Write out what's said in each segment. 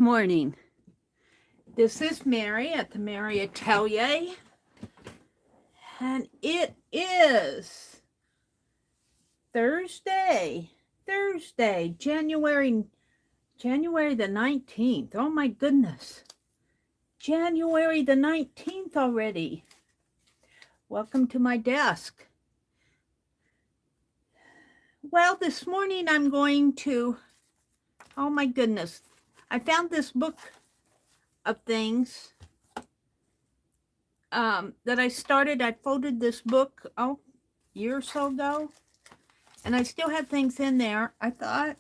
Morning. This is Meri at the Meri Atelier, and it is Thursday, January the 19th. Oh my goodness. January the 19th already. Welcome to my desk. Well, this morning I'm going to, oh my goodness, I found this book of things that I started. I folded this book a year or so ago, and I still have things in there. I thought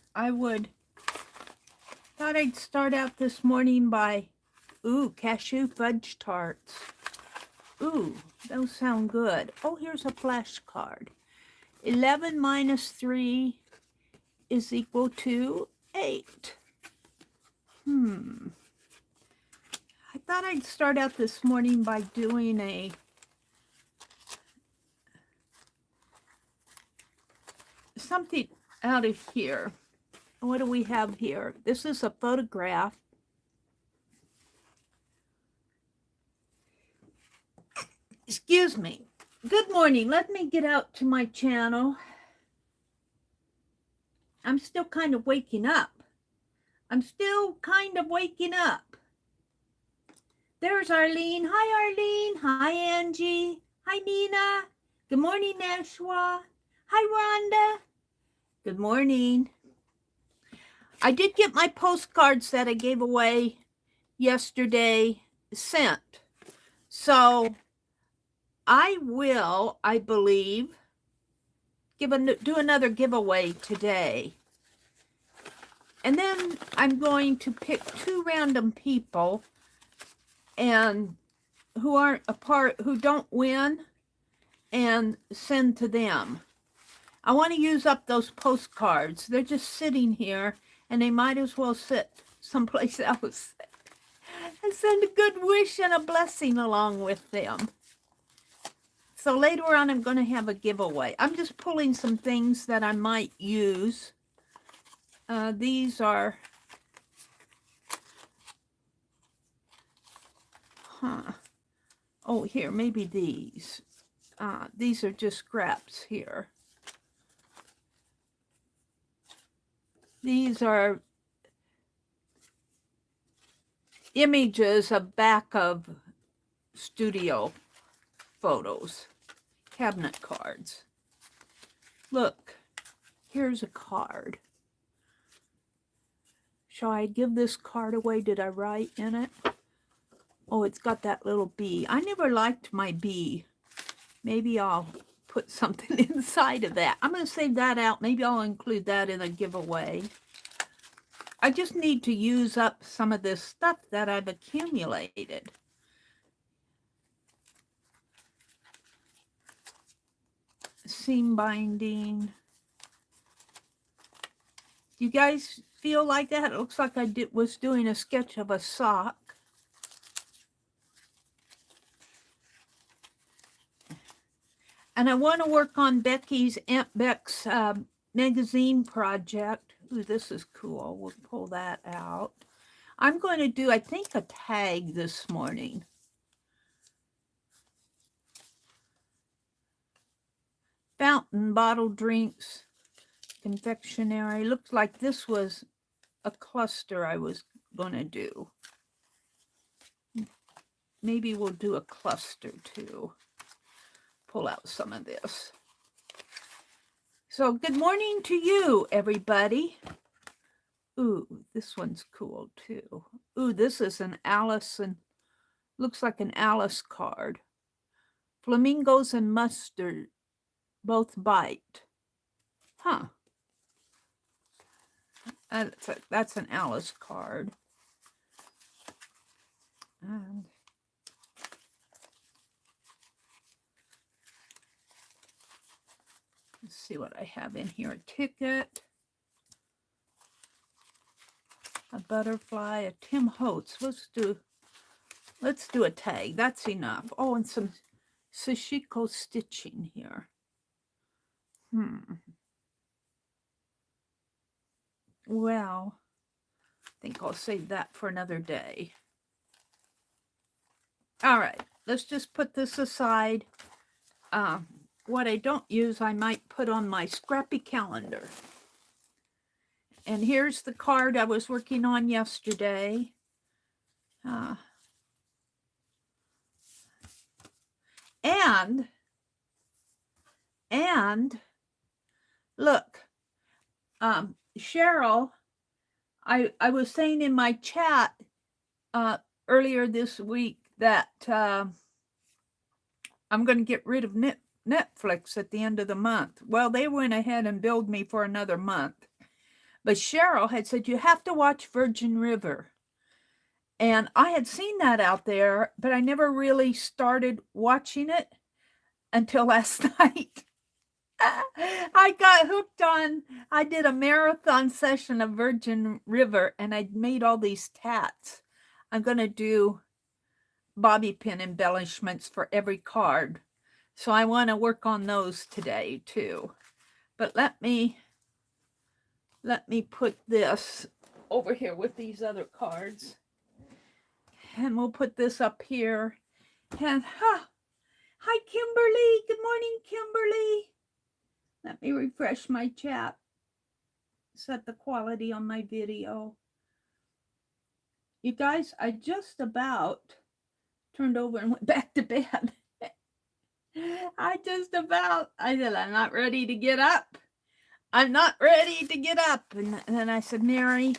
I'd start out this morning by cashew fudge tarts. Ooh, those sound good. Oh, here's a flashcard. 11 minus 3 is equal to 8. I thought I'd start out this morning by doing something out of here. What do we have here? This is a photograph. Excuse me. Good morning. Let me get out to my channel. I'm still kind of waking up. There's Arlene. Hi, Arlene. Hi, Angie. Hi, Nina. Good morning, Nashwa. Hi, Rhonda. Good morning. I did get my postcards that I gave away yesterday sent. So I will, I believe, do another giveaway today. And then I'm going to pick 2 random people and who don't win, and send to them. I want to use up those postcards. They're just sitting here, and they might as well sit someplace else. And send a good wish and a blessing along with them. So later on, I'm going to have a giveaway. I'm just pulling some things that I might use. These are... Oh, here, maybe these. These are just scraps here. These are images of back of studio photos, cabinet cards. Look, here's a card. Shall I give this card away? Did I write in it? Oh, it's got that little bee. I never liked my bee. Maybe I'll put something inside of that. I'm going to save that out. Maybe I'll include that in a giveaway. I just need to use up some of this stuff that I've accumulated. Seam binding. You guys feel like that? It looks like I was doing a sketch of a sock. And I want to work on Becky's Aunt Beck's magazine project. Ooh, this is cool. We'll pull that out. I'm going to do, I think, a tag this morning. Fountain, bottled drinks, confectionery. Looks like this was a cluster I was going to do. Maybe we'll do a cluster too. Pull out some of this. So good morning to you, everybody. Ooh, this one's cool too. Ooh, this is an Alice, and looks like an Alice card. Flamingos and mustard both bite. Huh. That's an Alice card. And let's see what I have in here. A ticket, a butterfly, a Tim Holtz. Let's do a tag. That's enough. Oh, and some Sashiko stitching here. Well, think I'll save that for another day. All right, let's just put this aside. What I don't use, I might put on my Scrappy calendar. And here's the card I was working on yesterday. And look, Cheryl, I was saying in my chat earlier this week that I'm going to get rid of Netflix at the end of the month. Well, they went ahead and billed me for another month. But Cheryl had said, you have to watch Virgin River. And I had seen that out there, but I never really started watching it until last night. I got hooked on, I did a marathon session of Virgin River, and I made all these tats. I'm going to do bobby pin embellishments for every card. So I want to work on those today too. But let me put this over here with these other cards. And we'll put this up here. And hi, Kimberly. Good morning, Kimberly. Let me refresh my chat. Set the quality on my video. You guys, I just about turned over and went back to bed. I said, I'm not ready to get up. I'm not ready to get up. And then I said, Meri,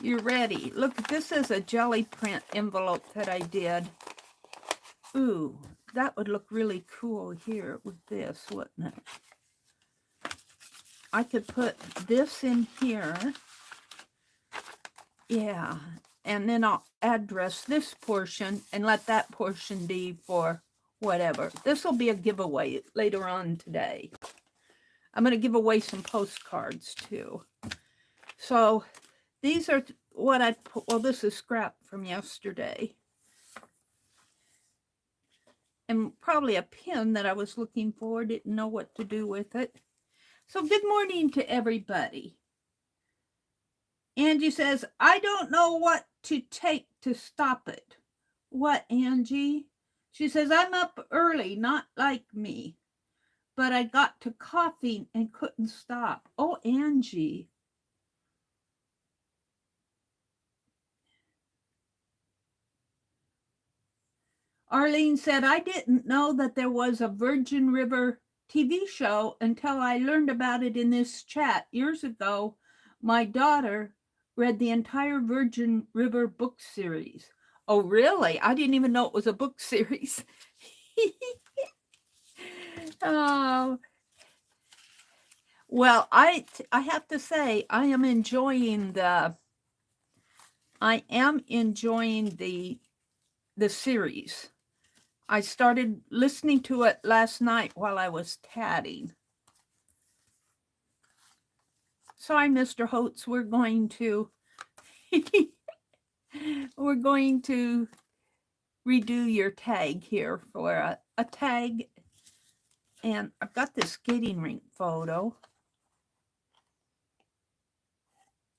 you're ready. Look, this is a jelly print envelope that I did. Ooh, that would look really cool here with this, wouldn't it? I could put this in here. Yeah, and then I'll address this portion and let that portion be for whatever. This will be a giveaway later on today. I'm going to give away some postcards too. So these are what I put. Well, this is scrap from yesterday. And probably a pin that I was looking for. Didn't know what to do with it. So good morning to everybody. Angie says, I don't know what to take to stop it. What, Angie? She says, I'm up early, not like me. But I got to coughing and couldn't stop. Oh, Angie. Arlene said, I didn't know that there was a Virgin River TV show until I learned about it in this chat years ago. My daughter read the entire Virgin River book series. Oh, really? I didn't even know it was a book series. Oh, well, I have to say, I am enjoying the series. I started listening to it last night while I was tatting. Sorry, Mr. Holtz, we're going to redo your tag here for a tag. And I've got this skating rink photo.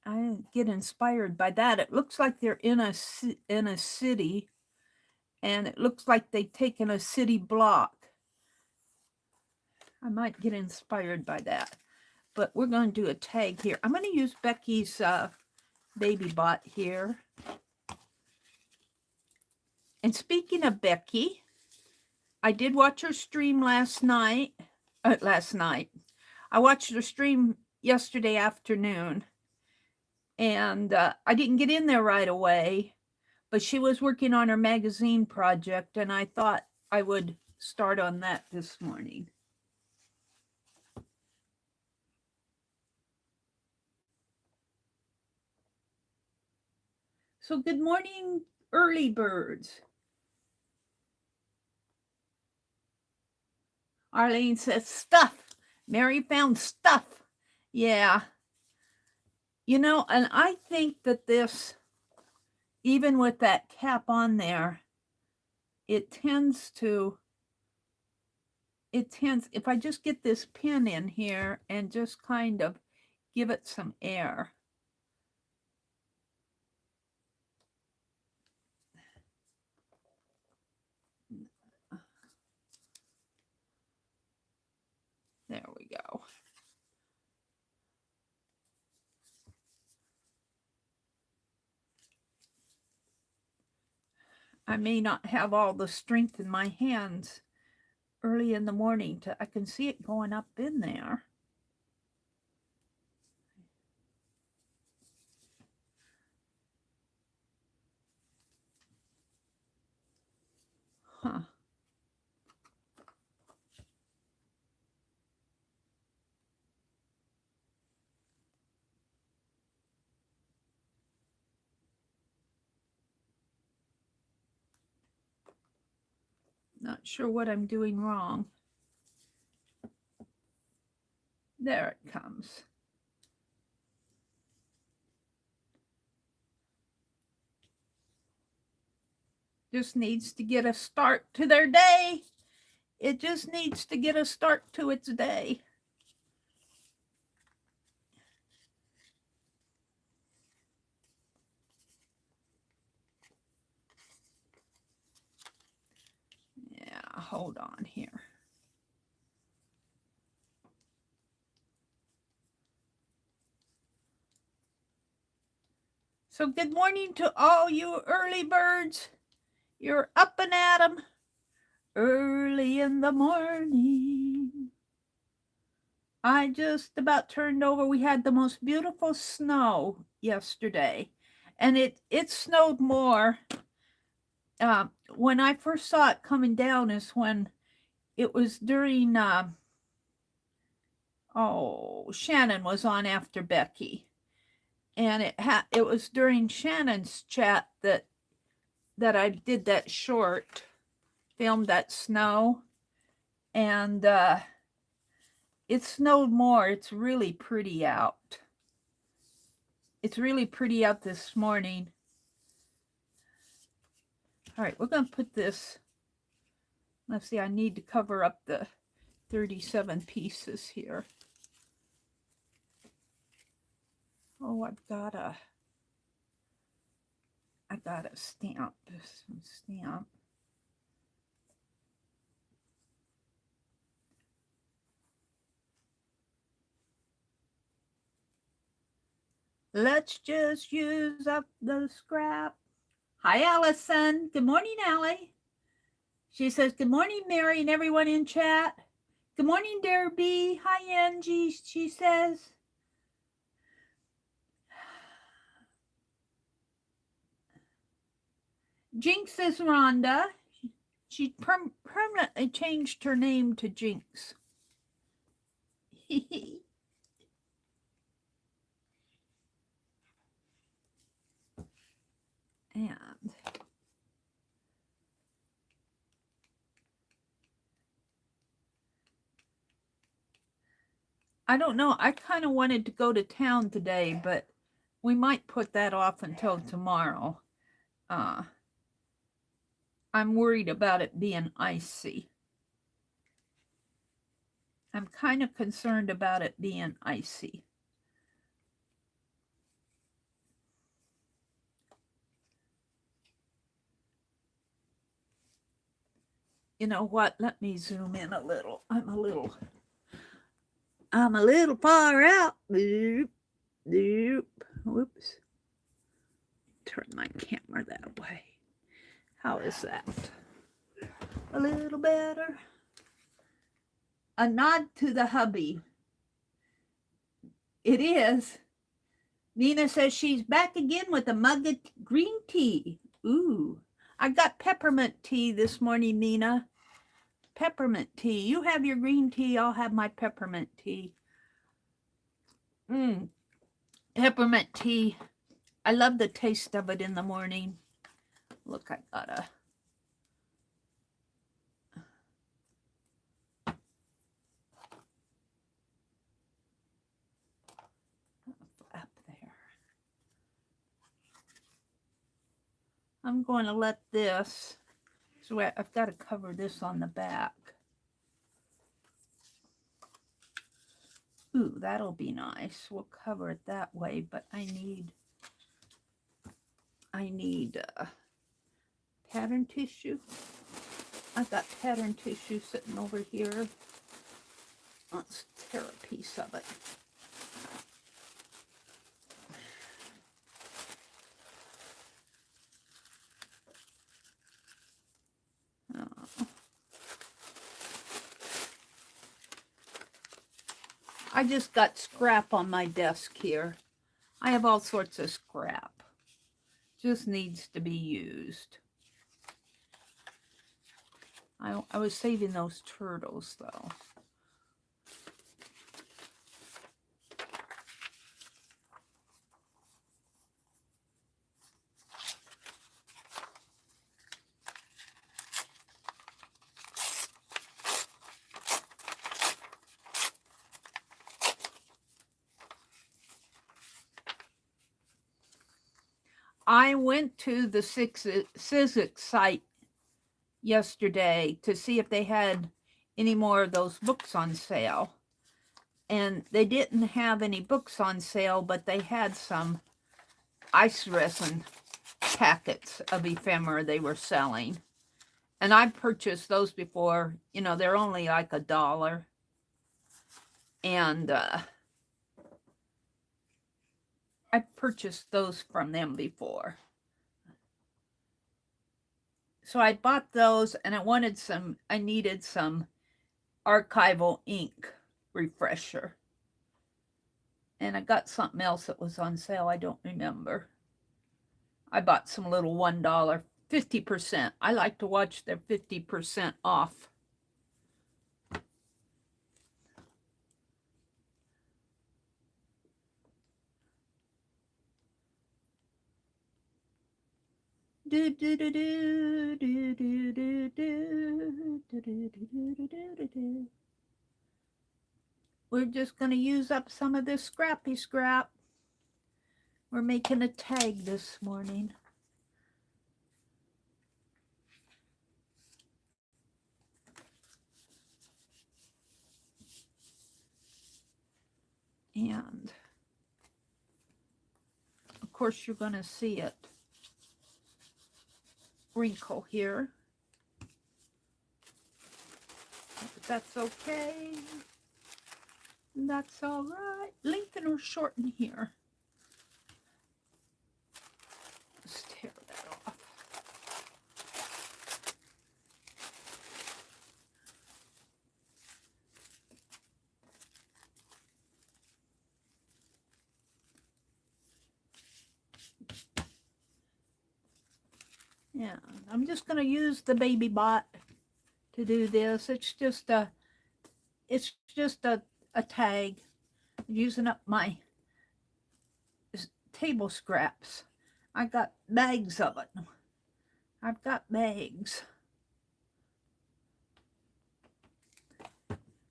I get inspired by that. It looks like they're in a city, and it looks like they've taken a city block. I might get inspired by that, but we're going to do a tag here. I'm going to use Becky's baby bot here. And speaking of Becky, I did watch her stream last night. I watched her stream yesterday afternoon. And I didn't get in there right away, but she was working on her magazine project, and I thought I would start on that this morning. So good morning, early birds. Arlene says, stuff. Meri found stuff. Yeah. You know, and I think that this, even with that cap on there, it tends, if I just get this pin in here and just kind of give it some air. I may not have all the strength in my hands early in the morning to, I can see it going up in there. Huh. Not sure what I'm doing wrong. There it comes. Just needs to get a start to their day. It just needs to get a start to its day. Yeah, hold on here. So good morning to all you early birds. You're up and at 'em early in the morning. I just about turned over. We had the most beautiful snow yesterday, and it snowed more. When I first saw it coming down is when it was during, Shannon was on after Becky. And it was during Shannon's chat that I did that short, filmed that snow, and it snowed more. It's really pretty out. It's really pretty out this morning. All right, we're going to put this. Let's see, I need to cover up the 37 pieces here. Oh, I gotta stamp this stamp. Let's just use up the scrap. Hi, Allison. Good morning, Allie. She says, good morning, Meri, and everyone in chat. Good morning, Derby. Hi, Angie, she says. Jinx is Rhonda. She permanently changed her name to Jinx. And I don't know. I kind of wanted to go to town today, but we might put that off until tomorrow. I'm worried about it being icy. I'm kind of concerned about it being icy. You know what? Let me zoom in a little. I'm a little far out. Whoops. Turn my camera that way. How is that? A little better. A nod to the hubby. It is. Nina says she's back again with a mug of green tea. Ooh. I got peppermint tea this morning, Nina. Peppermint tea. You have your green tea. I'll have my peppermint tea. Peppermint tea. I love the taste of it in the morning. Look, I gotta. Up there. I'm going to let this. So I've got to cover this on the back. Ooh, that'll be nice. We'll cover it that way, but I need pattern tissue. I've got pattern tissue sitting over here. Let's tear a piece of it. I just got scrap on my desk here. I have all sorts of scrap. Just needs to be used. I was saving those turtles though. I went to the Sizzix site yesterday to see if they had any more of those books on sale. And they didn't have any books on sale, but they had some ice resin packets of ephemera they were selling. And I purchased those before. You know, they're only like $1. And I purchased those from them before. So I bought those, and I needed some archival ink refresher. And I got something else that was on sale. I don't remember. I bought some little $1, 50%. I like to watch their 50% off. We're just going to use up some of this Scrappy scrap. We're making a tag this morning. And of course you're going to see it wrinkle here. But that's okay. That's all right. Lengthen or shorten here. Let's tear that off. Yeah, I'm just going to use the baby bot to do this. It's just a tag. I'm using up my table scraps. I got bags of it. I've got bags.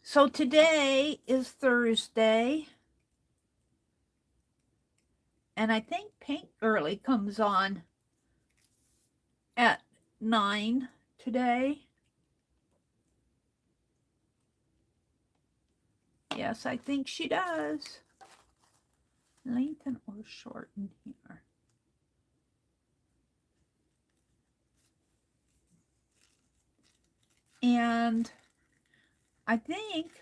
So today is Thursday. And I think Paint Girly comes on at 9 today. Yes, I think she does. Lengthen or shorten here. And I think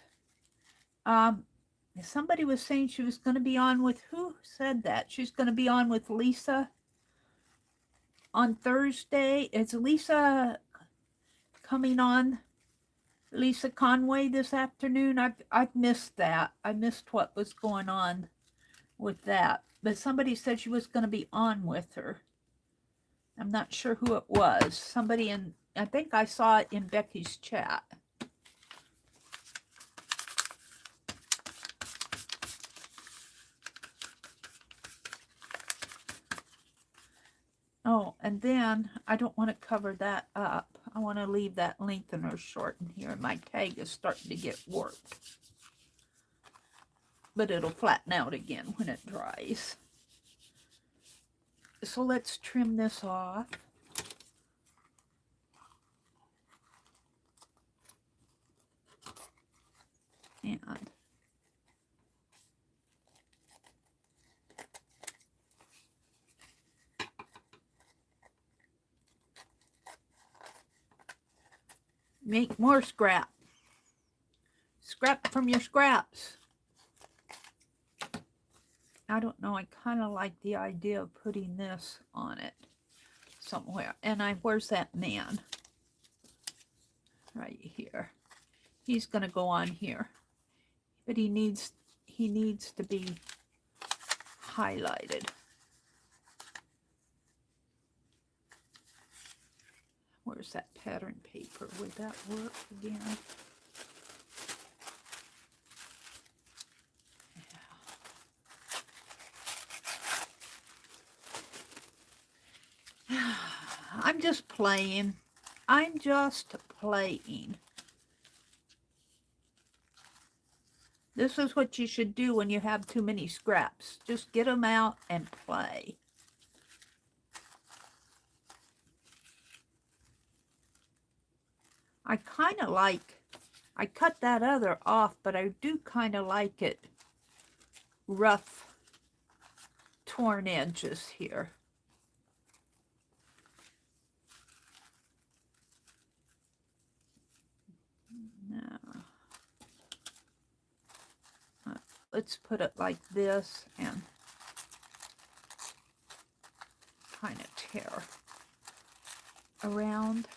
somebody was saying she was going to be on with, who said that? She's going to be on with Lisa on Thursday. Is Lisa coming on? Lisa Conway this afternoon? I've missed that. I missed what was going on with that. But somebody said she was going to be on with her. I'm not sure who it was. Somebody in, I think I saw it in Becky's chat. Oh, and then I don't want to cover that up. I want to leave that lengthener shorten here. My tag is starting to get warped. But it'll flatten out again when it dries. So let's trim this off. And make more scrap. Scrap from your scraps. I don't know. I kind of like the idea of putting this on it somewhere. And where's that man? Right here. He's going to go on here. But he needs he needs to be highlighted. Where's that pattern paper? Would that work again? Yeah. I'm just playing. I'm just playing. This is what you should do when you have too many scraps. Just get them out and play. I kind of like, I cut that other off, but I do kind of like it rough, torn edges here. Now, let's put it like this and kind of tear around.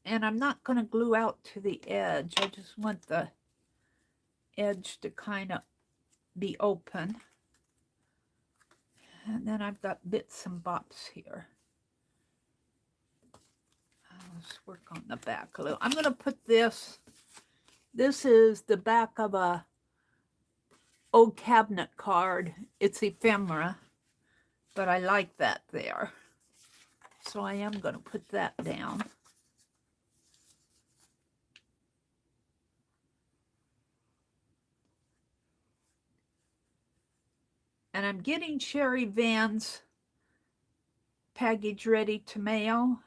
And I'm not going to glue out to the edge. I just want the edge to kind of be open. And then I've got bits and bops here. Let's work on the back a little. I'm going to put this. This is the back of a old cabinet card. It's ephemera, but I like that there. So I am going to put that down. And I'm getting Sherry Van's package ready to mail.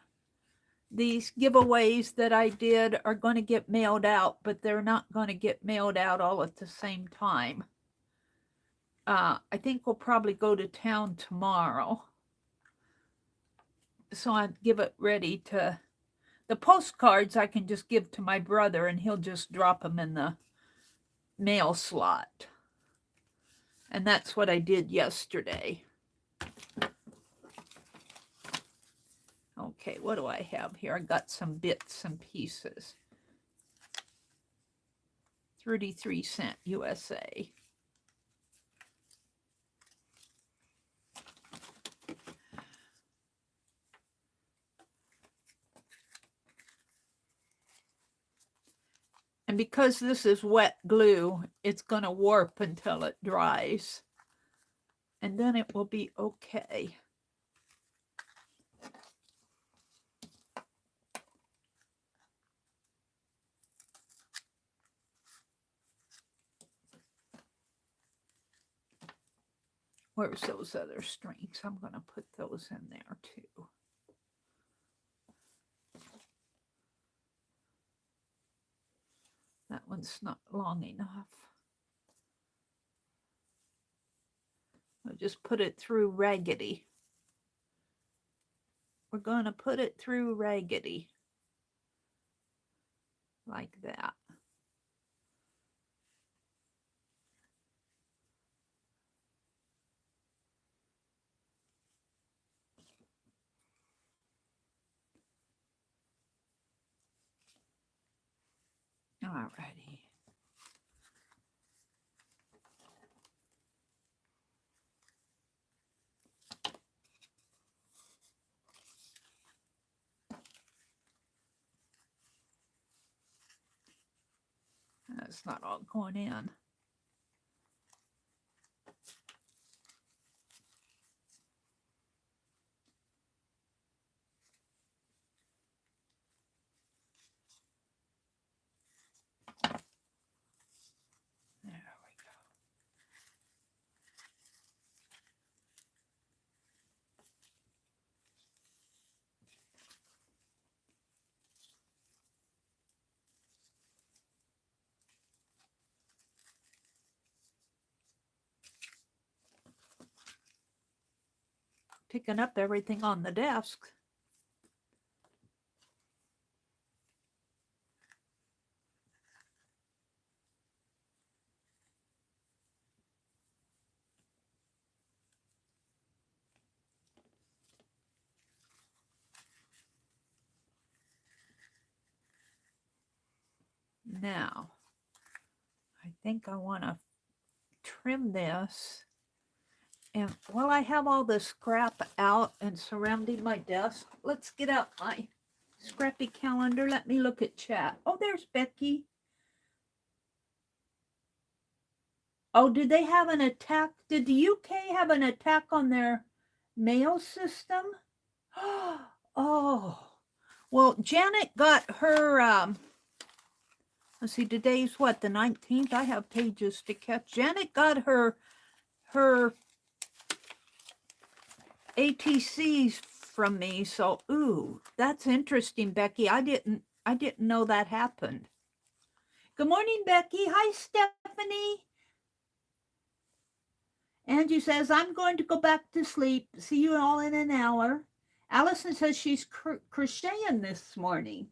These giveaways that I did are going to get mailed out, but they're not going to get mailed out all at the same time. I think we'll probably go to town tomorrow. So I give it ready to... The postcards I can just give to my brother and he'll just drop them in the mail slot. And that's what I did yesterday. Okay, what do I have here? I got some bits and pieces. 33-cent USA. And because this is wet glue, it's going to warp until it dries. And then it will be okay. Where's those other strings? I'm going to put those in there too. That one's not long enough. I'll just put it through raggedy. We're going to put it through raggedy. Like that. Alrighty. it's not all going in. There we go. Picking up everything on the desk. Now, I think I want to trim this. And while I have all the scrap out and surrounding my desk, let's get out my Scrappy calendar. Let me look at chat. Oh, there's Becky. Oh, did they have an attack? Did the UK have an attack on their mail system? Oh, well, Janet got her, let's see, today's what, the 19th? I have pages to catch. Janet got her ATCs from me, so ooh, that's interesting, Becky. I didn't know that happened. Good morning, Becky. Hi, Stephanie. Angie says, I'm going to go back to sleep. See you all in an hour. Allison says she's crocheting this morning.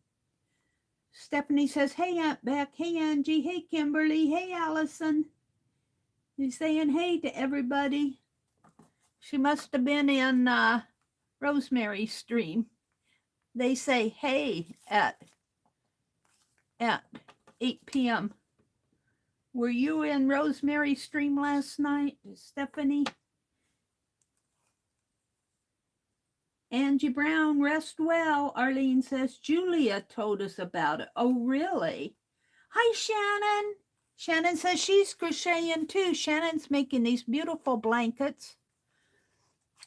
Stephanie says, hey, Aunt Beck. Hey, Angie. Hey, Kimberly. Hey, Allison. She's saying hey to everybody. She must have been in Rosemary's stream. They say hey at 8 p.m. Were you in Rosemary's stream last night, Stephanie? Angie Brown, rest well. Arlene says, Julia told us about it. Oh, really? Hi, Shannon. Shannon says she's crocheting too. Shannon's making these beautiful blankets.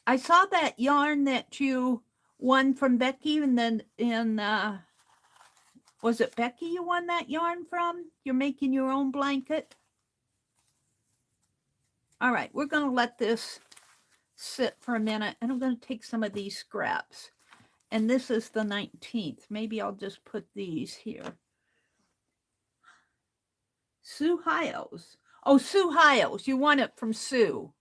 I saw that yarn that you won from Becky, and then was it Becky you won that yarn from? You're making your own blanket. All right, we're going to let this sit for a minute, and I'm going to take some of these scraps. And this is the 19th. Maybe I'll just put these here. Sue Hiles. Oh, Sue Hiles. You won it from Sue.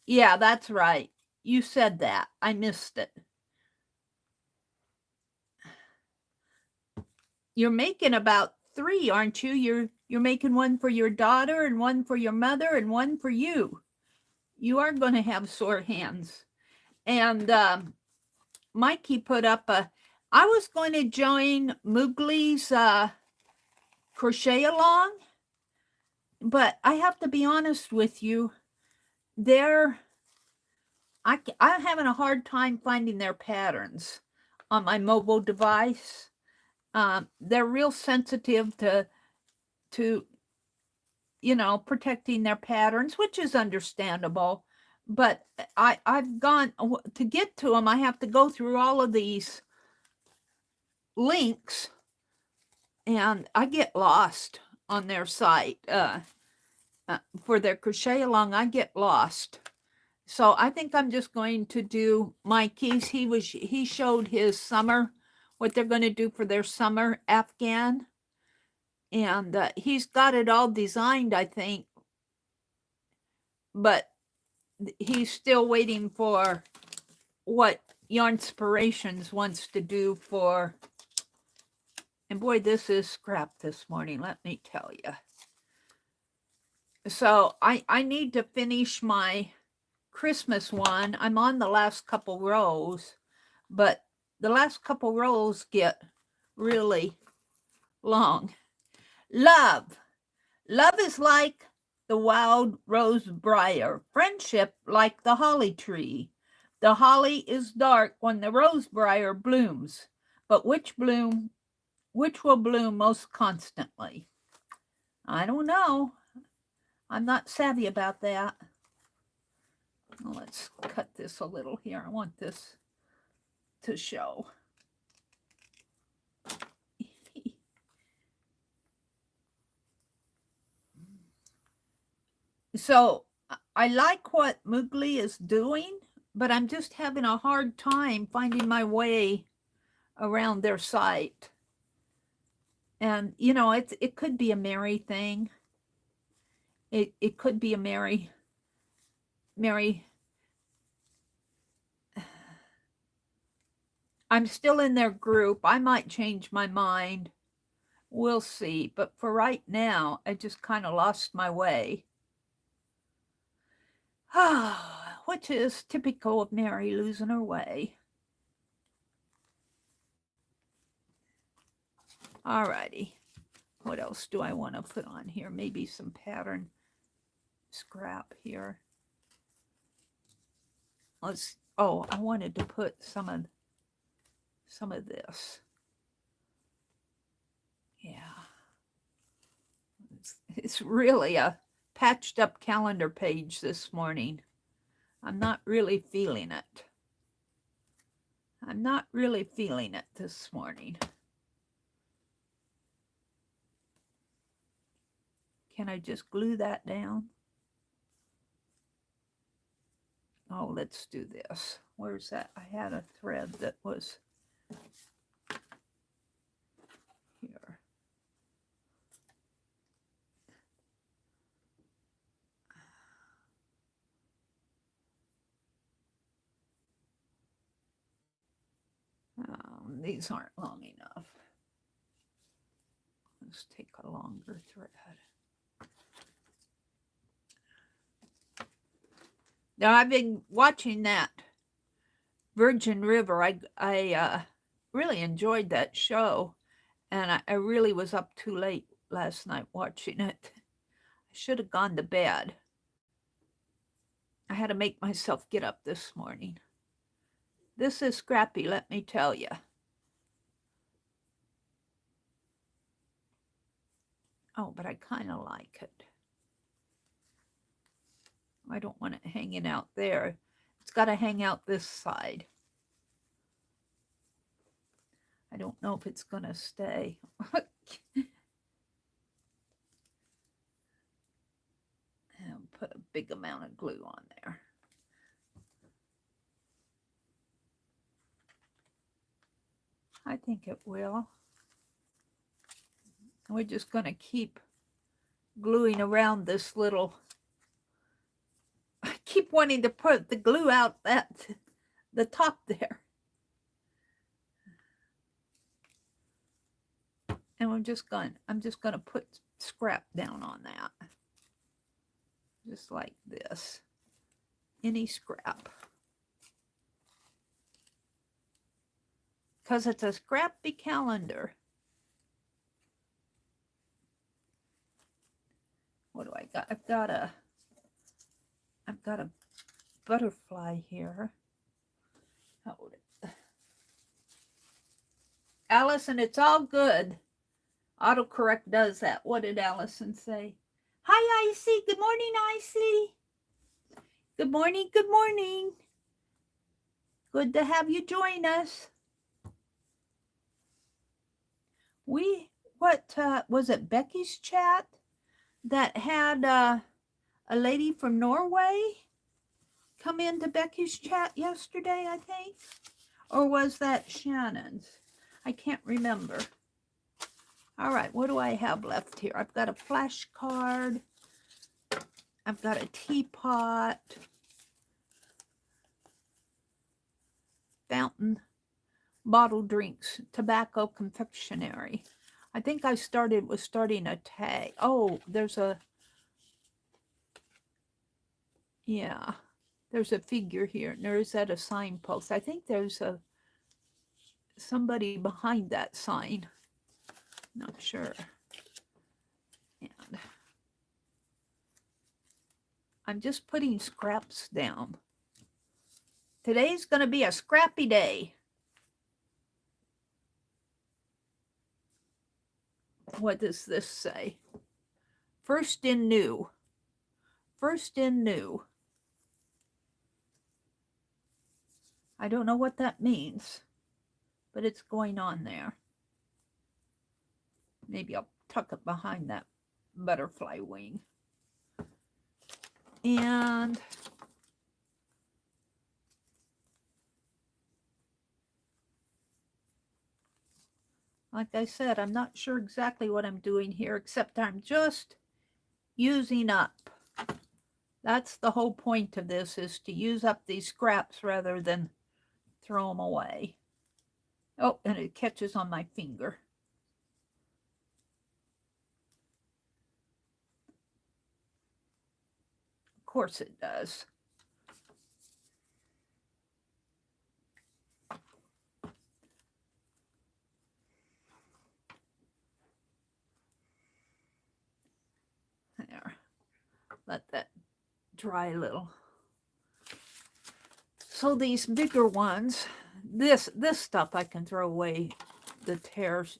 Yeah, that's right. You said that. I missed it. You're making about 3, aren't you? You're making one for your daughter and one for your mother and one for you. You are going to have sore hands. And Mikey put up I was going to join Moogly's crochet along, but I have to be honest with you. I'm having a hard time finding their patterns on my mobile device. They're real sensitive to protecting their patterns, which is understandable. But I've gone to get to them. I have to go through all of these links, and I get lost on their site for their crochet along. I get lost. So I think I'm just going to do Mikey's. He showed his summer, what they're going to do for their summer Afghan. And he's got it all designed, I think. But he's still waiting for what Yarnspirations wants to do for. And boy, this is scrap this morning, let me tell you. So I need to finish my Christmas one. I'm on the last couple rows, but the last couple rows get really long. Love is like the wild rose briar, friendship like the holly tree. The holly is dark when the rose briar blooms, but which will bloom most constantly? I don't know. I'm not savvy about that. Well, let's cut this a little here. I want this to show. So I like what Moogly is doing, but I'm just having a hard time finding my way around their site. And, you know, it could be a Meri thing. It could be a Meri. I'm still in their group. I might change my mind. We'll see. But for right now, I just kind of lost my way. Which is typical of Meri losing her way. Alrighty. What else do I want to put on here? Maybe some pattern scrap here. Let's. Oh, I wanted to put some of this. Yeah. It's really a patched up calendar page this morning. I'm not really feeling it. I'm not really feeling it this morning. Can I just glue that down? Oh, let's do this. Where's that? I had a thread that was here. These aren't long enough. Let's take a longer thread. Now, I've been watching that Virgin River. I really enjoyed that show, and I really was up too late last night watching it. I should have gone to bed. I had to make myself get up this morning. This is Scrappy, let me tell you. Oh, but I kind of like it. I don't want it hanging out there. It's got to hang out this side. I don't know if it's going to stay. And put a big amount of glue on there. I think it will. We're just going to keep gluing around this little. I keep wanting to put the glue out the top there. And I'm just going to put scrap down on that. Just like this. Any scrap. Because it's a scrappy calendar. What do I got? I've got a butterfly here. Hold it. Allison, it's all good. Autocorrect does that. What did Allison say? Hi, Icy. Good morning, Icy. Good morning. Good morning. Good to have you join us. Was it Becky's chat that had a lady from Norway come into Becky's chat yesterday, I think? Or was that Shannon's? I can't remember. All right, what do I have left here? I've got a flashcard. I've got a teapot. Fountain, bottle drinks, tobacco confectionery. I think I was starting a tag. Oh, there's a figure here. And there's at a signpost. I think there's somebody behind that sign. Not sure. And I'm just putting scraps down. Today's going to be a scrappy day. What does this say? First in new. First in new. I don't know what that means, but it's going on there. Maybe I'll tuck it behind that butterfly wing. And like I said, I'm not sure exactly what I'm doing here, except I'm just using up. That's the whole point of this, is to use up these scraps rather than throw them away. Oh, and it catches on my finger. Of course it does. There. Let that dry a little. So these bigger ones, this stuff I can throw away, the tear-offs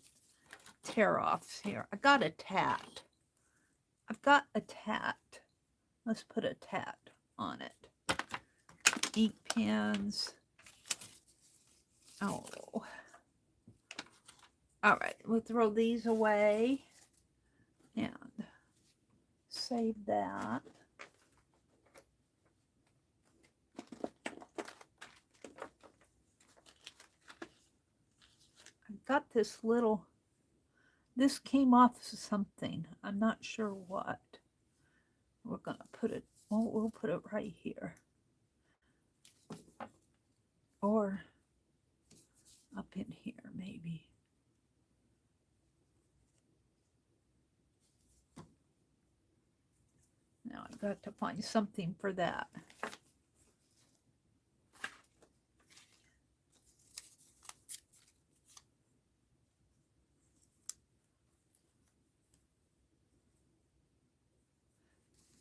here. I got a tat. I've got a tat. Let's put a tat on it. Ink pens. Oh. All right, we'll throw these away and save that. I've got this little, this came off something. I'm not sure what. We're going to put it, we'll put it right here. Or up in here, maybe. Now I got to find something for that.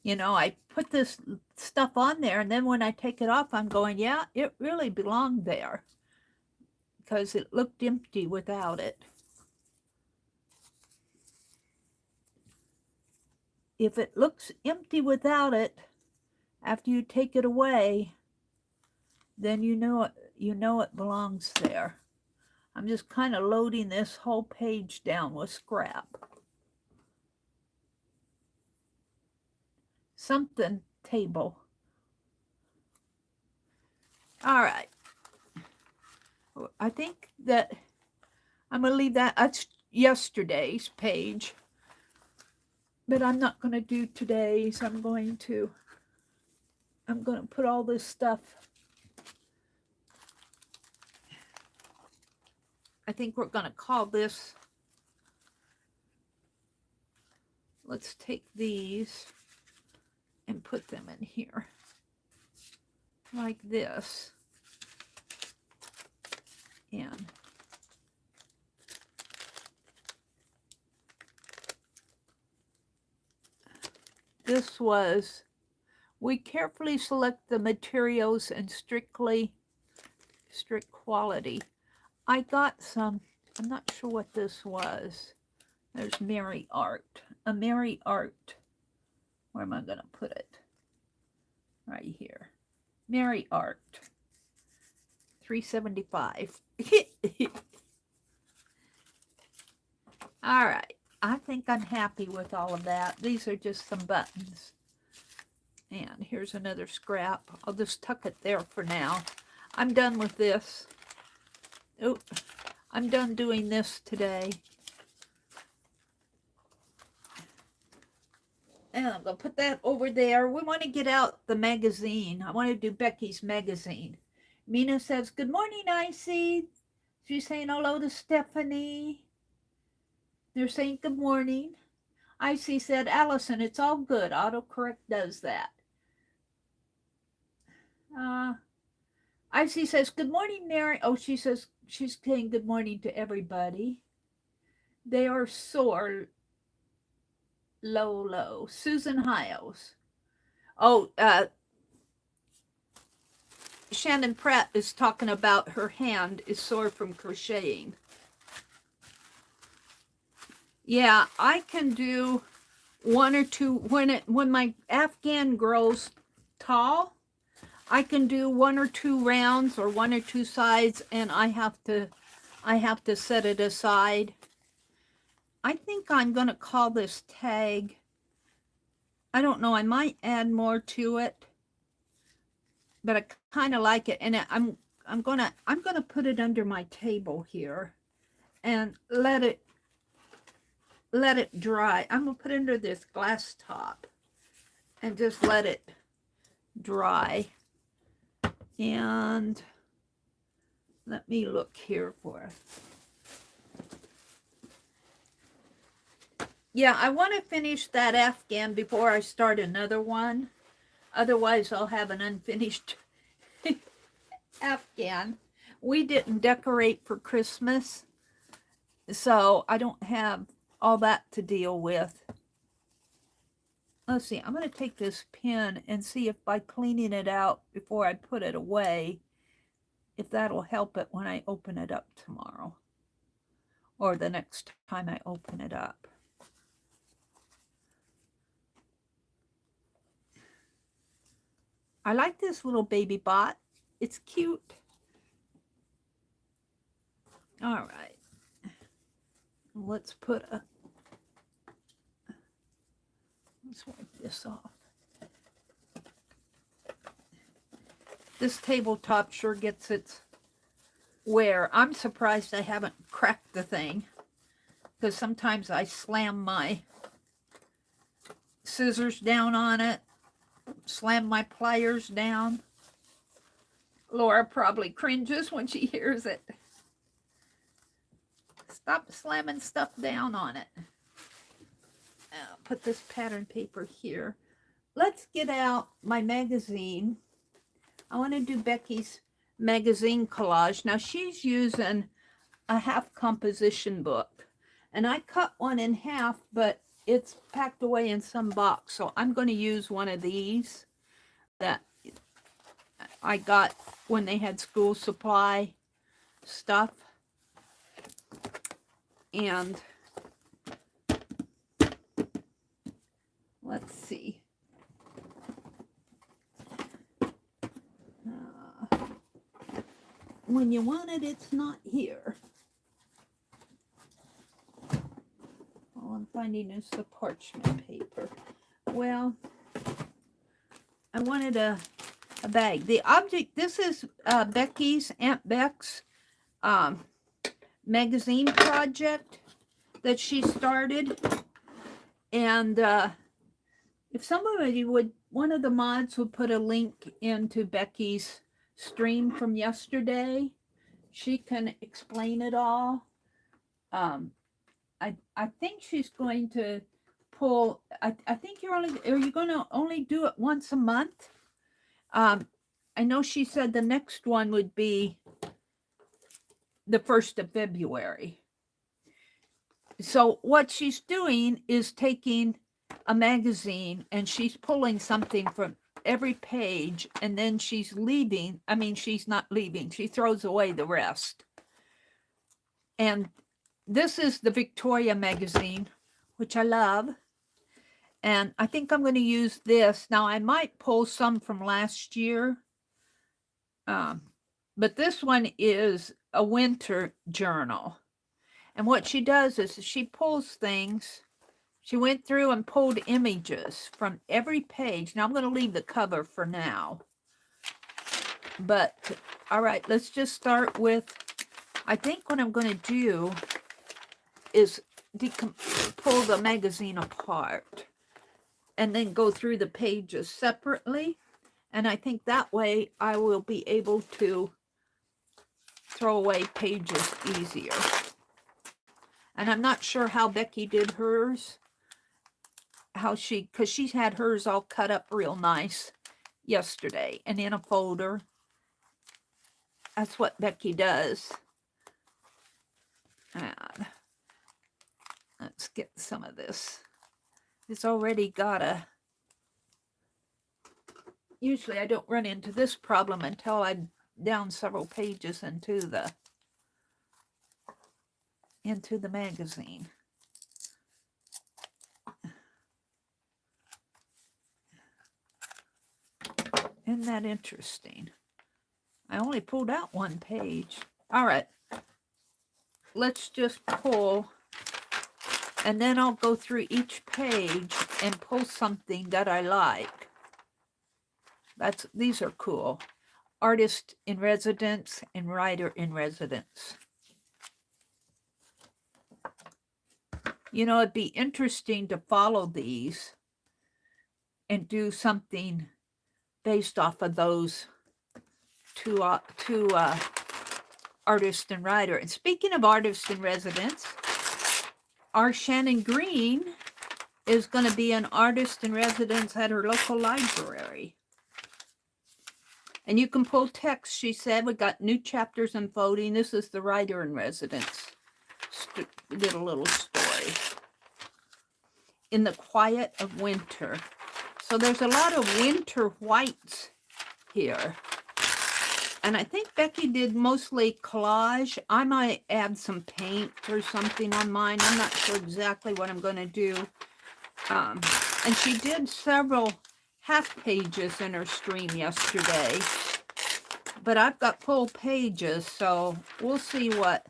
You know, I put this stuff on there, and then when I take it off, I'm going, yeah, it really belonged there, because it looked empty without it. If it looks empty without it, after you take it away, then you know it belongs there. I'm just kind of loading this whole page down with scrap. Something table. All right. I think that I'm going to leave that. That's yesterday's page. But I'm not going to do today's. I'm going to put all this stuff. I think we're going to call this. Let's take these and put them in here like this. And this was, we carefully select the materials and strict quality. I got some, I'm not sure what this was. There's Meri Art, a Meri Art. Where am I going to put it? Right here. Meri Art. $3.75. All right. I think I'm happy with all of that. These are just some buttons. And here's another scrap. I'll just tuck it there for now. I'm done with this. Oh, I'm done doing this today. And I'm going to put that over there. We want to get out the magazine. I want to do Becky's magazine. Mina says, good morning, Icy. She's saying hello to Stephanie. They're saying good morning. Icy said, Allison, it's all good. Autocorrect does that. Icy says, good morning, Mary. Oh, she says, she's saying good morning to everybody. They are sore. Low. Susan Hiles. Oh, Shannon Pratt is talking about her hand is sore from crocheting. Yeah, I can do, one or two, when my Afghan grows tall, I can do 1 or 2 rounds or 1 or 2 sides, and I have to set it aside. I think I'm going to call this tag. I don't know, I might add more to it, but I kind of like it, and I'm going to put it under my table here and let it dry. I'm going to put it under this glass top and just let it dry. And let me look here for it. Yeah, I want to finish that Afghan before I start another one. Otherwise, I'll have an unfinished Afghan. We didn't decorate for Christmas, so I don't have all that to deal with. Let's see, I'm going to take this pen and see if by cleaning it out before I put it away, if that'll help it when I open it up tomorrow or the next time I open it up. I like this little baby bot. It's cute. All right. Let's wipe this off. This tabletop sure gets its wear. I'm surprised I haven't cracked the thing, because sometimes I slam my scissors down on it, slam my pliers down. Laura probably cringes when she hears it. Stop slamming stuff down on it. I'll put this pattern paper here. Let's get out my magazine. I want to do Becky's magazine collage. Now she's using a half composition book, and I cut one in half, but it's packed away in some box, so I'm going to use one of these that I got when they had school supply stuff. And let's see. When you want it, it's not here. All I'm finding is the parchment paper. Well, I wanted a bag. The object, this is Becky's, Aunt Beck's magazine project that she started. And if somebody would, one of the mods would put a link into Becky's stream from yesterday, she can explain it all. I think she's going to pull, I think are you going to only do it once a month? I know she said the next one would be the 1st of February. So what she's doing is taking a magazine and she's pulling something from every page, and then she's leaving. I mean, she's not leaving. She throws away the rest. And this is the Victoria magazine, which I love. And I think I'm going to use this. Now, I might pull some from last year. But this one is a winter journal. And what she does is she pulls things. She went through and pulled images from every page. Now I'm going to leave the cover for now. But, all right, let's just start with, I think what I'm going to do is pull the magazine apart and then go through the pages separately. And I think that way I will be able to throw away pages easier. And I'm not sure how Becky did hers. Because she had hers all cut up real nice yesterday and in a folder. That's what Becky does. And let's get some of this. It's already got a... Usually I don't run into this problem until I'm down several pages into the magazine. Isn't that interesting? I only pulled out one page. All right. Let's just pull, and then I'll go through each page and pull something that I like. These are cool. Artist in residence and writer in residence. You know, it'd be interesting to follow these and do something based off of those two artist and writer. And speaking of artist in residence, our Shannon Green is going to be an artist in residence at her local library. And you can pull text, she said. We got new chapters unfolding. This is the writer in residence. Did a little story. In the quiet of winter. So there's a lot of winter whites here. And I think Becky did mostly collage. I might add some paint or something on mine. I'm not sure exactly what I'm going to do. And she did several half pages in her stream yesterday. But I've got full pages, so we'll see what...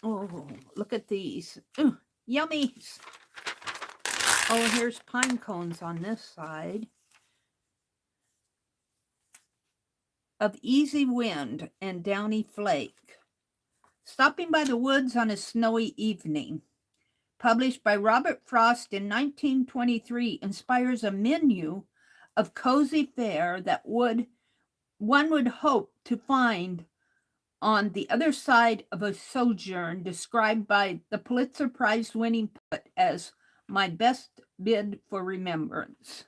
Oh, look at these. Ooh, yummies. Oh, here's pine cones on this side. Of easy wind and downy flake. Stopping by the woods on a snowy evening. Published by Robert Frost in 1923, inspires a menu of cozy fare that one would hope to find on the other side of a sojourn, described by the Pulitzer Prize winning poet as my best bid for remembrance.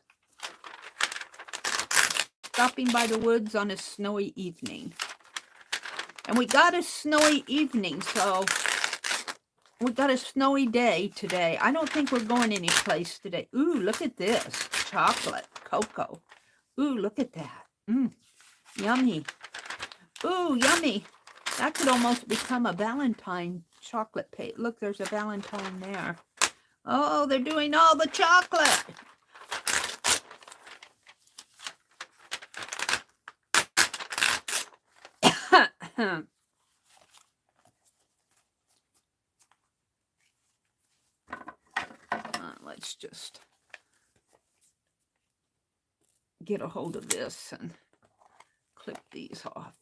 Stopping by the woods on a snowy evening. And we got a snowy evening, so we got a snowy day today. I don't think we're going anyplace today. Ooh, look at this. Chocolate, cocoa. Ooh, look at that. Yummy. Ooh, yummy. That could almost become a Valentine chocolate page. Look, there's a Valentine there. Oh, they're doing all the chocolate. Let's just get a hold of this and clip these off.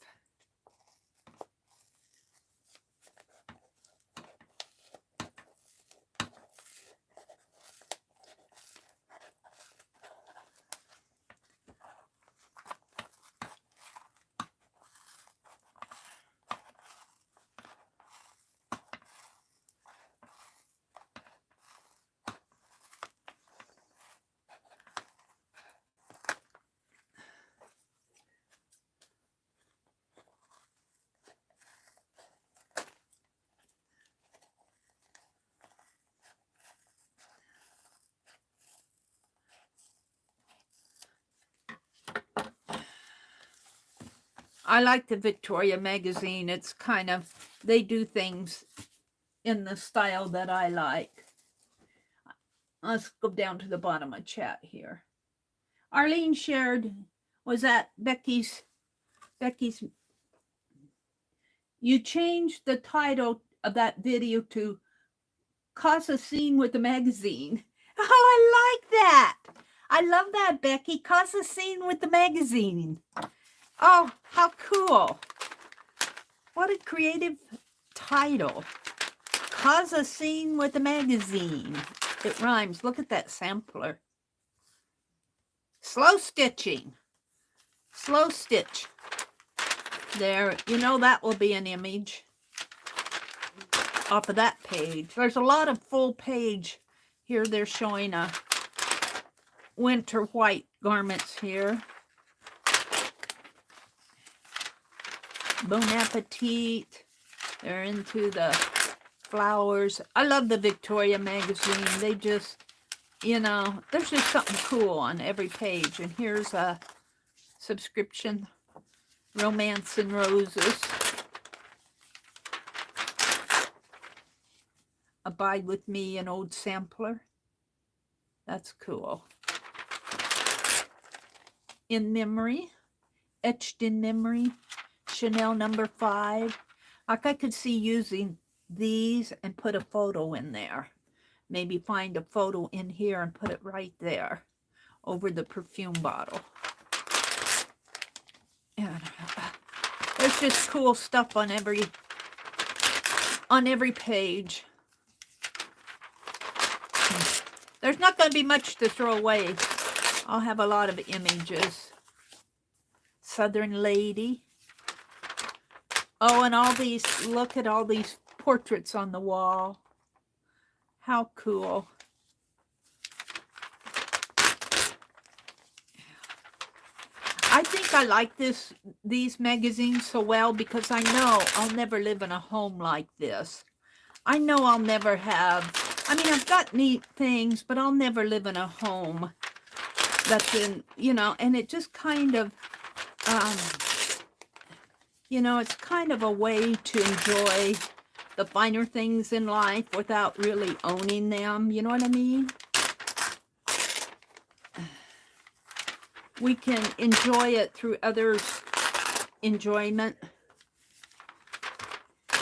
I like the Victoria magazine. It's kind of, they do things in the style that I like. Let's go down to the bottom of chat here. Arlene shared, was that Becky's, you changed the title of that video to Cause a Scene with the Magazine. Oh, I like that. I love that, Becky. Cause a Scene with the Magazine. Oh, how cool. What a creative title. Cause a Scene with the Magazine. It rhymes. Look at that sampler. Slow stitching. Slow stitch. There, you know that will be an image off of that page. There's a lot of full page here. They're showing a winter white garments here. Bon appetit. They're into the flowers. I love the Victoria magazine. They just, you know, there's just something cool on every page. And here's a subscription, Romance and Roses. Abide with Me, an old sampler. That's cool. in memory, etched in memory, Chanel number 5. Like I could see using these and put a photo in there. Maybe find a photo in here and put it right there over the perfume bottle. And there's just cool stuff on every page. There's not going to be much to throw away. I'll have a lot of images. Southern Lady. Oh, and all these, look at all these portraits on the wall. How cool. I think I like these magazines so well because I know I'll never live in a home like this. I know I'll never have, I mean, I've got neat things, but I'll never live in a home that's in, you know, and it just kind of, you know, it's kind of a way to enjoy the finer things in life without really owning them. You know what I mean? We can enjoy it through others' enjoyment.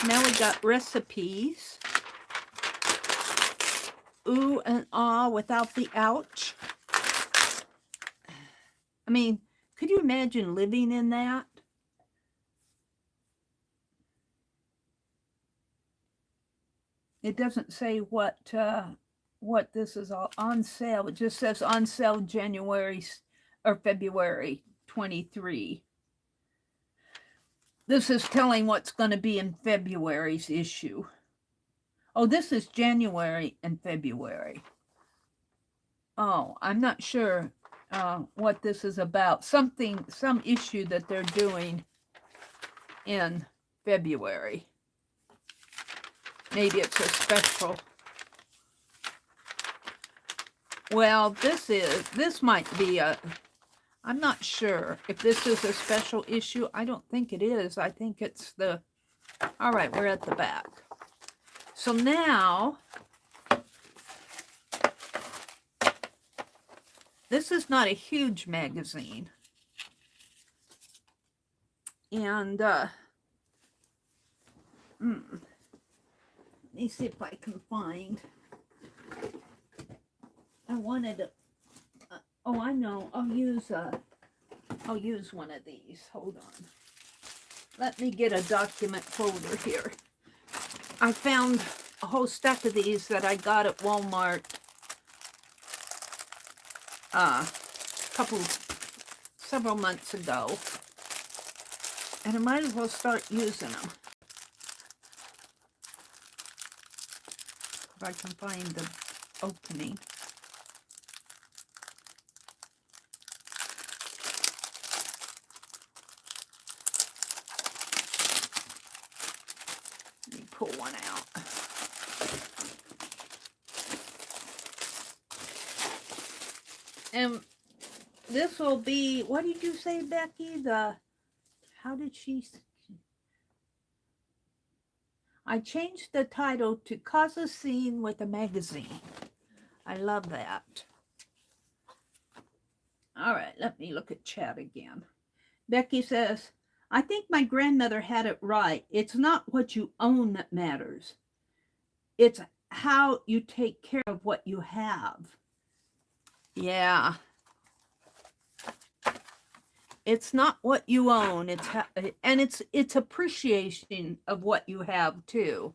Now we got recipes. Ooh and ah without the ouch. I mean, could you imagine living in that? It doesn't say what this is all on sale. It just says on sale January or February 23. This is telling what's going to be in February's issue. Oh, this is January and February. Oh, I'm not sure what this is about. Some issue that they're doing in February. Maybe it's a special. Well, this might be a, I'm not sure if this is a special issue. I don't think it is. I think it's the, all right, we're at the back. So now, this is not a huge magazine. And, let me see if I can find, I wanted to, oh, I know, I'll use one of these. Hold on. Let me get a document folder here. I found a whole stack of these that I got at Walmart several months ago. And I might as well start using them. If I can find the opening. Let me pull one out. And this will be, what did you say, Becky? How did she? I changed the title to Cause a Scene with a Magazine. I love that. All right, let me look at chat again. Becky says, I think my grandmother had it right. It's not what you own that matters. It's how you take care of what you have. Yeah. It's not what you own. It's appreciation of what you have too.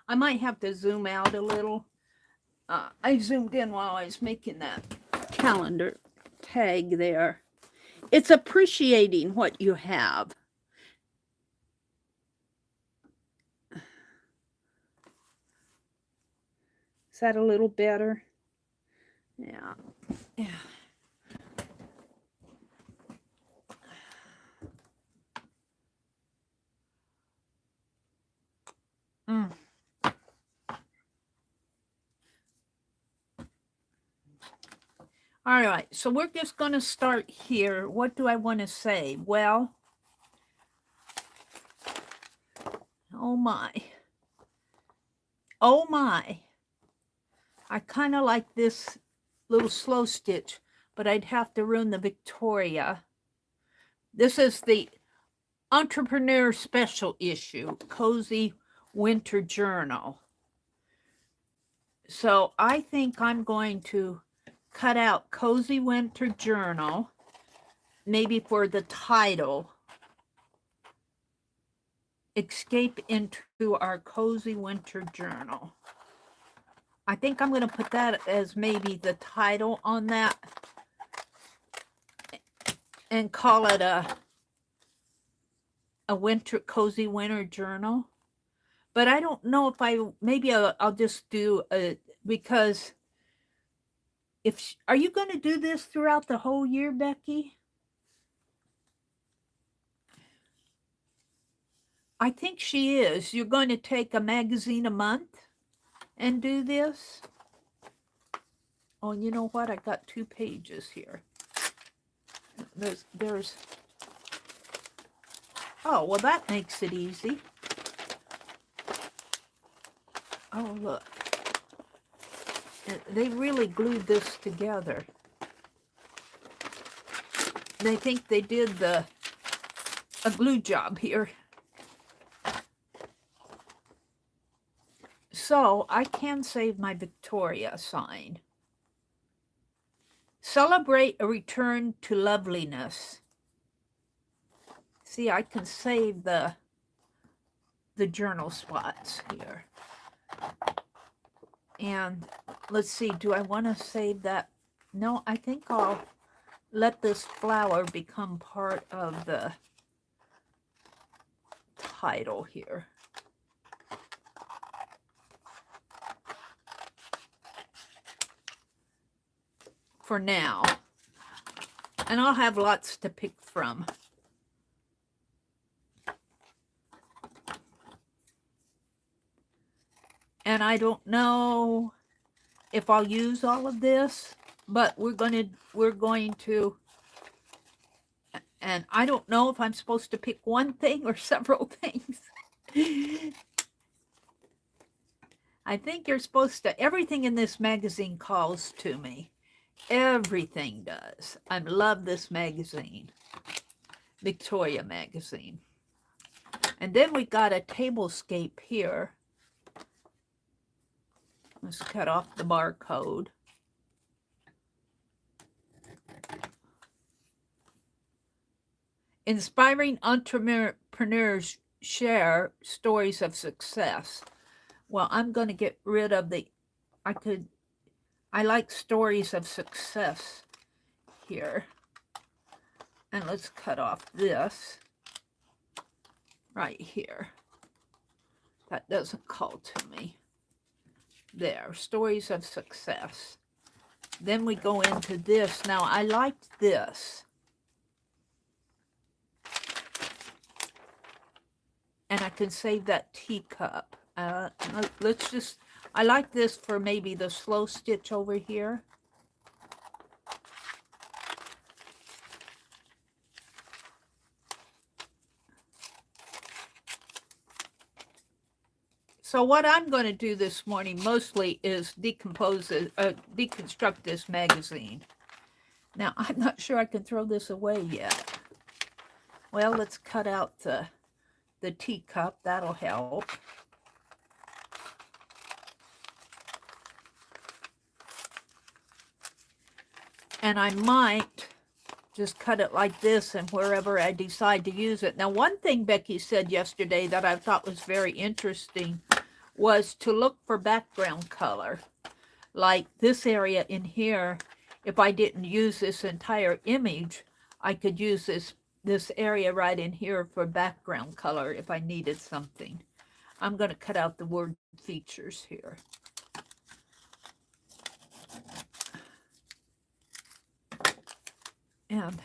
I might have to zoom out a little. I zoomed in while I was making that calendar tag there. It's appreciating what you have. Is that a little better? Yeah. Yeah. All right, so we're just going to start here. What do I want to say? Well, oh my. Oh my. I kind of like this little slow stitch. but I'd have to ruin the Victoria. This is the Entrepreneur Special Issue, Cozy Winter Journal. So I think I'm going to cut out Cozy Winter Journal, maybe for the title. Escape into our Cozy Winter Journal. I think I'm going to put that as maybe the title on that and call it a winter cozy winter journal. But I don't know if maybe I'll just do a, because if, are you going to do this throughout the whole year, Becky? I think she is. You're going to take a magazine a month and do this? Oh, you know what? I got 2 pages here. There's, oh, well, that makes it easy. Oh, look. They really glued this together. They think they did a glue job here. So I can save my Victoria sign. Celebrate a return to loveliness. See, I can save the journal spots here. And let's see, do I want to save that? No, I think I'll let this flower become part of the title here. For now. And I'll have lots to pick from. And I don't know if I'll use all of this, but we're going to, and I don't know if I'm supposed to pick one thing or several things. I think you're supposed to, everything in this magazine calls to me. Everything does. I love this magazine, Victoria magazine. And then we got a tablescape here. Let's cut off the barcode. Inspiring entrepreneurs share stories of success. Well, I'm going to get rid of the, I like stories of success here. And let's cut off this right here. That doesn't call to me. There, stories of success. Then we go into this. Now, I liked this. And I can save that teacup. Let's just, I like this for maybe the slow stitch over here. So what I'm going to do this morning mostly is deconstruct this magazine. Now, I'm not sure I can throw this away yet. Well, let's cut out the teacup. That'll help. And I might just cut it like this and wherever I decide to use it. Now, one thing Becky said yesterday that I thought was very interesting was to look for background color. Like this area in here, if I didn't use this entire image, I could use this area right in here for background color if I needed something. I'm going to cut out the word features here. And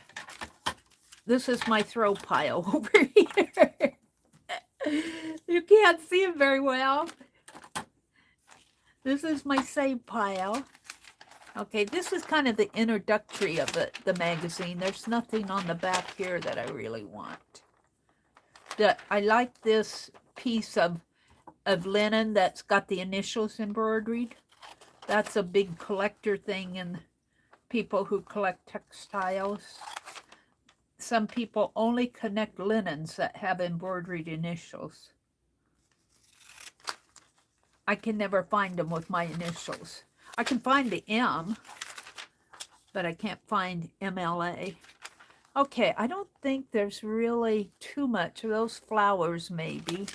this is my throw pile over here. You can't see it very well. This is my save pile. Okay, this is kind of the introductory of the magazine. There's nothing on the back here that I really want. I like this piece of linen that's got the initials embroidered. That's a big collector thing people who collect textiles. Some people only connect linens that have embroidered initials. I can never find them with my initials. I can find the M, but I can't find MLA. Okay, I don't think there's really too much of those flowers, maybe.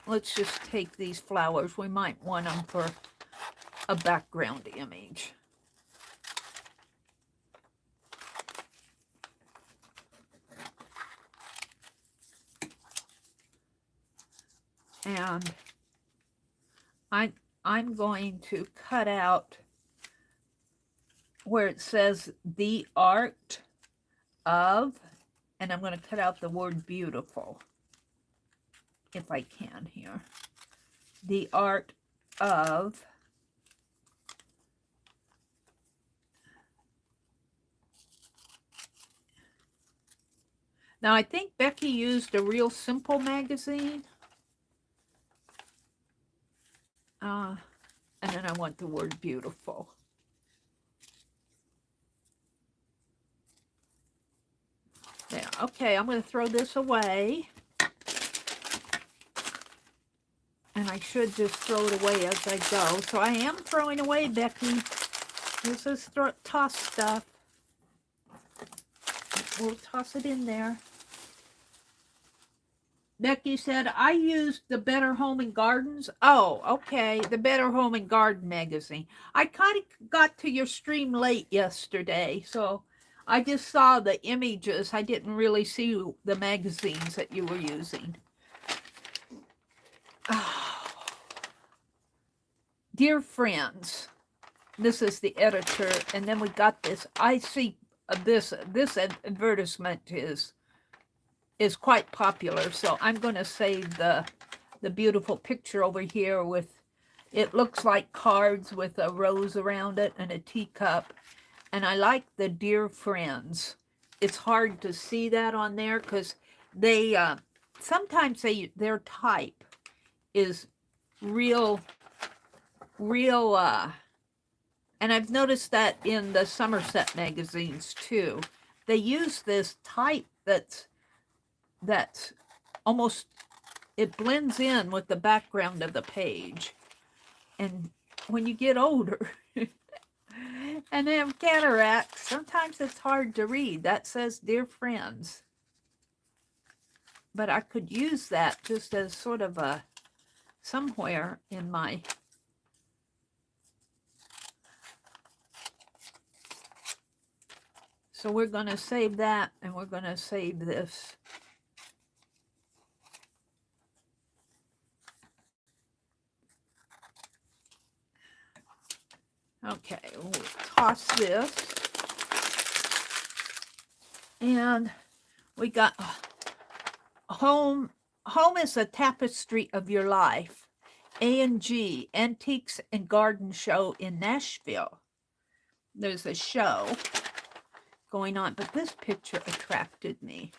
Let's just take these flowers. We might want them for a background image. And I'm going to cut out where it says the art of, and I'm going to cut out the word beautiful, if I can here. The art of now I think Becky used a Real Simple magazine. And then I want the word beautiful. There, okay, I'm going to throw this away. And I should just throw it away as I go. So I am throwing away, Becky. This is toss stuff. We'll toss it in there. Becky said, I used the Better Home and Gardens. Oh, okay. The Better Home and Garden magazine. I kind of got to your stream late yesterday, so I just saw the images. I didn't really see the magazines that you were using. Oh. Dear friends, this is the editor, and then we got this. I see this advertisement is quite popular, so I'm going to save the beautiful picture over here with, it looks like cards with a rose around it and a teacup, and I like the dear friends. It's hard to see that on there because they sometimes their type is real and I've noticed that in the Somerset magazines too. They use this type that's almost, it blends in with the background of the page. And when you get older and have cataracts, sometimes it's hard to read. That says dear friends. But I could use that just as sort of a somewhere in my so we're going to save that, and we're going to save this. Okay, we'll toss this. And we got home. Home is a tapestry of your life. A&G, Antiques and Garden Show in Nashville. There's a show going on, but this picture attracted me.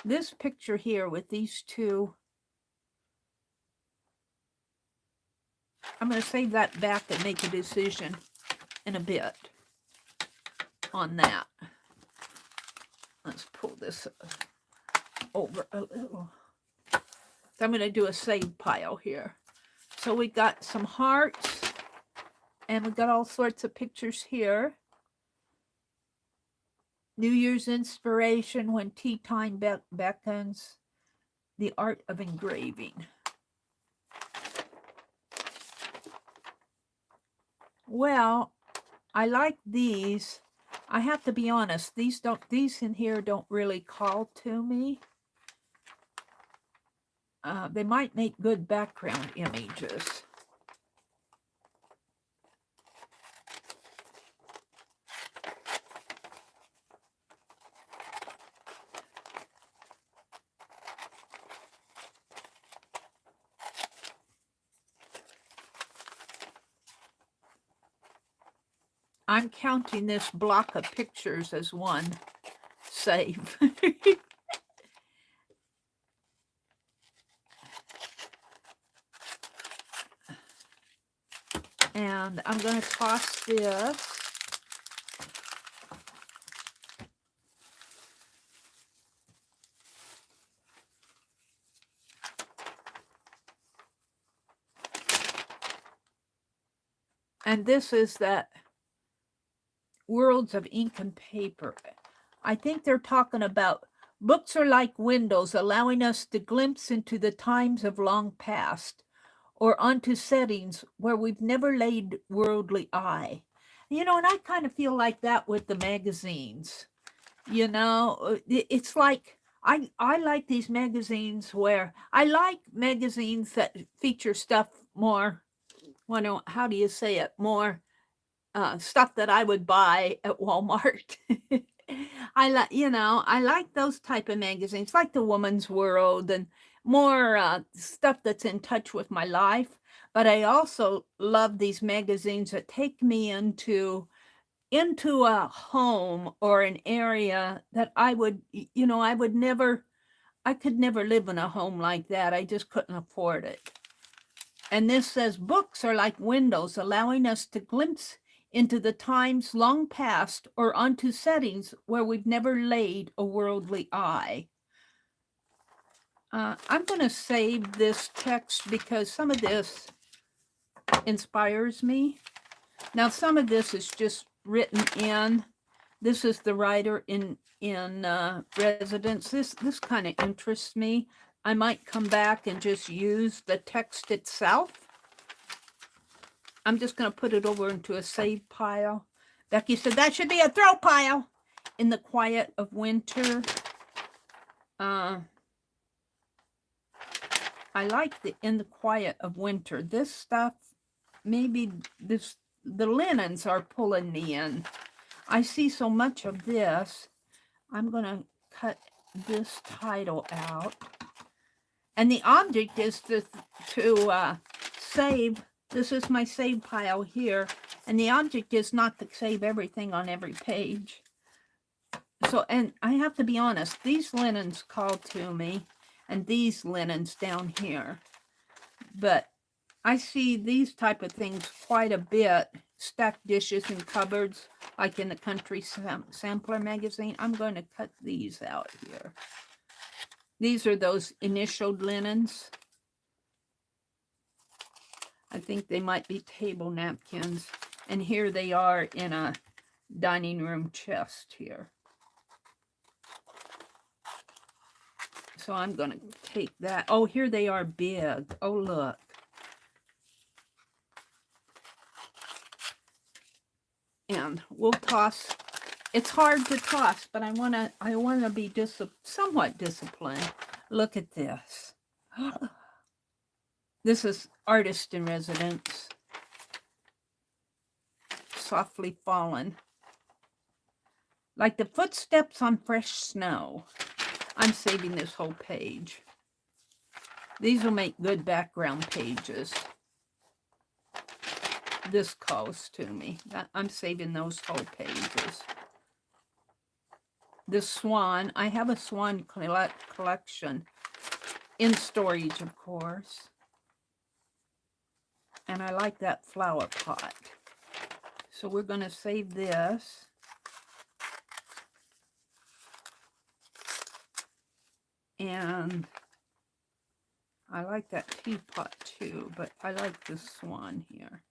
This picture here with these two. I'm going to save that back and make a decision in a bit on that. Let's pull this over a little. So I'm going to do a save pile here. So we got some hearts, and we got all sorts of pictures here. New Year's inspiration, when tea time beckons. The art of engraving. Well, I like these. I have to be honest, these in here don't really call to me. They might make good background images. I'm counting this block of pictures as one save. And I'm going to toss this. And this is that Worlds of Ink and Paper. I think they're talking about books are like windows, allowing us to glimpse into the times of long past or onto settings where we've never laid worldly eye. You know, and I kind of feel like that with the magazines. You know, it's like I like these magazines where I like magazines that feature stuff more, well, how do you say it, more stuff that I would buy at Walmart. I like, you know, I like those type of magazines, like the Woman's World and more stuff that's in touch with my life. But I also love these magazines that take me into a home or an area that I would, you know, I could never live in a home like that. I just couldn't afford it. And this says, books are like windows, allowing us to glimpse into the times long past or onto settings where we've never laid a worldly eye. I'm going to save this text because some of this inspires me. Now, some of this is just written in. This is the writer in residence. This kind of interests me. I might come back and just use the text itself. I'm just going to put it over into a save pile. Becky said that should be a throw pile. In the quiet of winter. I like the in the quiet of winter. This stuff, maybe the linens are pulling me in. I see so much of this. I'm going to cut this title out. And the object is to save. This is my save pile here. And the object is not to save everything on every page. So, and I have to be honest, these linens called to me. And these linens down here. But I see these type of things quite a bit. Stacked dishes in cupboards, like in the Country Sampler magazine. I'm going to cut these out here. These are those initialed linens. I think they might be table napkins. And here they are in a dining room chest here. So I'm going to take that. Oh, here they are big. Oh, look. And we'll toss. It's hard to toss, but I want to be somewhat disciplined. Look at this. This is Artist in Residence. Softly Fallen. Like the footsteps on fresh snow. I'm saving this whole page. These will make good background pages. This calls to me. I'm saving those whole pages. This swan, I have a swan collection in storage, of course. And I like that flower pot. So we're going to save this. And I like that teapot too, but I like this swan here.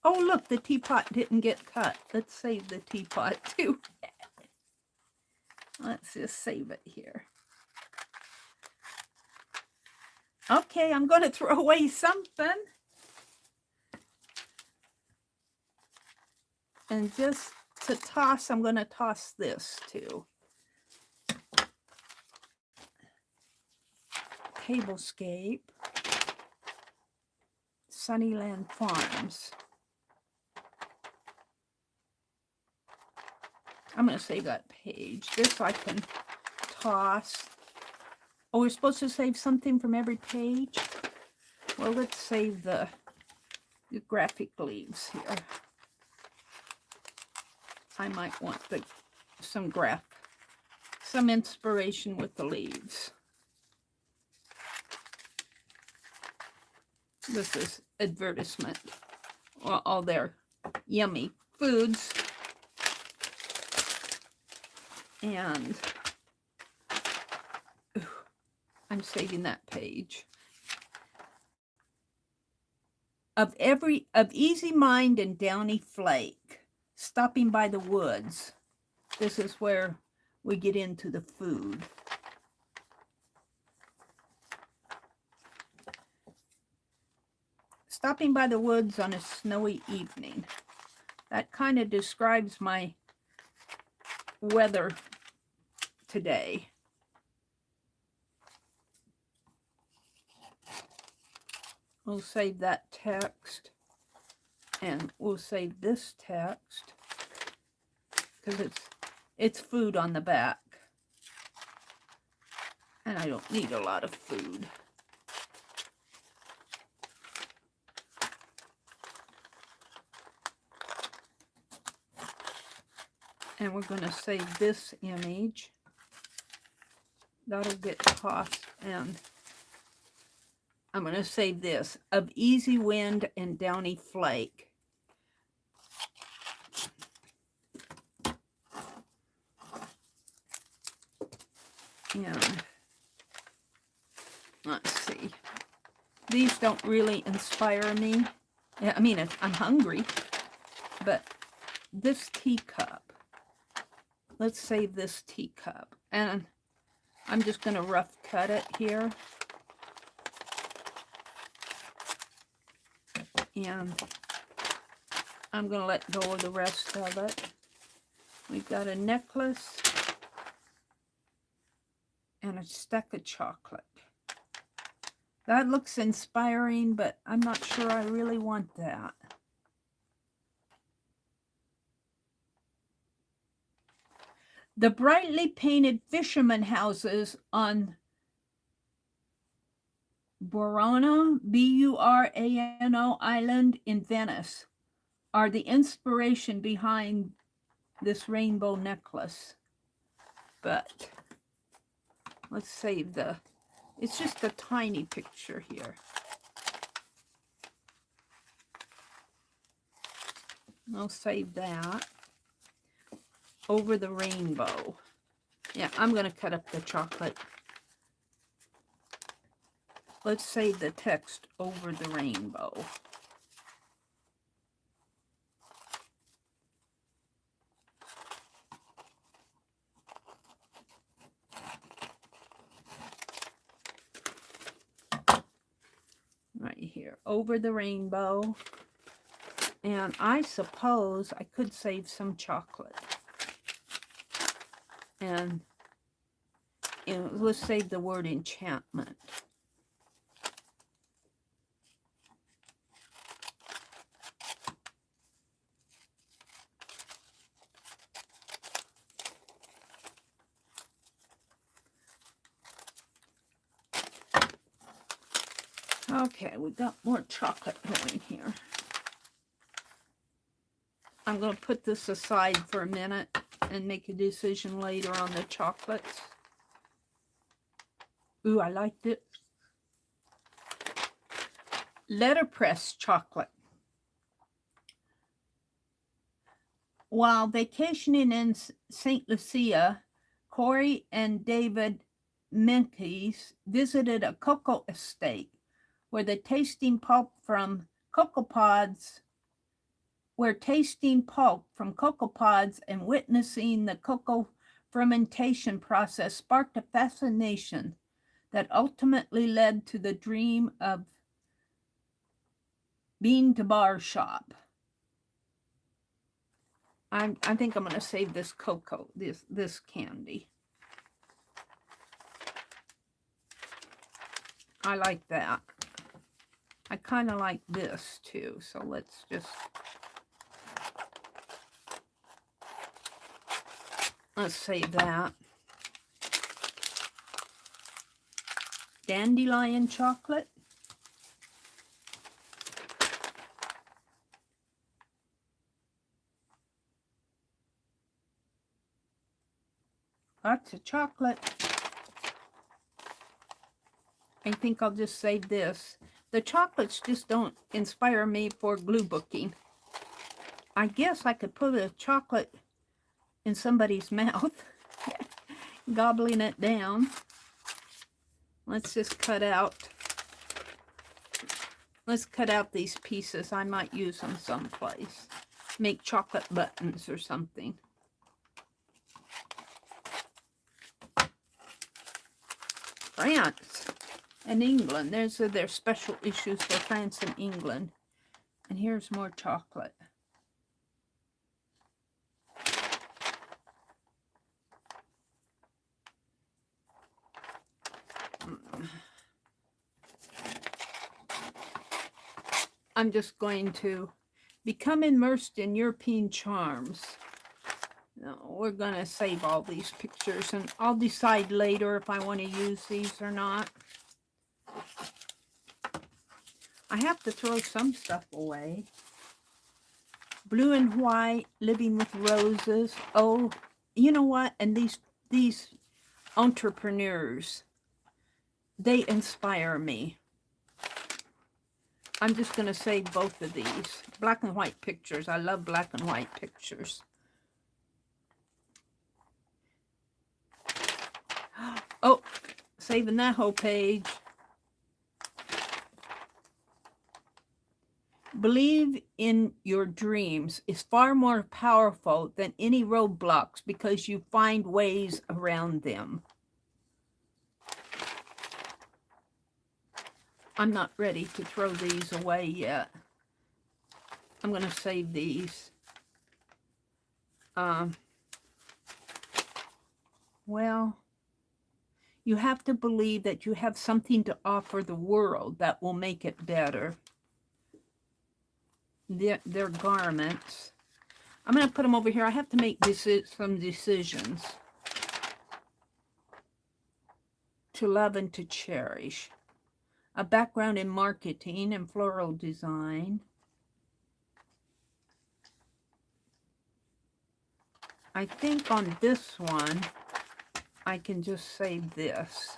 Oh, look, the teapot didn't get cut. Let's save the teapot too. Let's just save it here. Okay, I'm going to throw away something. And just to toss, I'm going to toss this too. Tablescape. Sunnyland Farms. I'm going to save that page. This I can toss. Oh, we're supposed to save something from every page? Well, let's save the graphic leaves here. I might want the some inspiration with the leaves. This is advertisement. Well, all their yummy foods. And I'm saving that page. Of easy mind and downy flake, stopping by the woods. This is where we get into the food. Stopping by the woods on a snowy evening. That kind of describes my weather today. We'll save that text, and we'll save this text because it's food on the back, and I don't need a lot of food. And we're going to save this image. That'll get tossed, and I'm going to save this. Of easy wind and downy flake. And let's see. These don't really inspire me. I mean, I'm hungry, but this teacup. Let's save this teacup. And I'm just going to rough cut it here. And I'm going to let go of the rest of it. We've got a necklace and a stack of chocolate. That looks inspiring, but I'm not sure I really want that. The brightly painted fisherman houses on Burano, B-U-R-A-N-O Island in Venice are the inspiration behind this rainbow necklace. But let's save it's just a tiny picture here. I'll save that. Over the rainbow. Yeah, I'm going to cut up the chocolate. Let's save the text over the rainbow. Right here, over the rainbow. And I suppose I could save some chocolate. And let's save the word enchantment. Okay, we got more chocolate going here. I'm going to put this aside for a minute and make a decision later on the chocolates. Ooh, I liked it. Letterpress chocolate. While vacationing in St. Lucia, Corey and David Menkes visited a cocoa estate where tasting pulp from cocoa pods and witnessing the cocoa fermentation process sparked a fascination that ultimately led to the dream of bean to bar shop. I think I'm going to save this cocoa, this candy. I like that. I kind of like this too, so let's save that. Dandelion chocolate. Lots of chocolate. I think I'll just save this. The chocolates just don't inspire me for glue booking. I guess I could put a chocolate in somebody's mouth, gobbling it down. Let's just cut out. Let's cut out these pieces. I might use them someplace. Make chocolate buttons or something. France and England. There's their special issues for France and England. And here's more chocolate. I'm just going to become immersed in European charms. No, we're going to save all these pictures, and I'll decide later if I want to use these or not. I have to throw some stuff away. Blue and white, living with roses. Oh, you know what? And these entrepreneurs, they inspire me. I'm just going to save both of these. Black and white pictures. I love black and white pictures. Oh, saving that whole page. Believe in your dreams is far more powerful than any roadblocks because you find ways around them. I'm not ready to throw these away yet. I'm going to save these. Well, you have to believe that you have something to offer the world that will make it better. Their garments. I'm going to put them over here. I have to make some decisions. To love and to cherish. A background in marketing and floral design. I think on this one, I can just save this.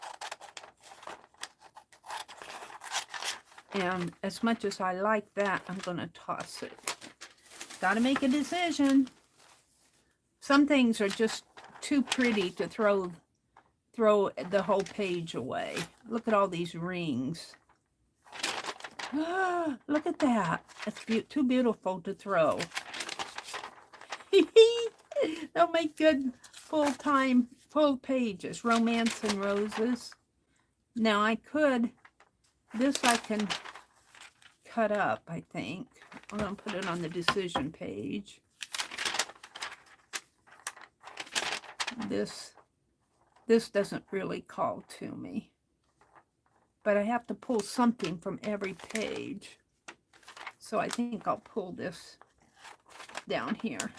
And as much as I like that, I'm going to toss it. Got to make a decision. Some things are just too pretty to throw the whole page away. Look at all these rings. Look at that. It's too beautiful to throw. They'll make good full pages. Romance and roses. Now I could, this I can cut up, I think. I'm going to put it on the decision page. This doesn't really call to me. But I have to pull something from every page. So I think I'll pull this down here.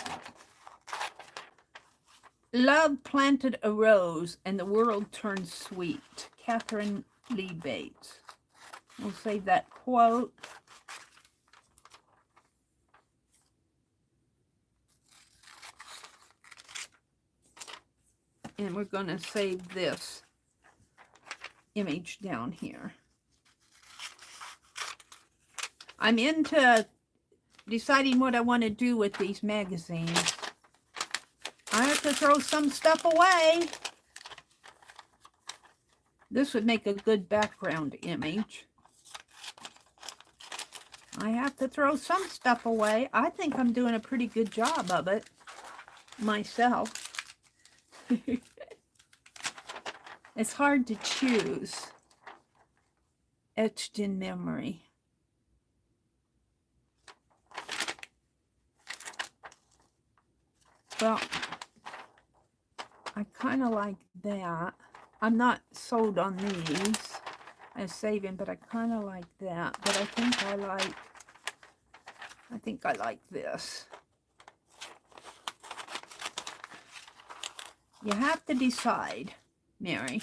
Love planted a rose and the world turned sweet. Catherine Lee Bates. We'll save that quote. And we're going to save this image down here. I'm into deciding what I want to do with these magazines. I have to throw some stuff away. This would make a good background image. I have to throw some stuff away. I think I'm doing a pretty good job of it myself. It's hard to choose. Etched in memory. Well, I kind of like that. I'm not sold on these as saving, but I kind of like that. But I think I like this. You have to decide, Meri.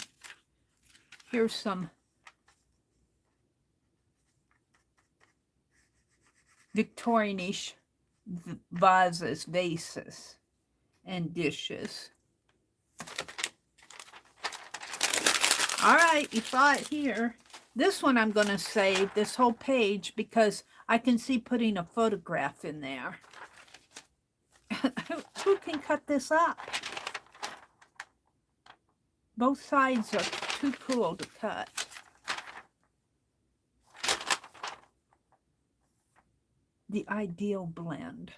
Here's some Victorian-ish vases, and dishes. All right, you saw it here. This one I'm going to save, this whole page, because I can see putting a photograph in there. Who can cut this up? Both sides are too cool to cut. The ideal blend.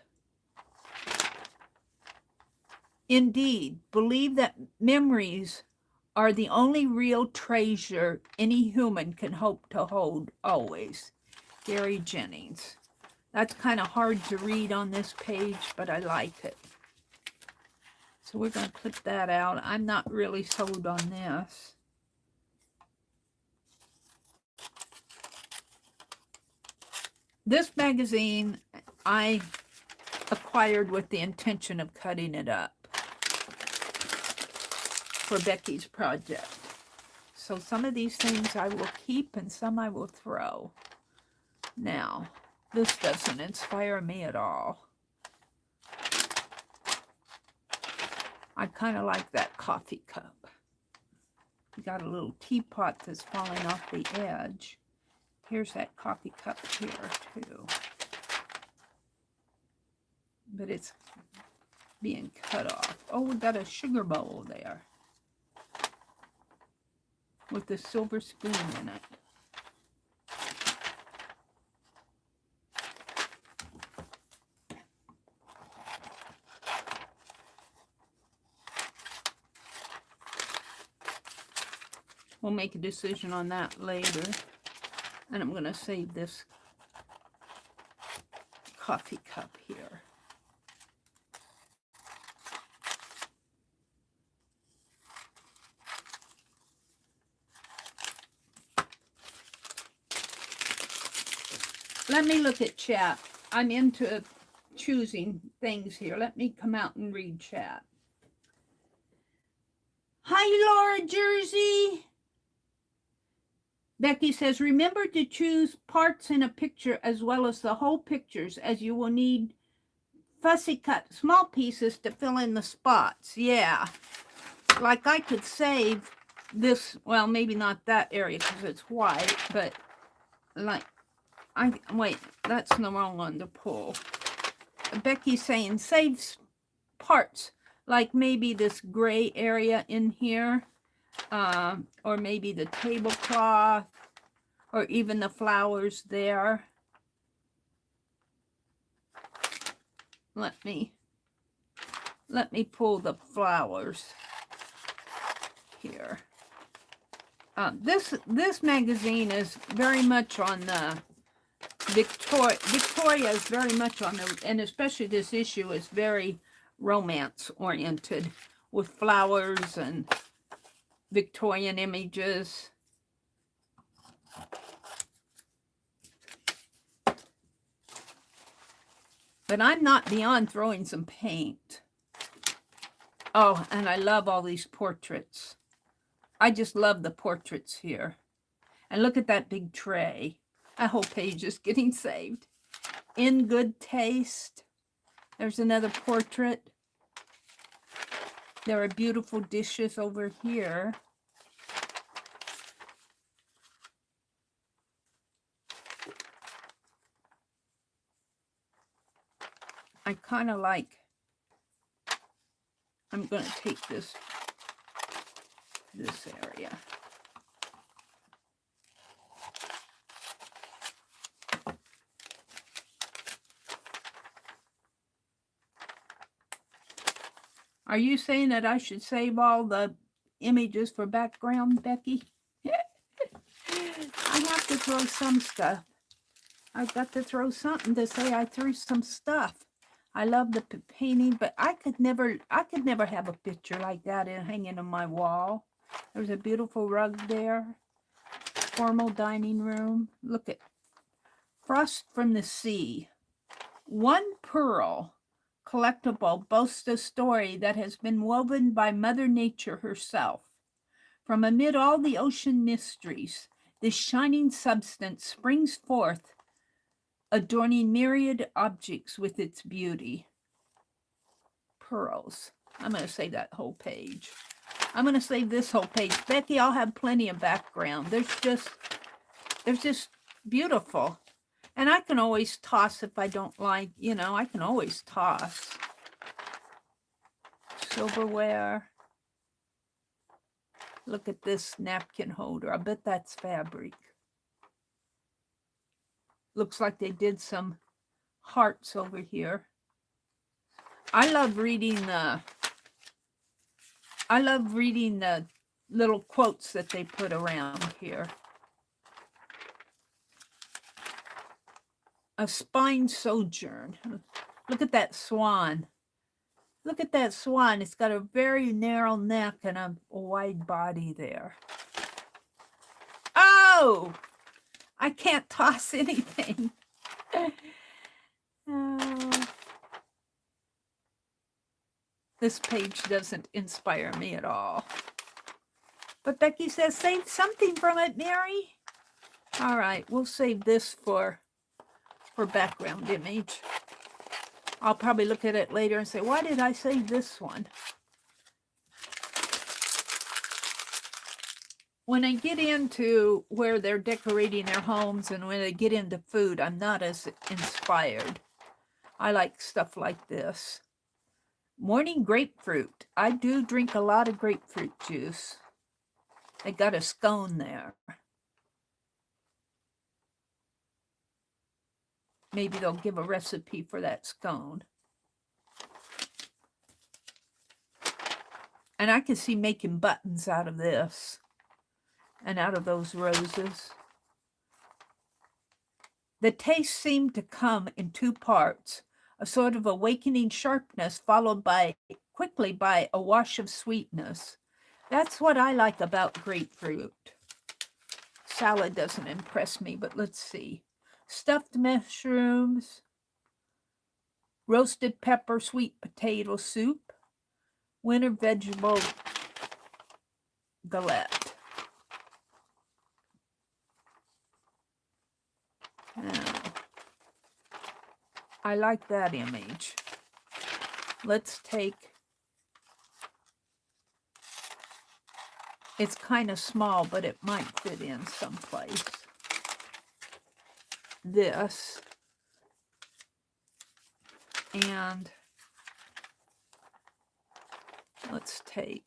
Indeed, believe that memories are the only real treasure any human can hope to hold always. Gary Jennings. That's kind of hard to read on this page, but I like it. So we're going to clip that out. I'm not really sold on this. This magazine I acquired with the intention of cutting it up for Becky's project. So some of these things I will keep and some I will throw. Now, this doesn't inspire me at all. I kind of like that coffee cup. You got a little teapot that's falling off the edge. Here's that coffee cup here too. But it's being cut off. Oh, we got a sugar bowl there with the silver spoon in it. We'll make a decision on that later. And I'm going to save this coffee cup here. Let me look at chat. I'm into choosing things here. Let me come out and read chat. Hi, Laura Jersey. Becky says, remember to choose parts in a picture as well as the whole pictures, as you will need fussy cut small pieces to fill in the spots. Yeah, like I could save this, well, maybe not that area because it's white, but like, wait, that's the wrong one to pull. Becky's saying save parts, like maybe this gray area in here. Or maybe the tablecloth, or even the flowers there. Let me pull the flowers here. This magazine is very much on the Victoria is very much on the, and especially this issue is very romance oriented with flowers and Victorian images. But I'm not beyond throwing some paint. Oh, and I love all these portraits. I just love the portraits here. And look at that big tray. That whole page is getting saved. In Good Taste. There's another portrait. There are beautiful dishes over here. I kind of like, I'm going to take this area. Are you saying that I should save all the images for background, Becky? I have to throw some stuff. I've got to throw something to say I threw some stuff. I love the painting, but I could never have a picture like that hanging on my wall. There's a beautiful rug there. Formal dining room. Look at Frost from the Sea. One pearl collectible boasts a story that has been woven by Mother Nature herself. From amid all the ocean mysteries, this shining substance springs forth, adorning myriad objects with its beauty. Pearls. I'm going to say that whole page. I'm going to save this whole page. Becky, I'll have plenty of background. There's just beautiful. And I can always toss if I don't like, you know, I can always toss. Silverware. Look at this napkin holder. I bet that's fabric. Looks like they did some hearts over here. I love reading the little quotes that they put around here. A spine sojourn. Look at that swan. Look at that swan. It's got a very narrow neck and a wide body there. Oh! I can't toss anything. This page doesn't inspire me at all. But Becky says, save something from it, Meri. All right, we'll save this for background image. I'll probably look at it later and say, why did I save this one? When I get into where they're decorating their homes and when they get into food, I'm not as inspired. I like stuff like this. Morning grapefruit. I do drink a lot of grapefruit juice. They got a scone there. Maybe they'll give a recipe for that scone. And I can see making buttons out of this and out of those roses. The taste seemed to come in two parts, a sort of awakening sharpness followed quickly by a wash of sweetness. That's what I like about grapefruit. Salad doesn't impress me, but let's see. Stuffed mushrooms, roasted pepper, sweet potato soup, winter vegetable galette. Now, I like that image. Let's take, it's kind of small, but it might fit in someplace. This, and let's take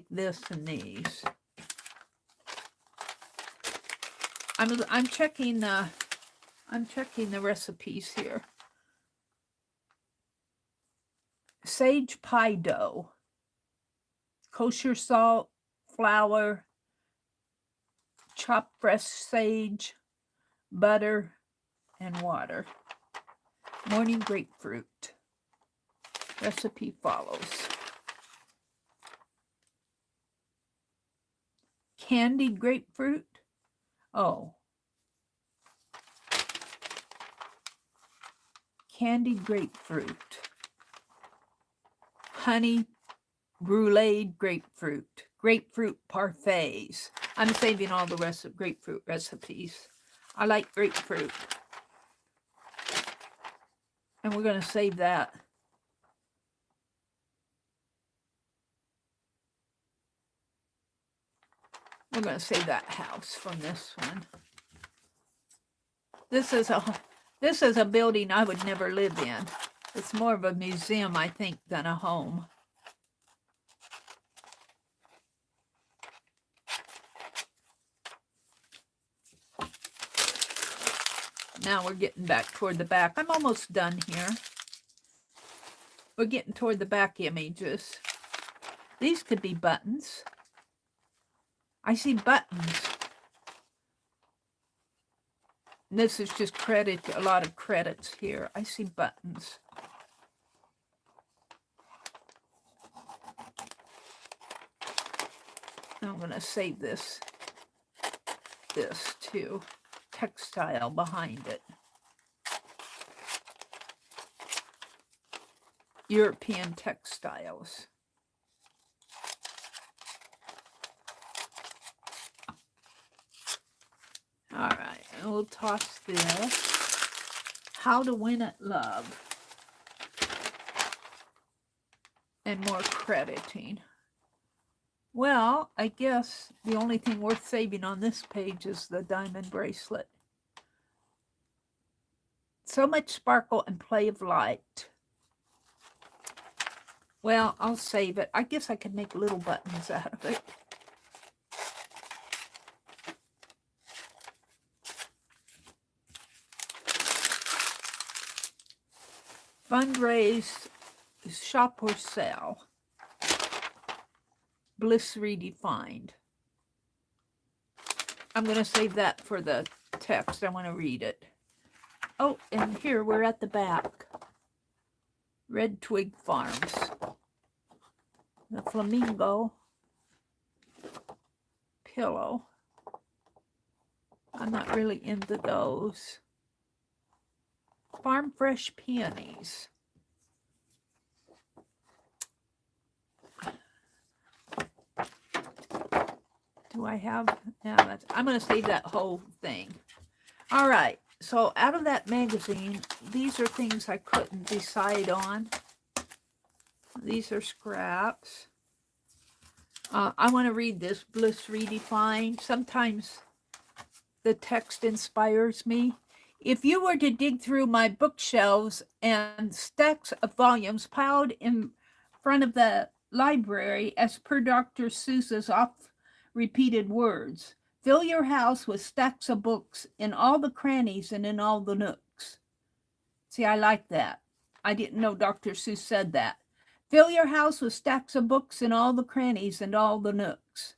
this and these. I'm checking the recipes here. Sage pie dough, kosher salt, flour, chopped fresh sage, butter, and water. Morning grapefruit. Recipe follows. Candied grapefruit. Oh. Candied grapefruit. Honey brulee grapefruit. Grapefruit parfaits. I'm saving all the rest of grapefruit recipes. I like grapefruit. And we're going to save that. We're going to save that house from this one. This is a building I would never live in. It's more of a museum, I think, than a home. Now we're getting back toward the back. I'm almost done here. We're getting toward the back images. These could be buttons. I see buttons. This is just a lot of credits here. I see buttons. I'm going to save this too. Textile behind it. European textiles. All right, and we'll toss this. How to Win at Love. and more crediting. Well, I guess the only thing worth saving on this page is the diamond bracelet. So much sparkle and play of light. Well, I'll save it. I guess I could make little buttons out of it. Fundraise, shop or sell. Bliss redefined. I'm going to save that for the text. I want to read it. Oh, and here we're at the back. Red Twig Farms. The flamingo pillow. I'm not really into those. Farm fresh peonies. Do I have? Yeah, I'm going to save that whole thing. All right. So out of that magazine, these are things I couldn't decide on. These are scraps. I want to read this, Bliss Redefined. Sometimes the text inspires me. If you were to dig through my bookshelves and stacks of volumes piled in front of the library as per Dr. Seuss's oft-repeated words, fill your house with stacks of books in all the crannies and in all the nooks. See, I like that. I didn't know Dr. Seuss said that. Fill your house with stacks of books in all the crannies and all the nooks.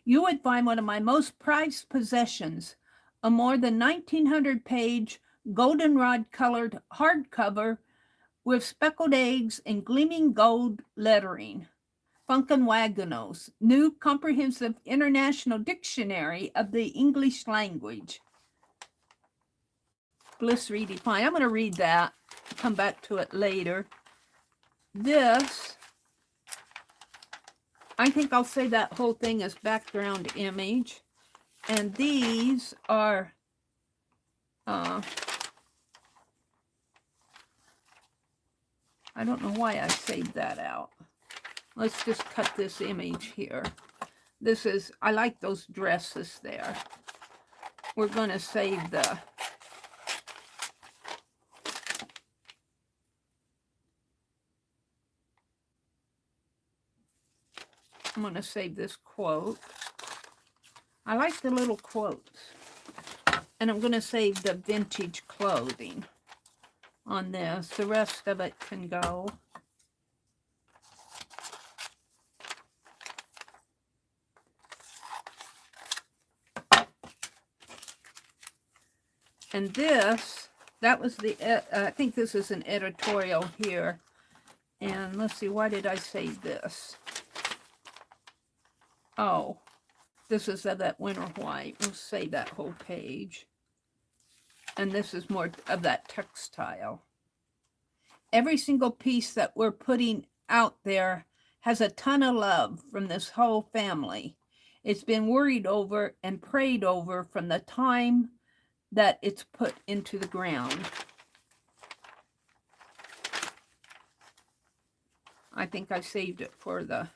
You would find one of my most prized possessions, a more than 1,900-page goldenrod-colored hardcover with speckled eggs and gleaming gold lettering. Funkin' Wagonos, New Comprehensive International Dictionary of the English Language. Bliss Redefined. I'm going to read that. Come back to it later. This, I think I'll say that whole thing as background image. And these are I don't know why I saved that out. Let's just cut this image here. This is, I like those dresses there. We're going to save the I'm going to save this quote. I like the little quotes. And I'm going to save the vintage clothing on this. The rest of it can go. And this, that was the, I think this is an editorial here. And let's see, why did I save this? Oh, this is that winter white. We'll save that whole page. And this is more of that textile. Every single piece that we're putting out there has a ton of love from this whole family. It's been worried over and prayed over from the time that it's put into the ground. I think I saved it for the,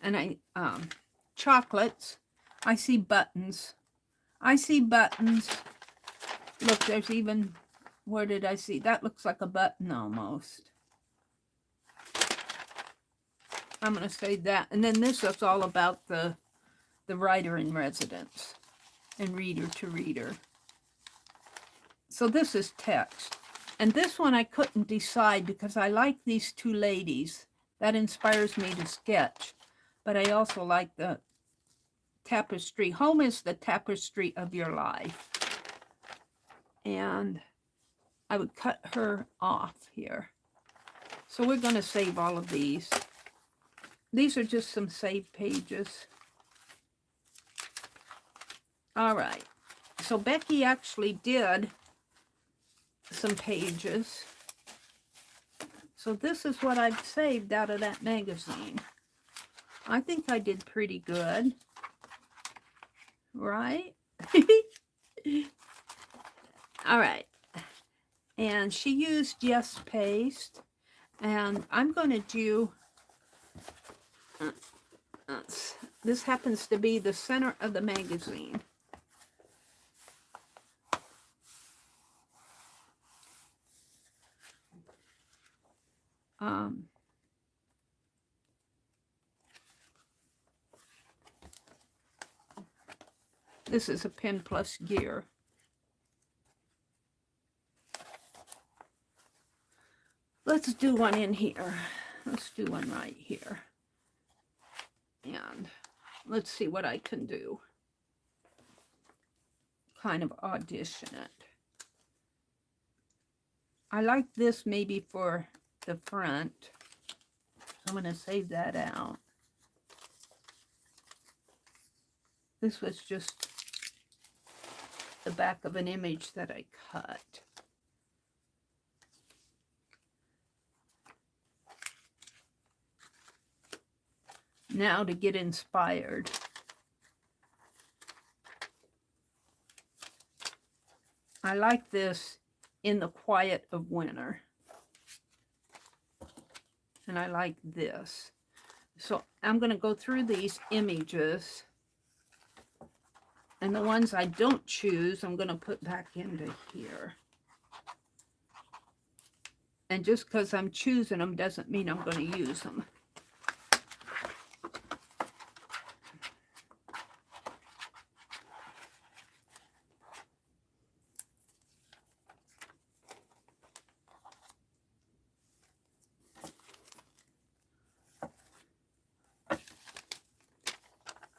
and I, chocolates. I see buttons. I see buttons. Look, there's even, where did I see? That looks like a button almost. I'm going to say that. And then this is all about the writer in residence and reader to reader. So this is text. And this one I couldn't decide because I like these two ladies. That inspires me to sketch. But I also like the tapestry. Home is the tapestry of your life. And I would cut her off here. So we're going to save all of these. These are just some saved pages. All right. So Becky actually did some pages. So this is what I've saved out of that magazine. I think I did pretty good. Right? All right. And she used Yes Paste. And I'm going to do This happens to be the center of the magazine. This is a Pen Plus Gear. Let's do one in here. Let's do one right here. And let's see what I can do. Kind of audition it. I like this maybe for the front. I'm going to save that out. This was just the back of an image that I cut. Now to get inspired. I like this in the quiet of winter. And I like this. So I'm going to go through these images. And the ones I don't choose, I'm going to put back into here. And just because I'm choosing them doesn't mean I'm going to use them.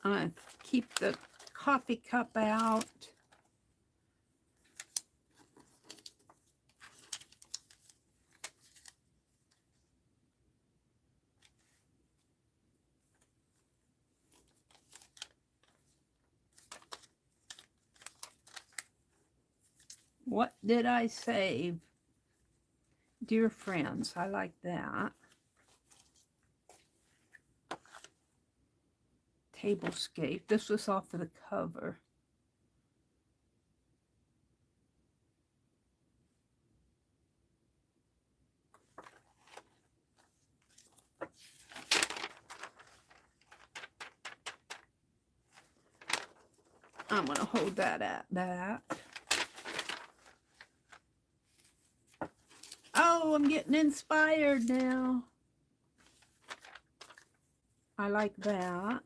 I'm going to keep the coffee cup out. What did I save? Dear friends, I like that. Tablescape. This was off of the cover. I'm going to hold that at back. Oh, I'm getting inspired now. I like that.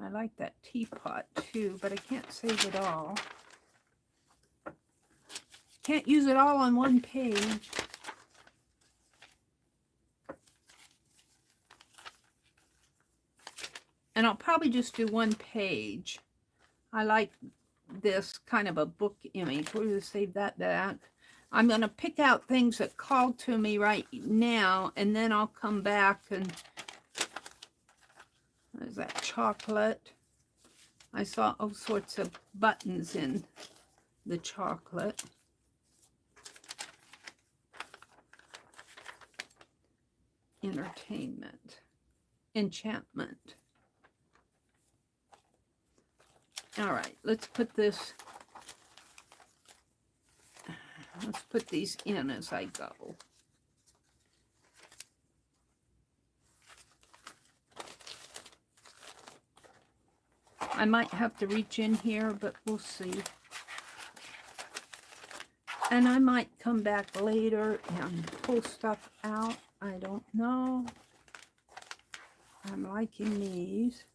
I like that teapot too, but I can't save it all. Can't use it all on one page. And I'll probably just do one page. I like this kind of a book image. We're going to save that back. I'm going to pick out things that call to me right now, and then I'll come back and... There's that chocolate. I saw all sorts of buttons in the chocolate. Entertainment. Enchantment. All right, let's put this... Let's put these in as I go. I might have to reach in here, but we'll see. And I might come back later and pull stuff out. I don't know. I'm liking these.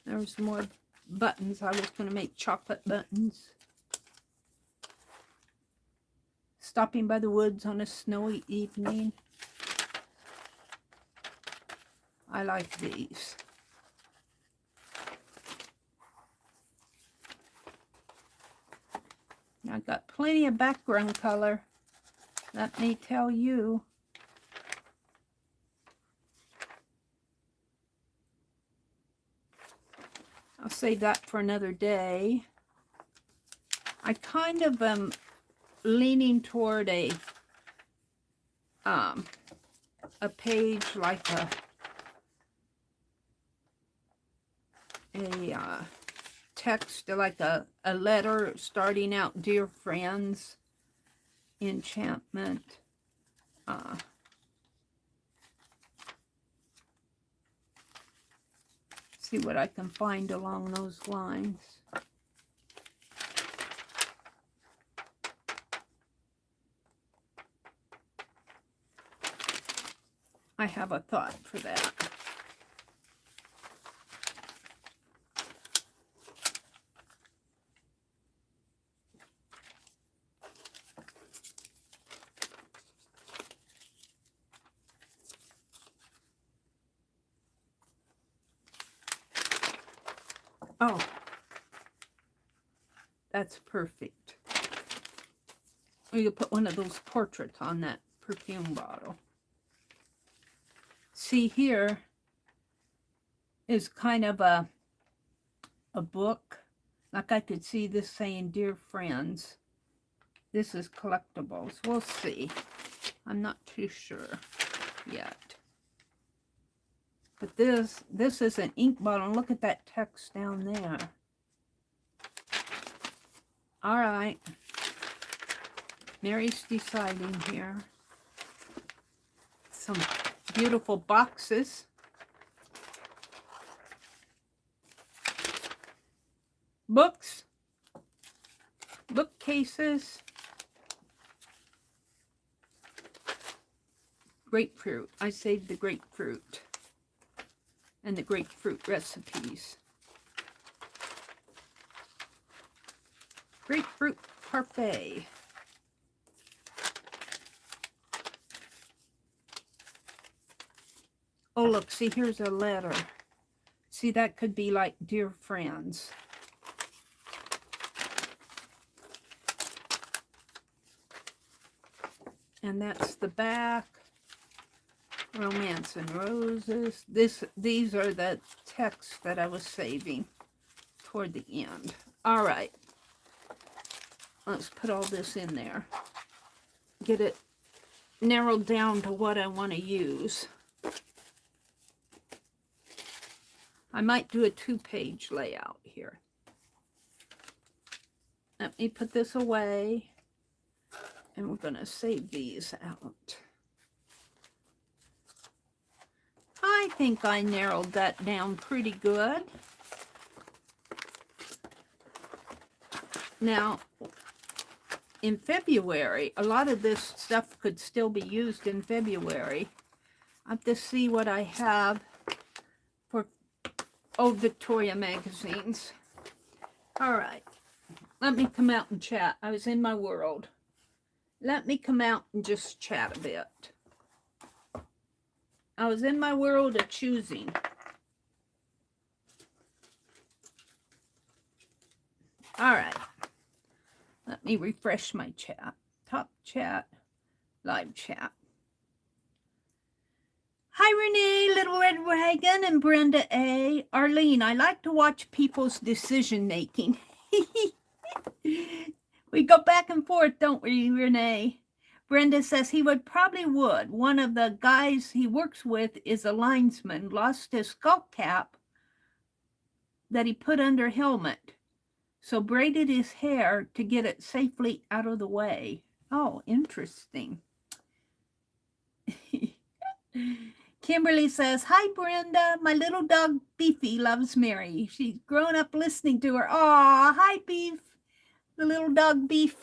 There's more buttons. I was going to make chocolate buttons. Stopping by the woods on a snowy evening. I like these. I've got plenty of background color. Let me tell you. I'll save that for another day. I kind of am leaning toward a page like a text, like a letter starting out, dear friends, enchantment. See what I can find along those lines. I have a thought for that. Oh, that's perfect. You could put one of those portraits on that perfume bottle. See, here is kind of a book. Like I could see this saying, Dear Friends. This is collectibles. We'll see. I'm not too sure yet. But this is an ink bottle. Look at that text down there. All right. Meri's deciding here. Some beautiful boxes. Books. Bookcases. Grapefruit. I saved the grapefruit. And the grapefruit recipes. Grapefruit parfait. Oh, look, see, here's a letter. See, that could be like, Dear Friends. And that's the back. Romance and Roses. These are the texts that I was saving toward the end. All right. Let's put all this in there. Get it narrowed down to what I want to use. I might do a 2-page layout here. Let me put this away. And we're going to save these out. I think I narrowed that down pretty good. Now, in February, a lot of this stuff could still be used in February. I have to see what I have for old Victoria magazines. All right. Let me come out and chat. I was in my world. Let me come out and just chat a bit. I was in my world of choosing. All right. Let me refresh my chat. Top chat, live chat. Hi, Renee, Little Red Dragon, and Brenda A. Arlene, I like to watch people's decision making. We go back and forth, don't we, Renee? Brenda says he probably would. One of the guys he works with is a linesman, lost his skull cap that he put under helmet, so braided his hair to get it safely out of the way. Oh, interesting. Kimberly says, hi, Brenda. My little dog, Beefy, loves Meri. She's grown up listening to her. Aw, hi, Beef. The little dog, Beef.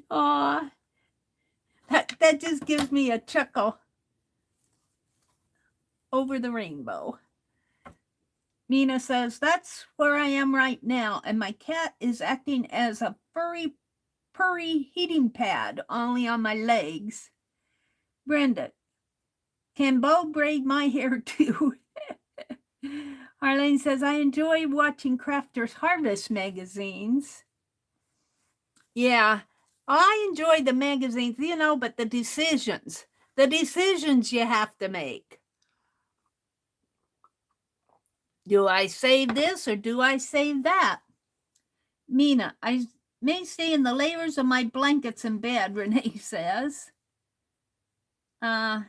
Aw. That just gives me a chuckle. Over the rainbow. Mina says, that's where I am right now, and my cat is acting as a furry, purry heating pad, only on my legs. Brenda, can Bo braid my hair too? Arlene says, I enjoy watching Crafters Harvest magazines. Yeah, I enjoy the magazines, you know, but the decisions you have to make. Do I save this or do I save that? Mina, I may stay in the layers of my blankets in bed, Renee says. Hi,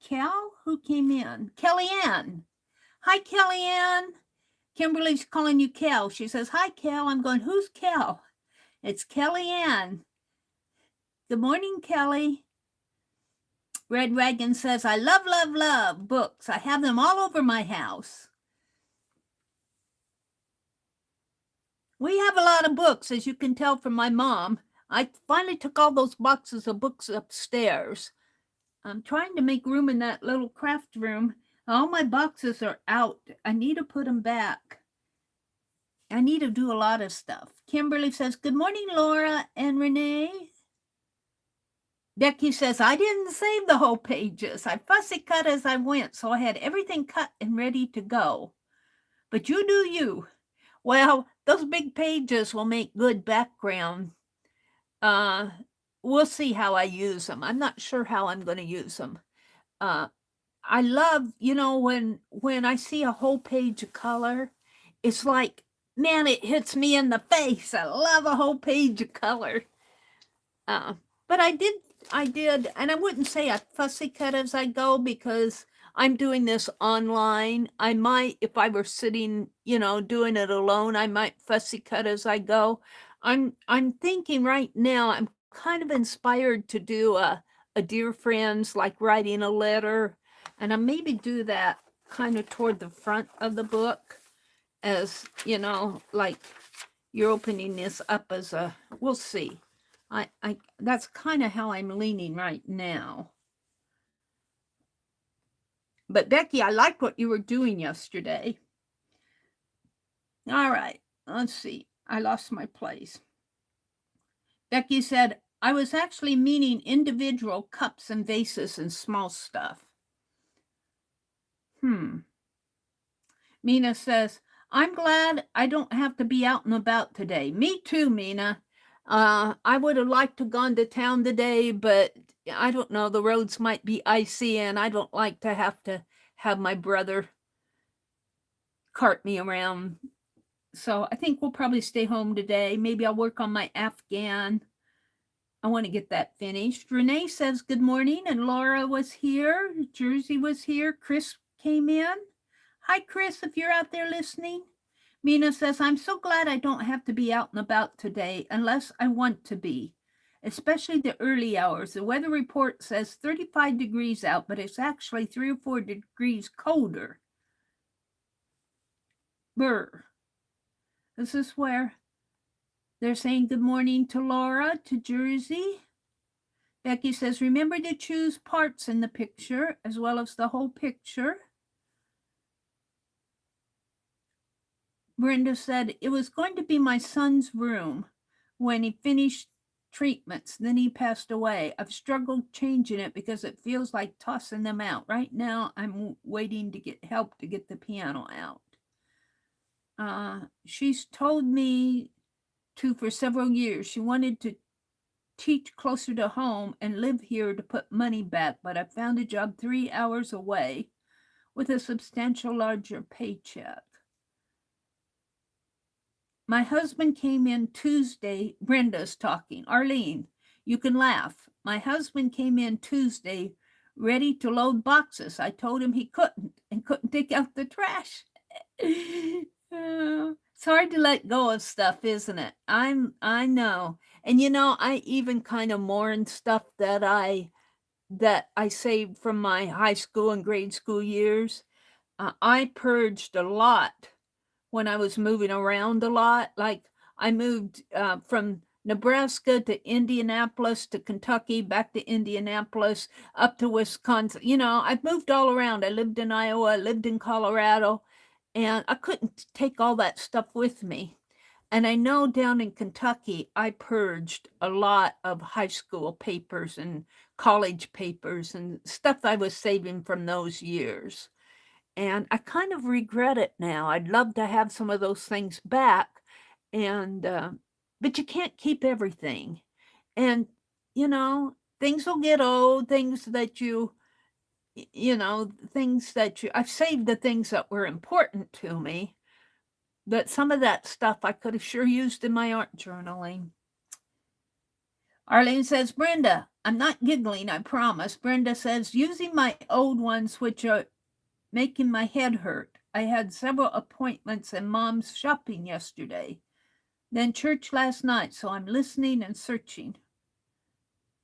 Cal? Who came in? Kellyanne. Hi, Kellyanne. Kimberly's calling you Cal. She says, hi, Cal. I'm going, who's Cal? It's Kelly Ann. Good morning, Kelly. Red Wagon says, I love, love, love books. I have them all over my house. We have a lot of books, as you can tell from my mom. I finally took all those boxes of books upstairs. I'm trying to make room in that little craft room. All my boxes are out. I need to put them back. I need to do a lot of stuff. Kimberly says, good morning, Laura and Renee. Becky says, I didn't save the whole pages. I fussy cut as I went, so I had everything cut and ready to go. But you do you. Well, those big pages will make good background. We'll see how I use them. I'm not sure how I'm going to use them. I love, when I see a whole page of color, it's like, man, it hits me in the face. I love a whole page of color. But I did, and I wouldn't say I fussy cut as I go because I'm doing this online. I might, if I were sitting, doing it alone, I might fussy cut as I go. I'm thinking right now, I'm kind of inspired to do a dear friends, like writing a letter, and I maybe do that kind of toward the front of the book, as like you're opening this up as a, we'll see. I that's kind of how I'm leaning right now. But Becky, I liked what you were doing yesterday. All right, let's see. I lost my place. Becky said, I was actually meaning individual cups and vases and small stuff. Mina says, I'm glad I don't have to be out and about today. Me too, Mina. I would have liked to gone to town today, but I don't know. The roads might be icy, and I don't like to have my brother cart me around. So I think we'll probably stay home today. Maybe I'll work on my Afghan. I want to get that finished. Renee says good morning, and Laura was here. Jersey was here. Chris came in. Hi, Chris, if you're out there listening. Mina says, I'm so glad I don't have to be out and about today unless I want to be, especially the early hours. The weather report says 35 degrees out, but it's actually 3 or 4 degrees colder. Brr. This is where they're saying good morning to Laura, to Jersey. Becky says, remember to choose parts in the picture as well as the whole picture. Brenda said, it was going to be my son's room when he finished treatments. Then he passed away. I've struggled changing it because it feels like tossing them out. Right now, I'm waiting to get help to get the piano out. She's told me to for several years. She wanted to teach closer to home and live here to put money back, but I found a job 3 hours away with a substantial larger paycheck. My husband came in Tuesday. Brenda's talking. Arlene, you can laugh. My husband came in Tuesday ready to load boxes. I told him he couldn't and couldn't take out the trash. It's hard to let go of stuff, isn't it? I know. And I even kind of mourn stuff that I saved from my high school and grade school years. I purged a lot when I was moving around a lot. Like I moved from Nebraska to Indianapolis to Kentucky, back to Indianapolis, up to Wisconsin. I've moved all around. I lived in Iowa, I lived in Colorado, and I couldn't take all that stuff with me. And I know down in Kentucky, I purged a lot of high school papers and college papers and stuff I was saving from those years. And I kind of regret it now. I'd love to have some of those things back. And, but you can't keep everything. And, things will get old, things that I've saved the things that were important to me. But some of that stuff I could have sure used in my art journaling. Arlene says, Brenda, I'm not giggling, I promise. Brenda says, using my old ones, which are making my head hurt. I had several appointments and Mom's shopping yesterday. Then church last night, so I'm listening and searching.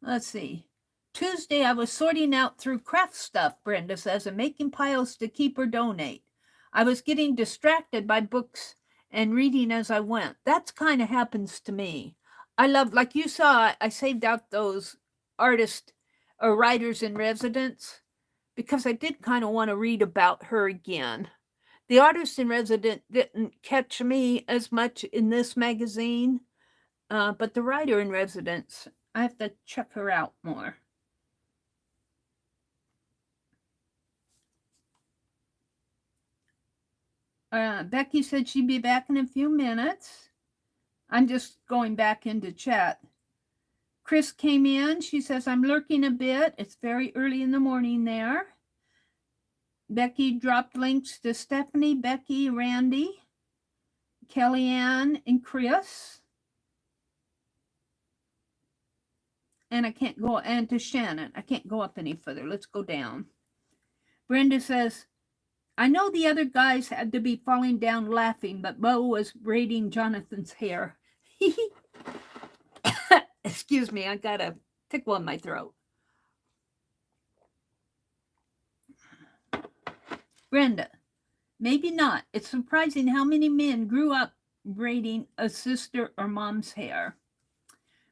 Let's see. Tuesday, I was sorting out through craft stuff, Brenda says, and making piles to keep or donate. I was getting distracted by books and reading as I went. That's kind of happens to me. I love, like you saw, I saved out those artists or writers in residence because I did kind of want to read about her again. The artist in residence didn't catch me as much in this magazine, but the writer in residence, I have to check her out more. Becky said she'd be back in a few minutes. I'm just going back into chat. Chris came in. She says, I'm lurking a bit. It's very early in the morning there. Becky dropped links to Stephanie, Becky, Randy, Kellyanne, and Chris. And I can't go, and to Shannon. I can't go up any further. Let's go down. Brenda says, I know the other guys had to be falling down laughing, but Bo was braiding Jonathan's hair. Excuse me, I got a tickle in my throat. Brenda, maybe not. It's surprising how many men grew up braiding a sister or mom's hair.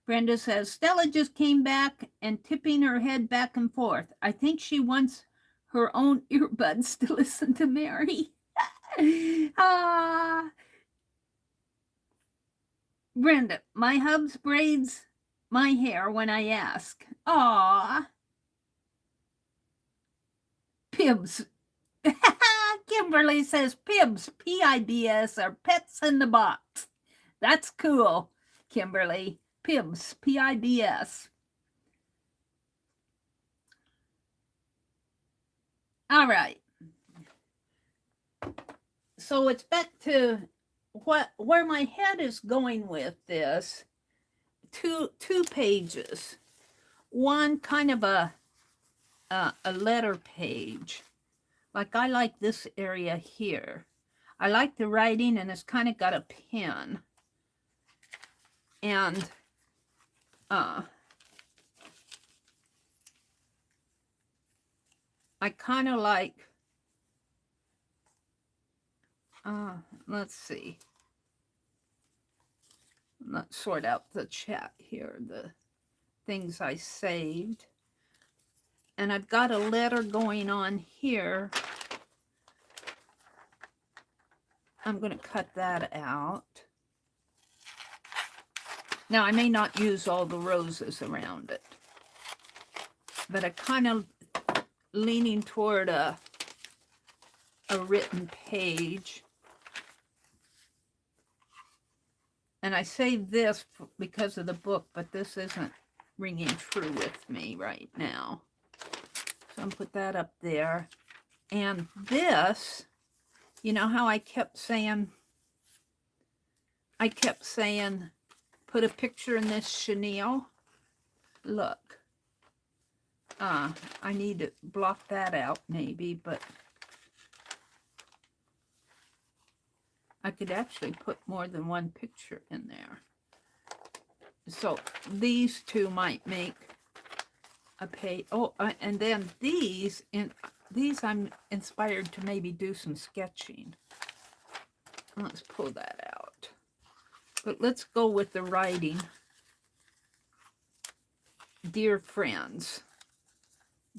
Brenda says, Stella just came back and tipping her head back and forth. I think she wants her own earbuds to listen to Meri. Brenda, my hubs braids my hair when I ask. Pibs. Kimberly says Pibs, P-I-B-S, are pets in the box. That's cool, Kimberly. Pibs, P-I-B-S. All right. So it's back to where my head is going with this. Two pages. One kind of a letter page. Like I like this area here. I like the writing, and it's kind of got a pen. And I kind of like, let's see. Let's sort out the chat here, the things I saved. And I've got a letter going on here. I'm going to cut that out. Now, I may not use all the roses around it, but I kind of leaning toward a written page. And I saved this because of the book, but this isn't ringing true with me right now. So I'm put that up there. And this, you know how I kept saying, put a picture in this chenille. Look. I need to block that out maybe, but I could actually put more than one picture in there. So these two might make a page. Oh, and then these I'm inspired to maybe do some sketching. Let's pull that out. But let's go with the writing. Dear friends.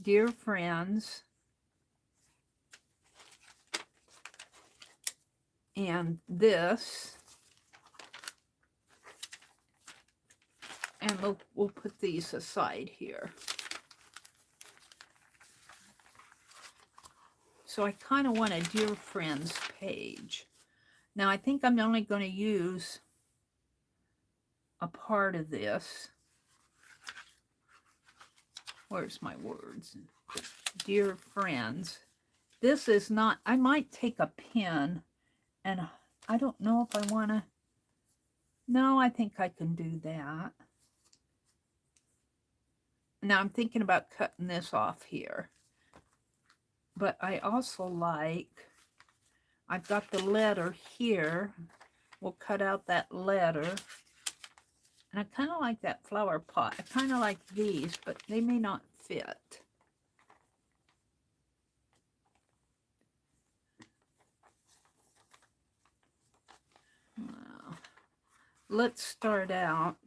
Dear friends, and this, and we'll put these aside here. So I kind of want a dear friends page. Now I think I'm only going to use a part of this. Where's my words? Dear friends. This is not, I might take a pen, and I don't know if I want to. No, I think I can do that. Now I'm thinking about cutting this off here. But I also like, I've got the letter here. we'll cut out that letter. And I kind of like that flower pot. I kind of like these, but they may not fit. Wow. Let's start out.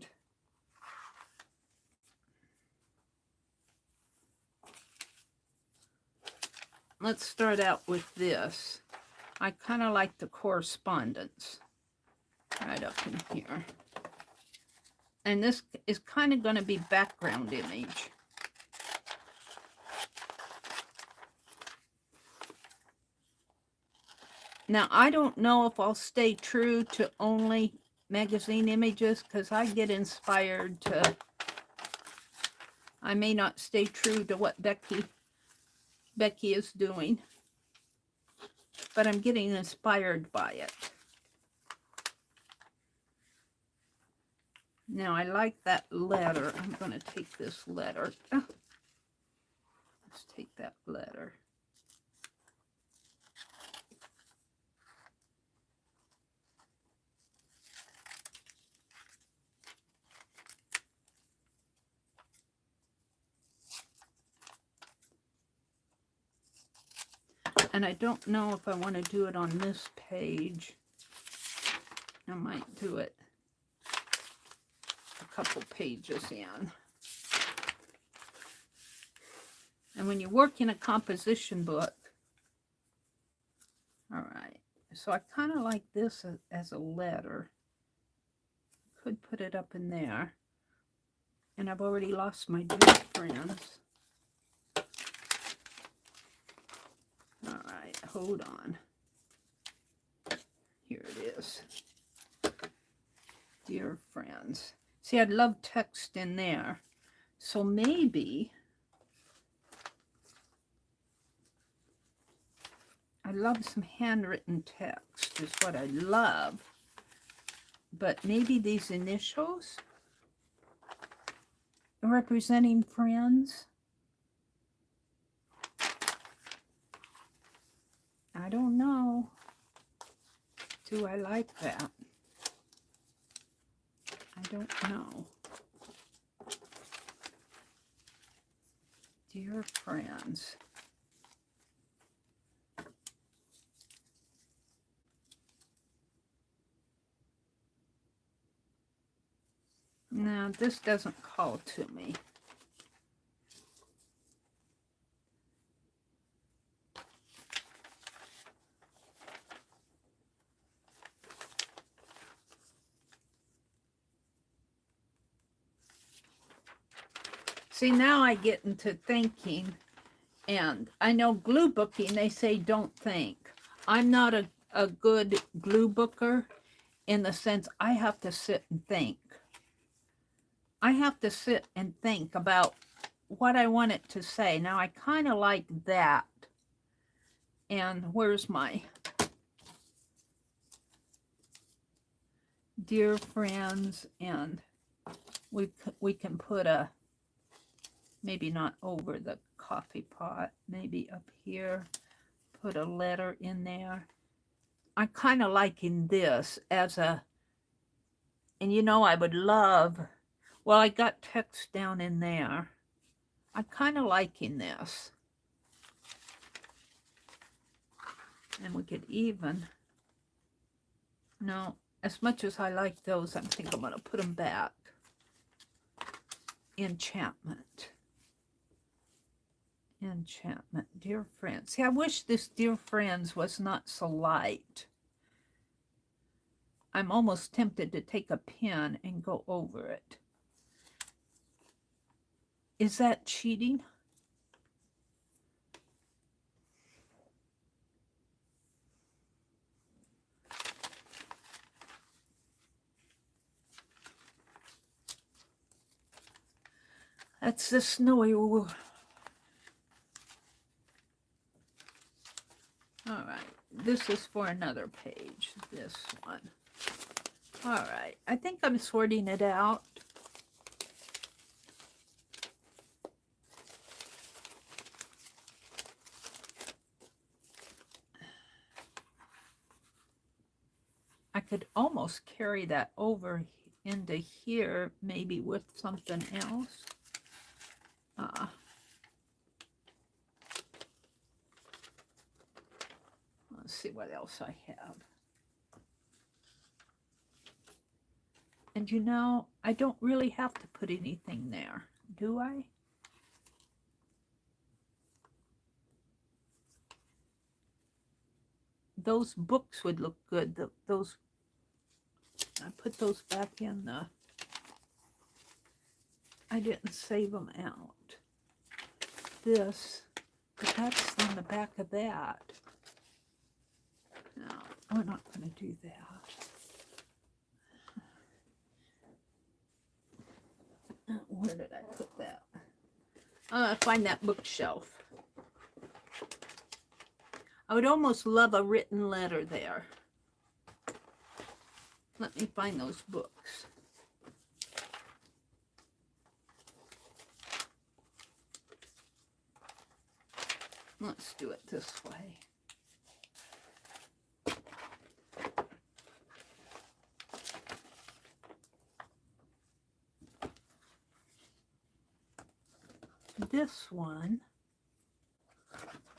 Let's start out with this. I kind of like the correspondence right up in here. And this is kind of going to be background image. Now, I don't know if I'll stay true to only magazine images because I get inspired to, I may not stay true to what Becky is doing, but I'm getting inspired by it. Now, I like that letter. I'm going to take this letter. Let's take that letter. And I don't know if I want to do it on this page. I might do it a couple pages in. And when you work in a composition book, all right, so I kind of like this as a letter. Could put it up in there. And I've already lost my dear friends. All right, hold on. Here it is. Dear friends. See, I'd love text in there. So maybe I love some handwritten text is what I love. But maybe these initials representing friends. I don't know. Do I like that? I don't know. Dear friends. No, this doesn't call to me. See, now I get into thinking, and I know glue booking, they say don't think. I'm not a good glue booker in the sense I have to sit and think. I have to sit and think about what I want it to say. Now, I kind of like that. And where's my dear friends? And we can put a, maybe not over the coffee pot, maybe up here, put a letter in there. I'm kind of liking this as a, and you know, I would love, well, I got text down in there. I'm kind of liking this. And we could even, no, as much as I like those, I think I'm going to put them back. Enchantment. Enchantment, dear friends. See, I wish this dear friends was not so light. I'm almost tempted to take a pen and go over it. Is that cheating? That's the snowy. All right, this is for another page, this one. All right, I think I'm sorting it out. I could almost carry that over into here, maybe with something else. Let's see what else I have. And you know, I don't really have to put anything there, do I? Those books would look good. Those, I put those back in the, I didn't save them out. This, but that's on the back of that. No, we're not going to do that. Where did I put that? Find that bookshelf. I would almost love a written letter there. Let me find those books. Let's do it this way. This one,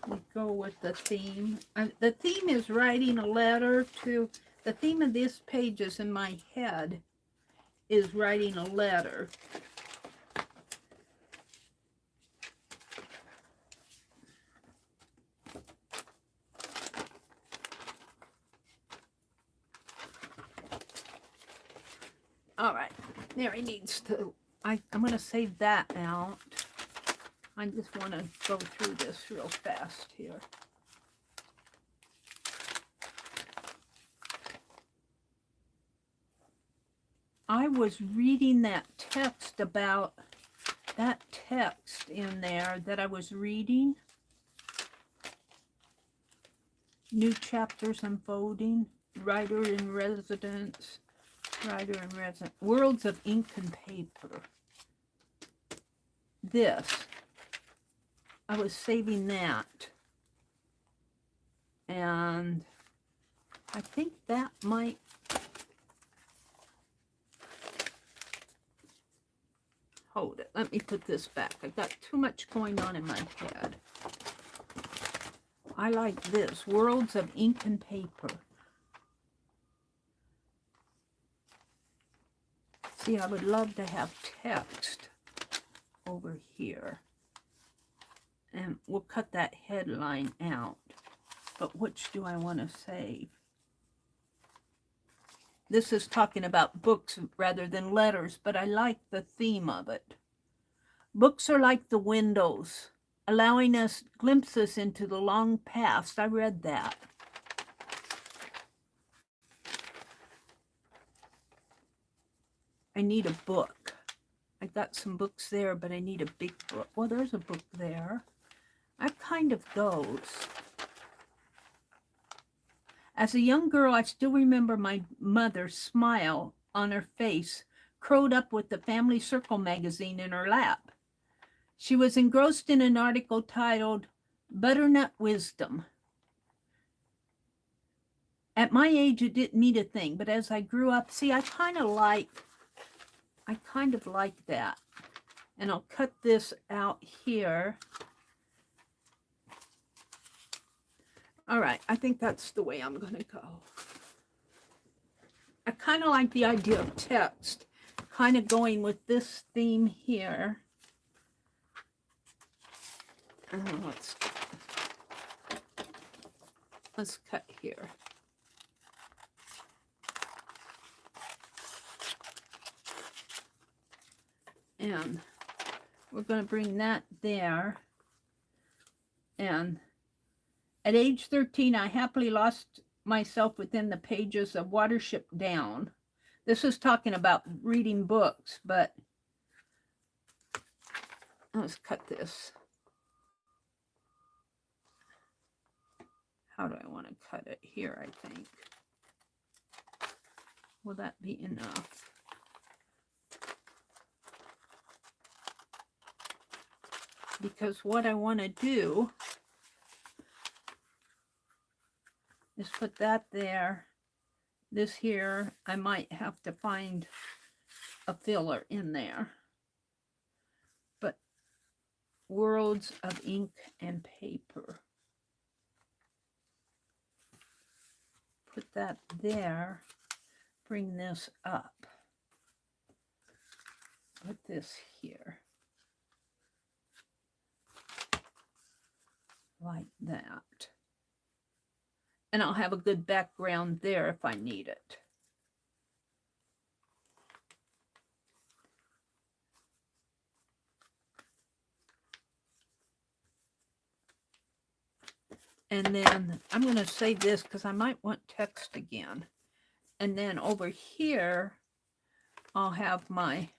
we go with the theme. The theme is writing a letter to, the theme of this page is in my head, is writing a letter. All right, Meri needs to, I'm going to save that out. I just want to go through this real fast here. I was reading that text about, that text in there that I was reading. New chapters unfolding, writer in residence, worlds of ink and paper. This. I was saving that, and I think that might, hold it, let me put this back. I've got too much going on in my head. I like this, worlds of ink and paper. See, I would love to have text over here. And we'll cut that headline out. But which do I want to save? This is talking about books rather than letters, but I like the theme of it. Books are like the windows, allowing us glimpses into the long past. I read that. I need a book. I got some books there, but I need a big book. Well, there's a book there. That kind of goes. As a young girl, I still remember my mother's smile on her face, curled up with the Family Circle magazine in her lap. She was engrossed in an article titled Butternut Wisdom. At my age, it didn't mean a thing, but as I grew up, see, I kind of like that. And I'll cut this out here. All right, I think that's the way I'm going to go. I kind of like the idea of text, kind of going with this theme here. Let's cut here. And we're going to bring that there. And at age 13, I happily lost myself within the pages of Watership Down. This is talking about reading books, but let's cut this. How do I want to cut it? Here, I think. Will that be enough? Because what I want to do is put that there, This here, I might have to find a filler in there. But worlds of ink and paper. Put that there. Bring this up. Put this here. Like that. And I'll have a good background there if I need it. And then I'm going to save this because I might want text again. And then over here, I'll have my,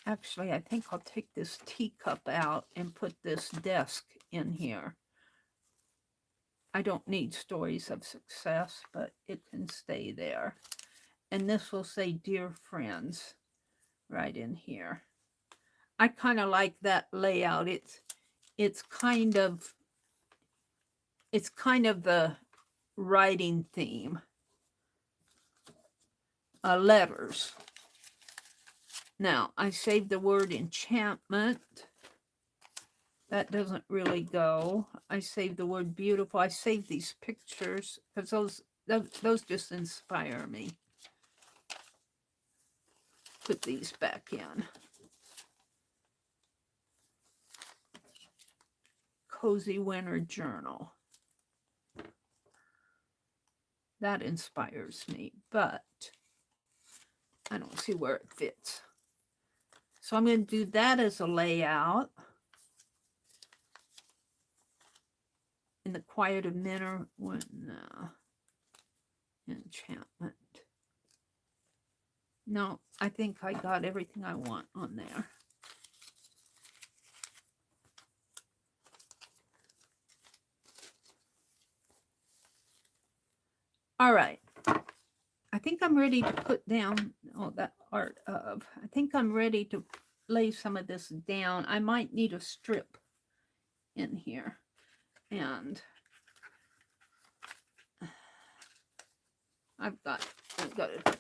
actually, I think I'll take this teacup out and put this desk in here. I don't need stories of success, but it can stay there. And this will say, dear friends, right in here. I kind of like that layout. It's kind of the writing theme. Letters. Now, I saved the word enchantment. That doesn't really go. I saved the word beautiful. I saved these pictures because those just inspire me. Put these back in. Cozy Winter Journal. That inspires me, but I don't see where it fits. So I'm going to do that as a layout. In the quiet of winter, enchantment. No, I think I got everything I want on there. All right. I think I'm ready to put down that art of. I think I'm ready to lay some of this down. I might need a strip in here. And I've got to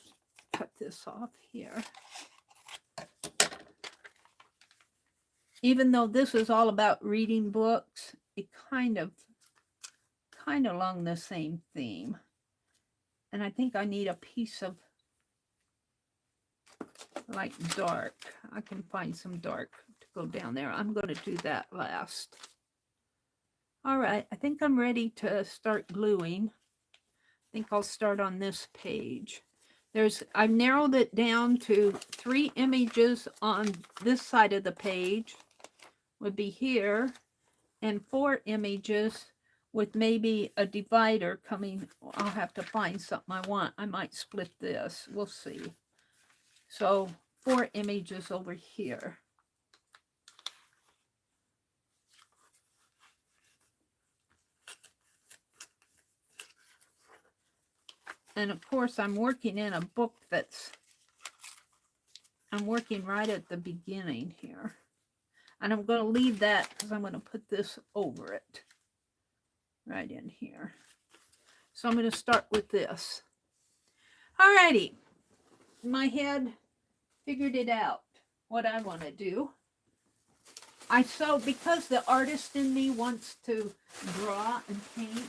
cut this off here. Even though this is all about reading books, it kind of along the same theme. And I think I need a piece of like dark. I can find some dark to go down there. I'm going to do that last. All right, I think I'm ready to start gluing. I think I'll start on this page. I've narrowed it down to 3 images on this side of the page, would be here, and 4 images with maybe a divider coming. I'll have to find something I want. I might split this. We'll see. So 4 images over here. And of course, I'm working in a book I'm working right at the beginning here. And I'm going to leave that because I'm going to put this over it. Right in here. So I'm going to start with this. Alrighty. My head figured it out, what I want to do. Because the artist in me wants to draw and paint,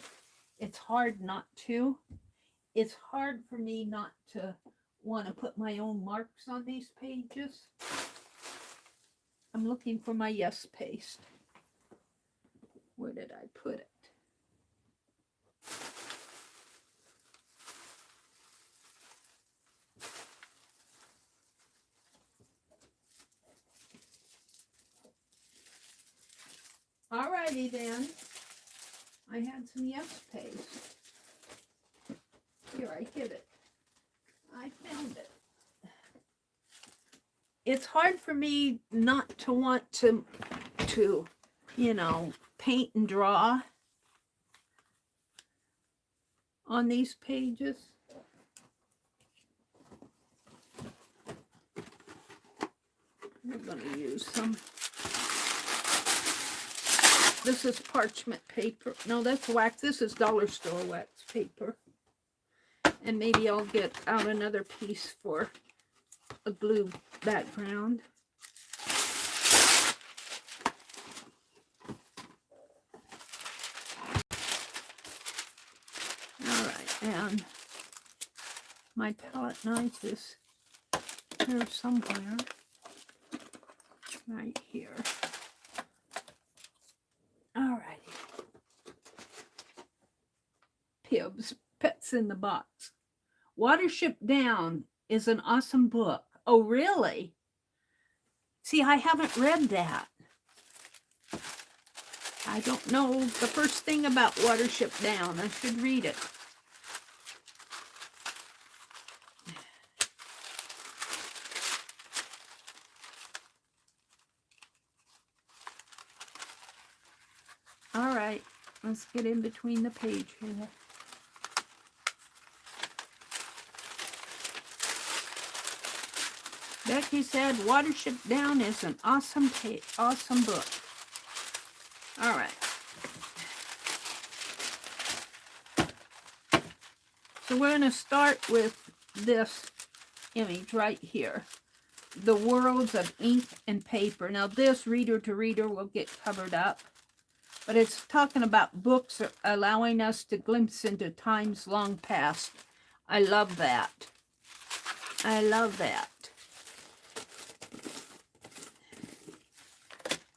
it's hard not to. It's hard for me not to want to put my own marks on these pages. I'm looking for my yes paste. Where did I put it? Alrighty then. I had some yes paste. Here, I hid it. I found it. It's hard for me not to want to paint and draw on these pages. I'm going to use some. This is parchment paper. No, that's wax. This is dollar store wax paper. And maybe I'll get out another piece for a glue background. All right, and my palette knife is here somewhere. Right here. All righty. Pibbs, Pets in the Box. Watership Down is an awesome book. Oh, really? See, I haven't read that. I don't know the first thing about Watership Down. I should read it. All right, let's get in between the page here. Becky said, Watership Down is an awesome book. All right. So we're going to start with this image right here. The Worlds of Ink and Paper. Now this, reader to reader, will get covered up. But it's talking about books allowing us to glimpse into times long past. I love that. I love that.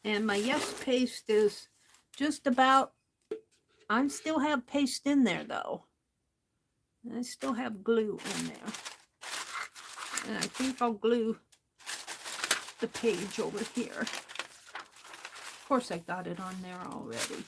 And my Yes paste is just about, I still have paste in there though. I still have glue in there. And I think I'll glue the page over here. Of course I got it on there already.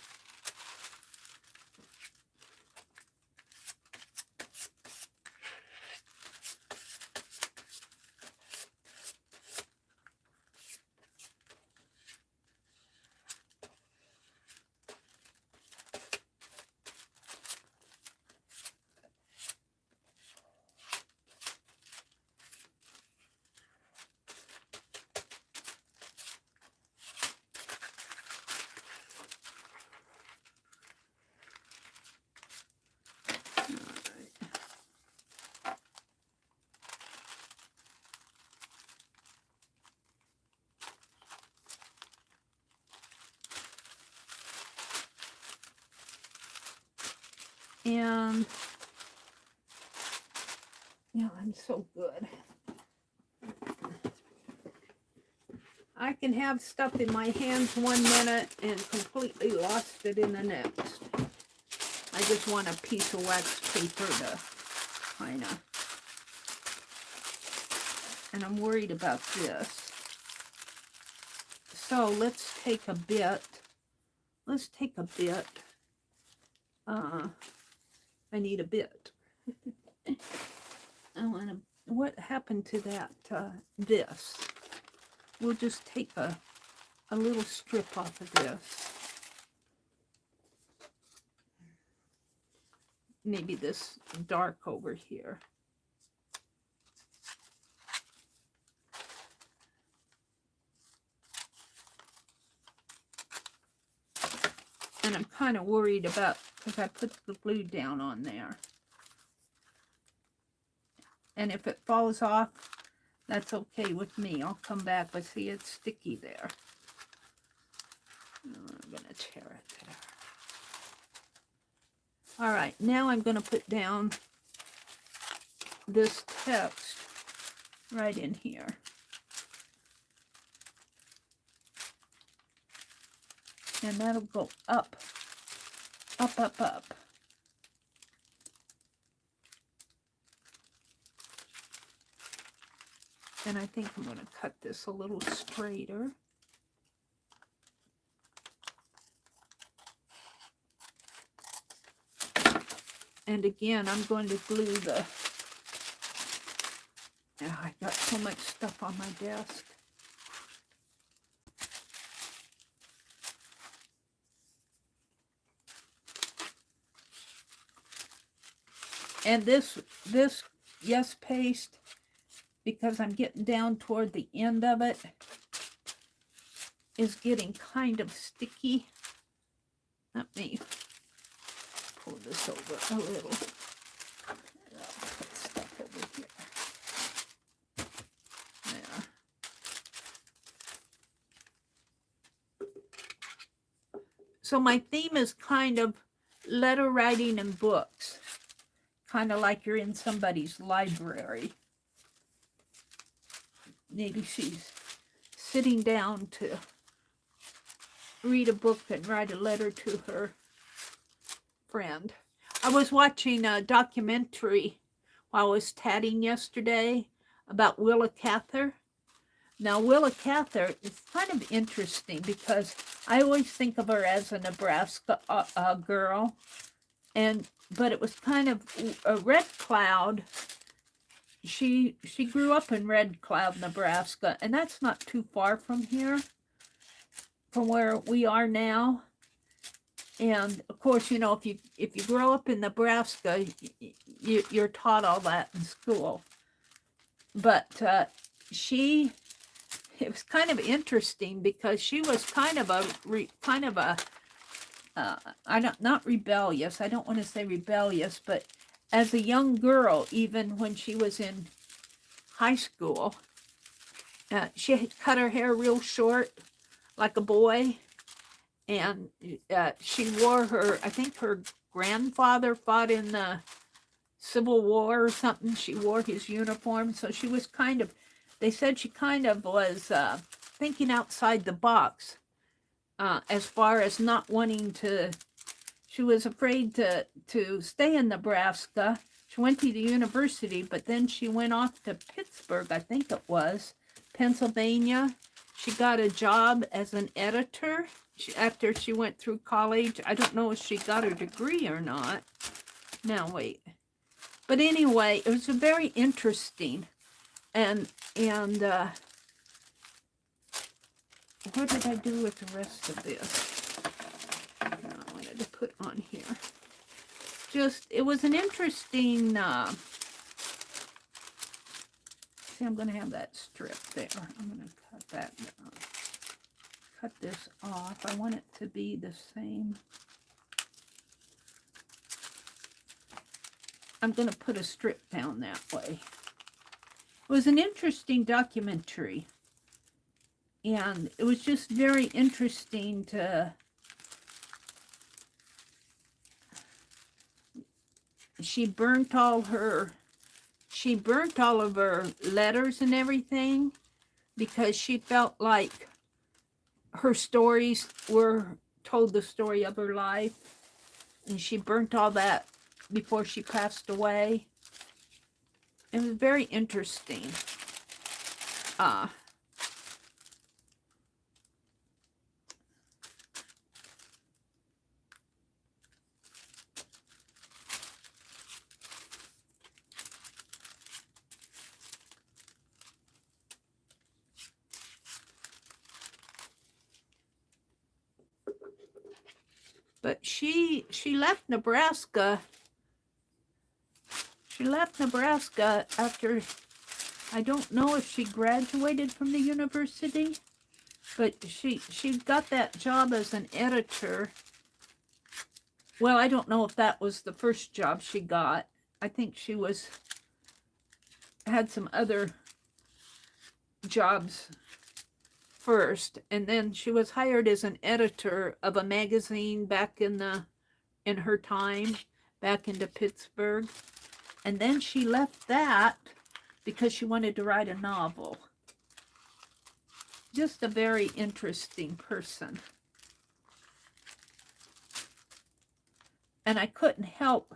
And yeah, I'm so good. I can have stuff in my hands 1 minute and completely lost it in the next. I just want a piece of wax paper to kind of, and I'm worried about this. So let's take a bit. I need a bit. I want to, what happened to that, this? We'll just take a little strip off of this. Maybe this dark over here. And I'm kind of worried about, because I put the glue down on there. And if it falls off, that's okay with me. I'll come back, but see, it's sticky there. I'm going to tear it there. All right, now I'm going to put down this text right in here. And that'll go up, up, up, up. And I think I'm going to cut this a little straighter. And again, I'm going to glue the... Oh, I got so much stuff on my desk. And this Yes paste, because I'm getting down toward the end of it, is getting kind of sticky. Let me pull this over a little. So my theme is kind of letter writing and books, kind of like you're in somebody's library. Maybe she's sitting down to read a book and write a letter to her friend. I was watching a documentary while I was tatting yesterday about Willa Cather. Now, Willa Cather is kind of interesting because I always think of her as a Nebraska girl, but it was kind of a Red Cloud. She grew up in Red Cloud, Nebraska, and that's not too far from here, from where we are now. And of course, you know, if you grow up in Nebraska, you're taught all that in school. But it was kind of interesting because she was kind of not rebellious. I don't want to say rebellious, but as a young girl, even when she was in high school, she had cut her hair real short, like a boy, and she wore I think her grandfather fought in the Civil War or something. She wore his uniform, so she was they said she kind of was thinking outside the box as far as not wanting to. She was afraid to stay in Nebraska. She went to the university, but then she went off to Pittsburgh, I think it was, Pennsylvania. She got a job as an editor after she went through college. I don't know if she got her degree or not. Now, wait. But anyway, it was very interesting. And what did I do with the rest of this? I wanted to put on here. It was an interesting, see, I'm going to have that strip there. I'm going to cut that, cut this off. I want it to be the same. I'm going to put a strip down that way. It was an interesting documentary. And it was just very interesting she burnt all of her letters and everything because she felt like her stories told the story of her life, and she burnt all that before she passed away. It was very interesting. But she left Nebraska. She left Nebraska after, I don't know if she graduated from the university, but she got that job as an editor. Well, I don't know if that was the first job she got. I think she had some other jobs first, and then she was hired as an editor of a magazine back in her time, back into Pittsburgh. And then she left that because she wanted to write a novel. Just a very interesting person. And I couldn't help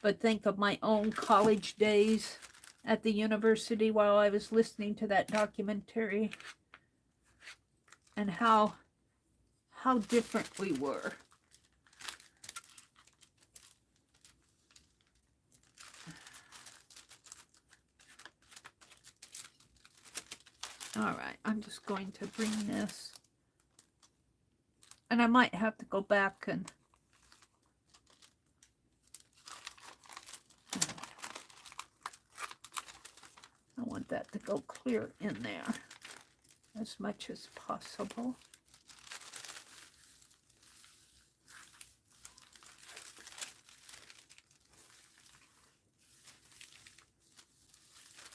but think of my own college days at the university while I was listening to that documentary, and how different we were. All right, I'm just going to bring this, and I might have to go back and I want that to go clear in there as much as possible.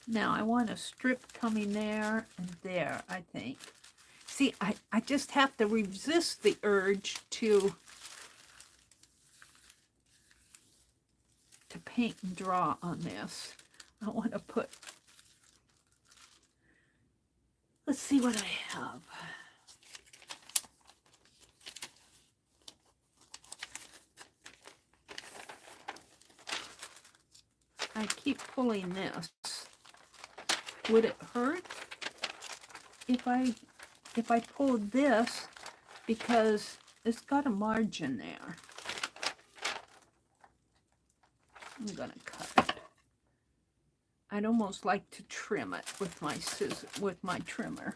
Now I want a strip coming there and there, I think. See, I just have to resist the urge to paint and draw on this. I want to put, let's see what I have. I keep pulling this. Would it hurt if I pulled this, because it's got a margin there? I'm gonna cut it. I'd almost like to trim it with my with my trimmer.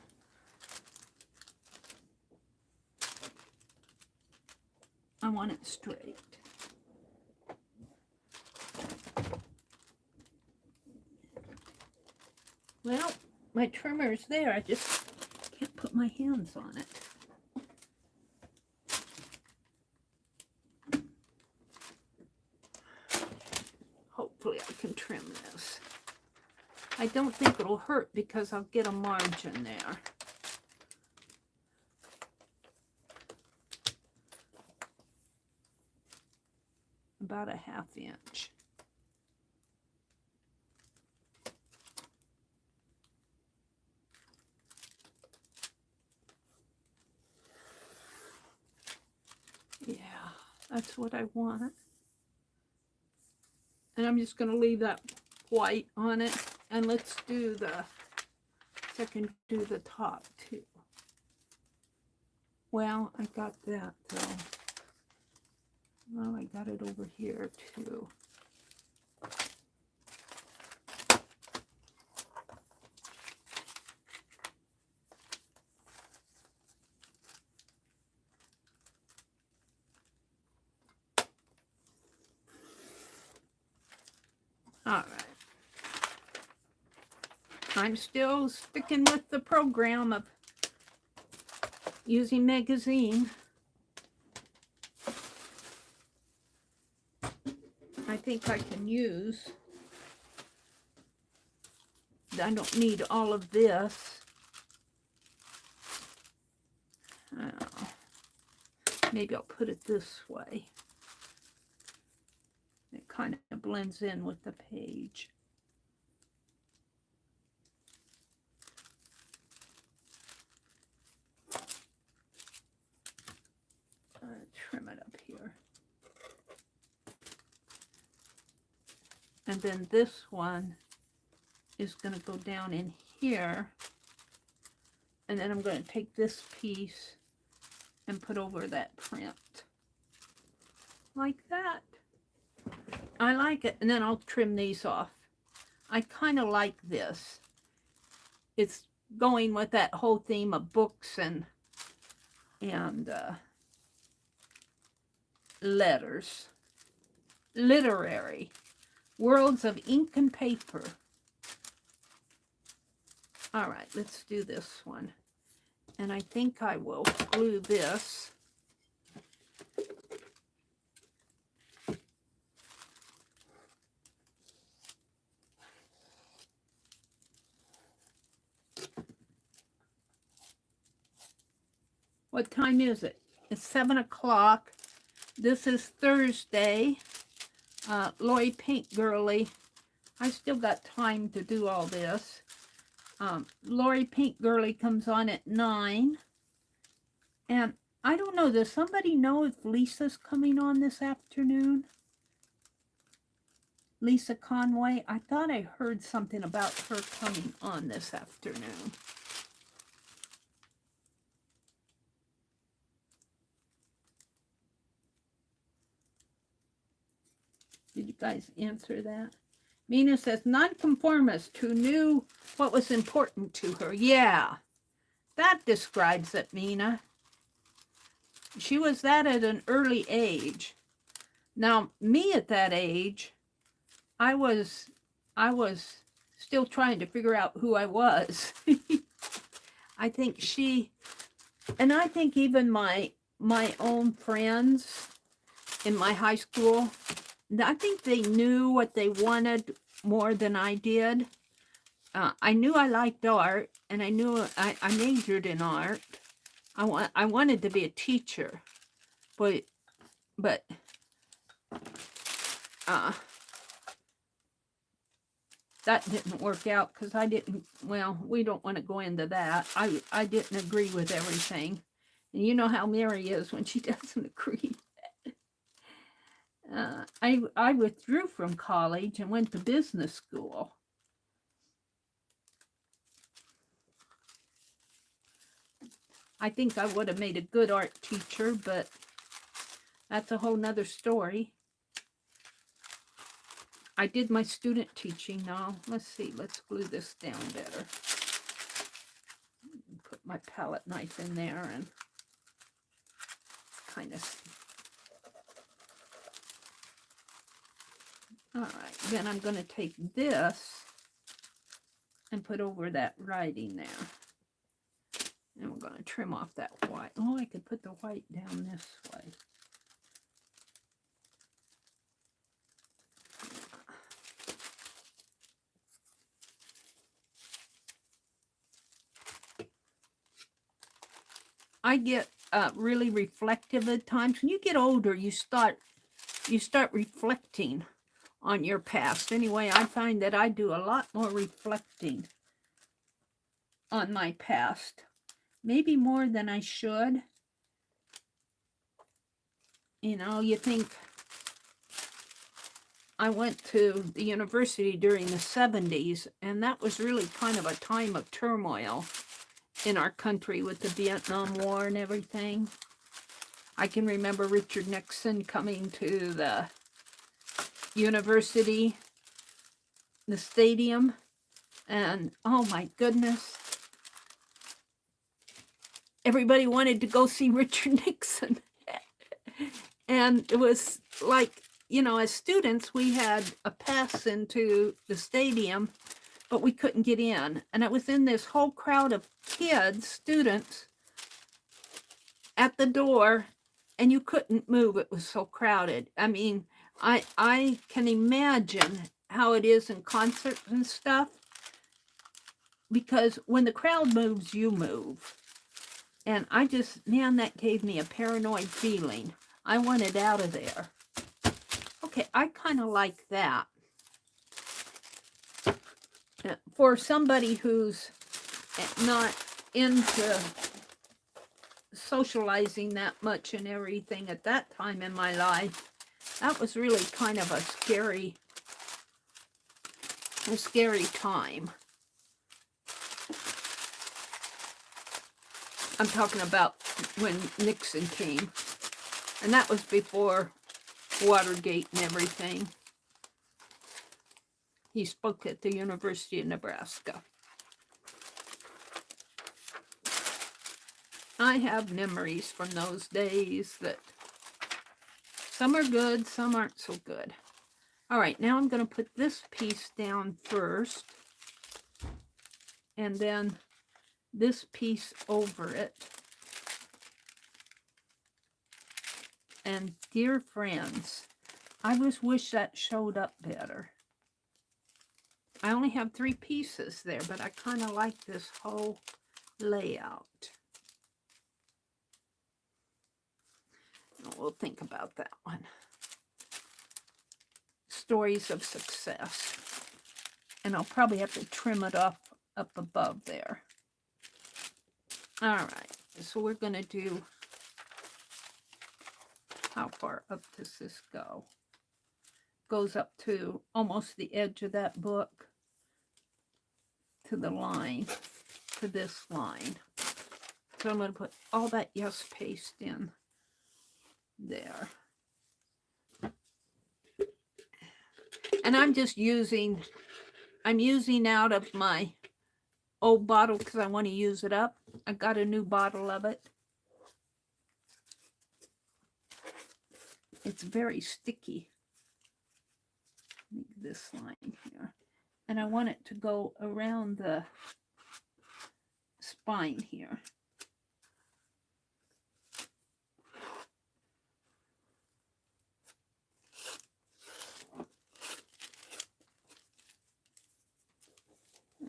I want it straight. Well, my trimmer is there. I just can't put my hands on it. Hopefully I can trim this. I don't think it'll hurt because I'll get a margin there. About a 1/2 inch. Yeah, that's what I want. And I'm just going to leave that white on it. And let's do the second, do the top too. Well, I got that though. Well, I got it over here too. All right. I'm still sticking with the program of using magazine. I think I can use, I don't need all of this. I don't know. Maybe I'll put it this way. It kind of blends in with the page. Trim it up here. And then this one is going to go down in here. And then I'm going to take this piece and put over that print. Like that. I like it. And then I'll trim these off. I kind of like this. It's going with that whole theme of books and letters. Literary. Worlds of ink and paper. All right, let's do this one. And I think I will glue this. What time is it? It's 7 o'clock. This is Thursday. Lori Pink Girly. I still got time to do all this. Lori Pink Girly comes on at 9. And I don't know, does somebody know if Lisa's coming on this afternoon? Lisa Conway? I thought I heard something about her coming on this afternoon. Did you guys answer that? Mina says, nonconformist who knew what was important to her. Yeah, that describes it, Mina. She was that at an early age. Now, me at that age, I was still trying to figure out who I was. I think she, and I think even my own friends in my high school, I think they knew what they wanted more than I did. I knew I liked art, and I knew I majored in art. I wanted to be a teacher, but that didn't work out because I didn't, well, we don't want to go into that. I didn't agree with everything. And you know how Meri is when she doesn't agree. I withdrew from college and went to business school. I think I would have made a good art teacher, but that's a whole nother story. I did my student teaching now. Let's see, let's glue this down better. Put my palette knife in there and kind of... All right, then I'm going to take this and put over that writing there. And we're going to trim off that white. Oh, I could put the white down this way. I get really reflective at times. When you get older, you start reflecting on your past. Anyway, I find that I do a lot more reflecting on my past. Maybe more than I should. You know, you think I went to the university during the 70s, and that was really kind of a time of turmoil in our country with the Vietnam War and everything. I can remember Richard Nixon coming to the university, the stadium, and oh my goodness, everybody wanted to go see Richard Nixon. And it was like, you know, as students, we had a pass into the stadium, but we couldn't get in. And it was in this whole crowd of kids, students, at the door, and you couldn't move. It was so crowded. I mean, I can imagine how it is in concerts and stuff, because when the crowd moves, you move. And I just, man, that gave me a paranoid feeling. I wanted out of there. Okay, I kind of like that. For somebody who's not into socializing that much and everything at that time in my life, that was really kind of a scary time. I'm talking about when Nixon came. And that was before Watergate and everything. He spoke at the University of Nebraska. I have memories from those days that some are good, some aren't so good. All right, now I'm going to put this piece down first, and then this piece over it. And dear friends, I just wish that showed up better. I only have 3 pieces there, but I kind of like this whole layout. We'll think about that one. Stories of success. And I'll probably have to trim it up above there. All right, so we're going to do, how far up does this go? Goes up to almost the edge of that book, to the line, to this line. So I'm going to put all that Yes paste in there. And I'm using out of my old bottle because I want to use it up. I got a new bottle of it. It's very sticky. This line here. And I want it to go around the spine here.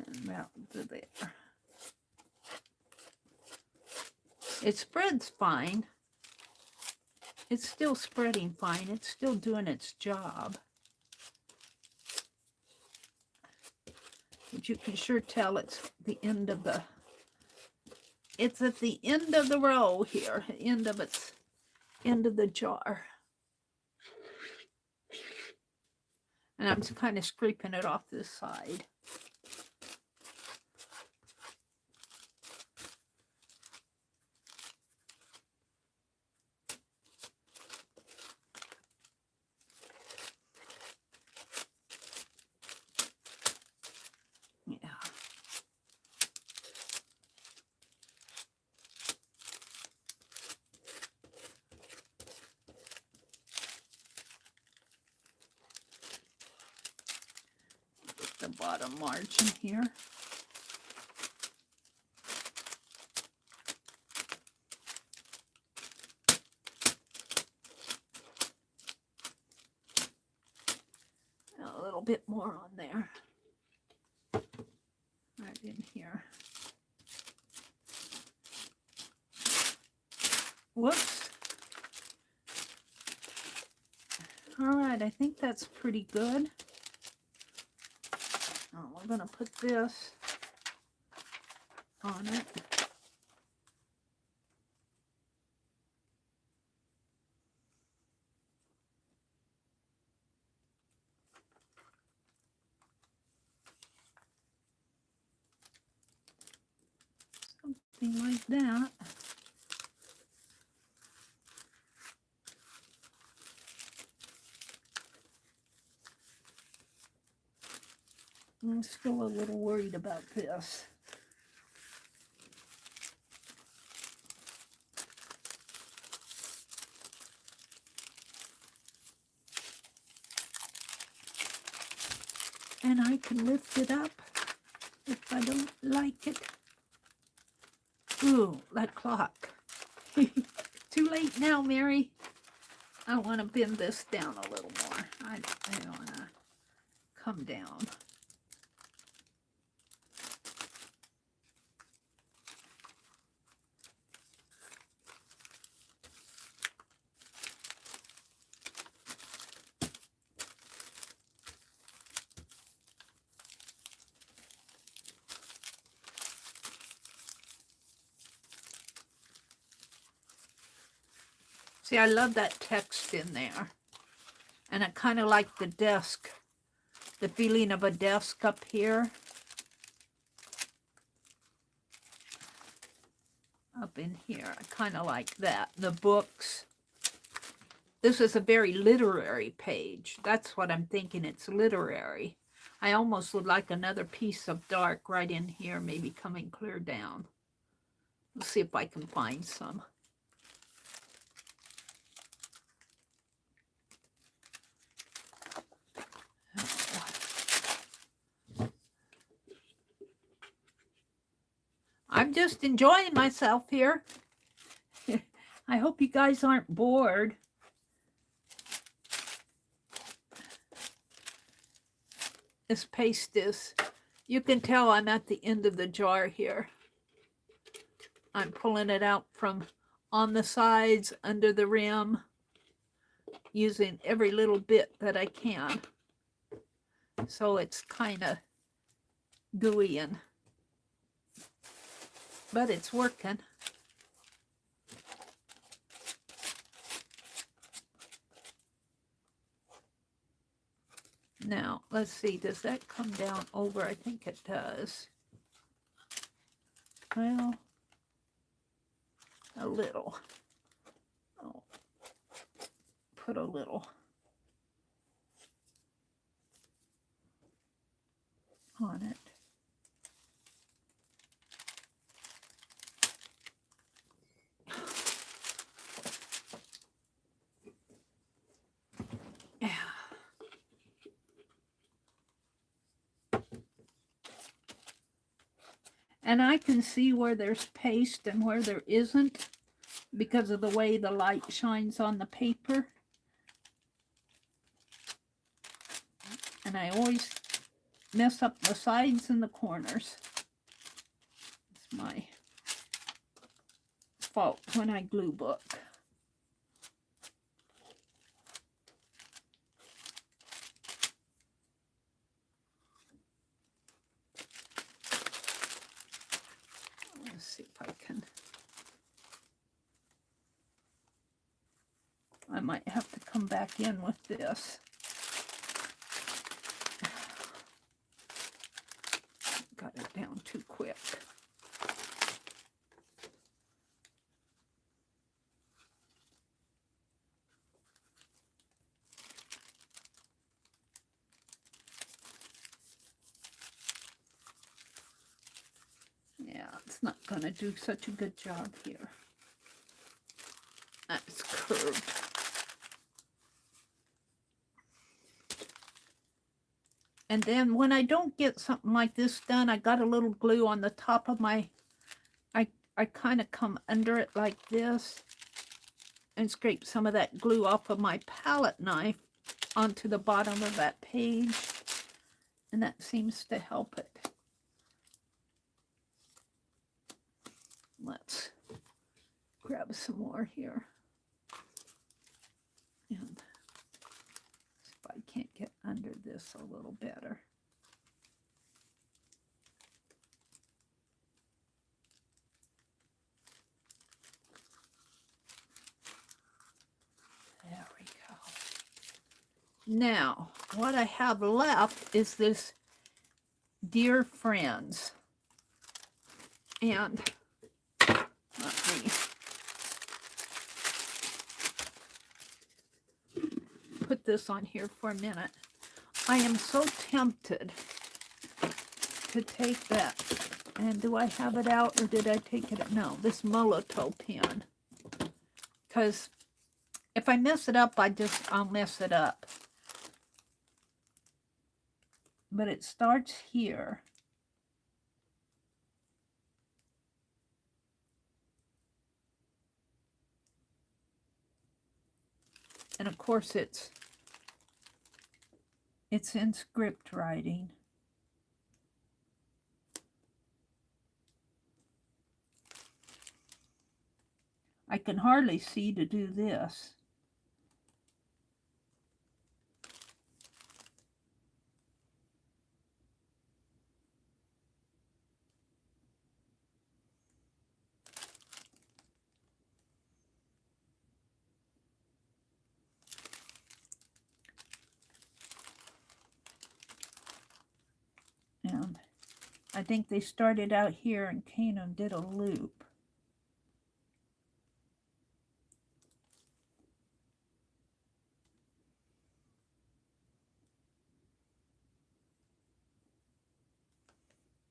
And about to there. It spreads fine. It's still spreading fine. It's still doing its job. But you can sure tell it's the end of the, it's at the end of the row here, end of the jar. And I'm just kind of scraping it off this side. Yeah. Get the bottom margin here. A little bit more on there. Right in here. Whoops. All right, I think that's pretty good. Oh, we're going to put this on it. Something like that. I'm still a little worried about this. And I can lift it up if I don't like it. Ooh, that clock. Too late now, Meri. I want to bend this down a little more. I don't want to come down. See, I love that text in there. And I kind of like the desk, the feeling of a desk up here. Up in here, I kind of like that. The books. This is a very literary page. That's what I'm thinking, it's literary. I almost would like another piece of dark right in here, maybe coming clear down. Let's see if I can find some. I'm just enjoying myself here. I hope you guys aren't bored. This paste is, you can tell I'm at the end of the jar here. I'm pulling it out from on the sides, under the rim, using every little bit that I can. So it's kind of gooey, but it's working. Now, let's see, does that come down over? I think it does. Well, a little. Oh, put a little on it. Yeah. And I can see where there's paste and where there isn't because of the way the light shines on the paper. And I always mess up the sides and the corners. It's my fault when I glue book. I might have to come back in with this. Got it down too quick. Yeah, it's not going to do such a good job here. That's curved. And then when I don't get something like this done, I got a little glue on the top of my, I kind of come under it like this and scrape some of that glue off of my palette knife onto the bottom of that page. And that seems to help it. Let's grab some more here. And see if I can't get under this a little better. There we go. Now, what I have left is this Dear Friends. And let me put this on here for a minute. I am so tempted to take that. And do I have it out or did I take it out? No, this Molotow pen. Because if I mess it up, I'll mess it up. But it starts here. And of course it's in script writing. I can hardly see to do this. And I think they started out here and came and did a loop.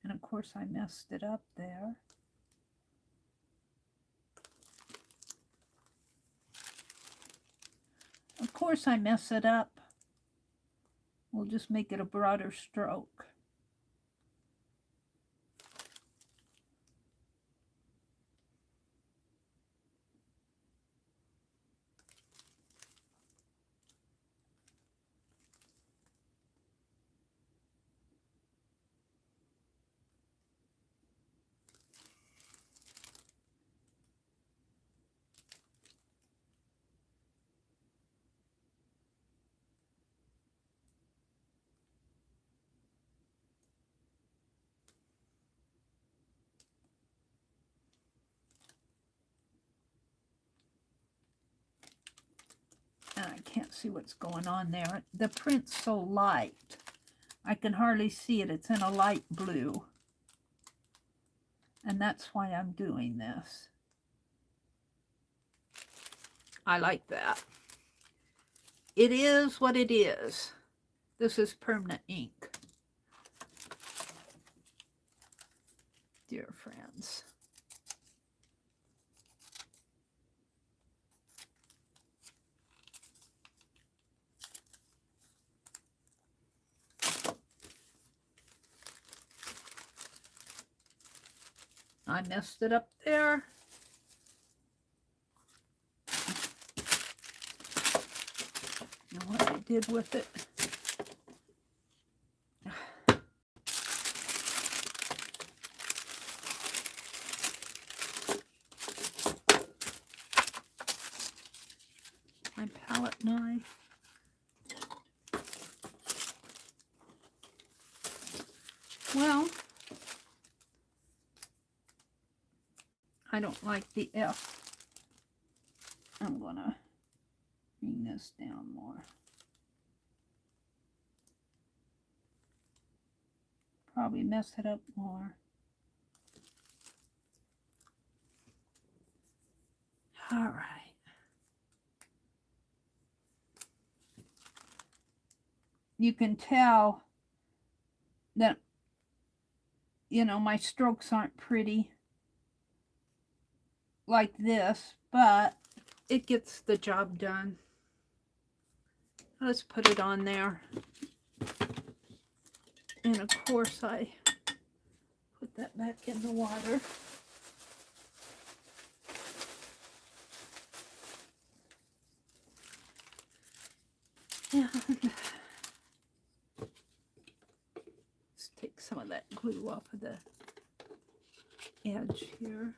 And of course I messed it up there. Of course I mess it up. We'll just make it a broader stroke. And I can't see what's going on there. The print's so light. I can hardly see it. It's in a light blue. And that's why I'm doing this. I like that. It is what it is. This is permanent ink. Dear friends. I messed it up there. And what I did with it. My palette knife. Well, I don't like the F. I'm gonna Bring this down more. Probably mess it up more. All right. You can tell that, you know, my strokes aren't pretty like this, but it gets the job done. Let's put it on there. And of course I put that back in the water. And let's take some of that glue off of the edge here.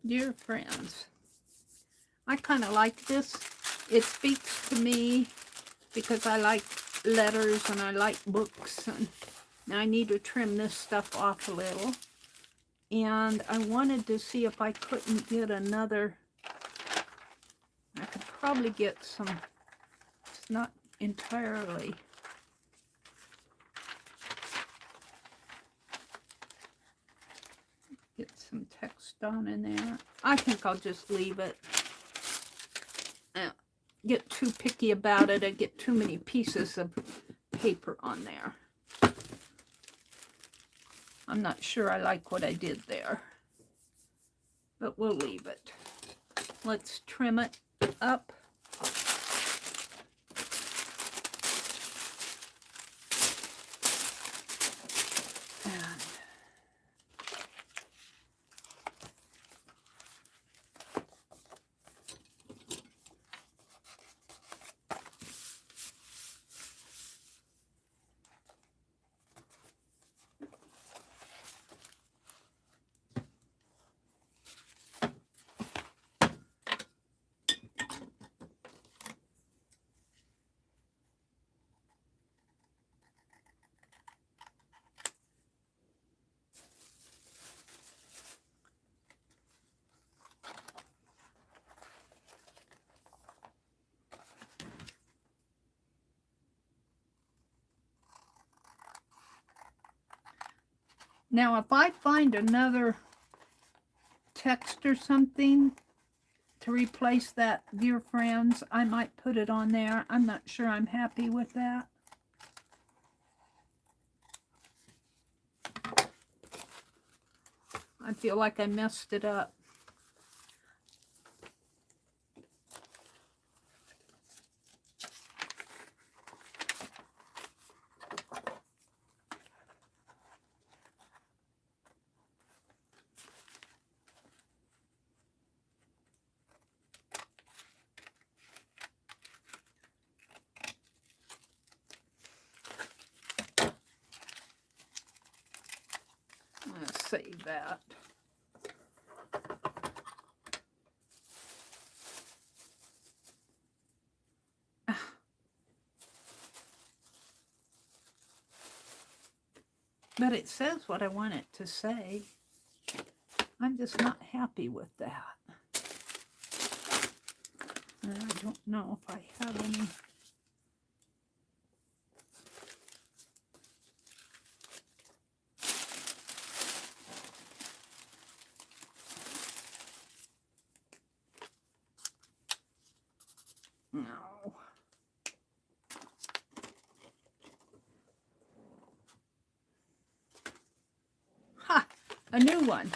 Dear friends, I kind of like this. It speaks to me because I like letters and I like books, and I need to trim this stuff off a little. And I wanted to see if I couldn't get another. I could probably get some. It's not entirely. Get some text on in there. I think I'll just leave it. Get too picky about it. I get too many pieces of paper on there. I'm not sure I like what I did there, but we'll leave it. Let's trim it up. Now, if I find another text or something to replace that, dear friends, I might put it on there. I'm not sure I'm happy with that. I feel like I messed it up. Let's save that. But it says what I want it to say. I'm just not happy with that. And I don't know if I have any. No. Ha! A new one.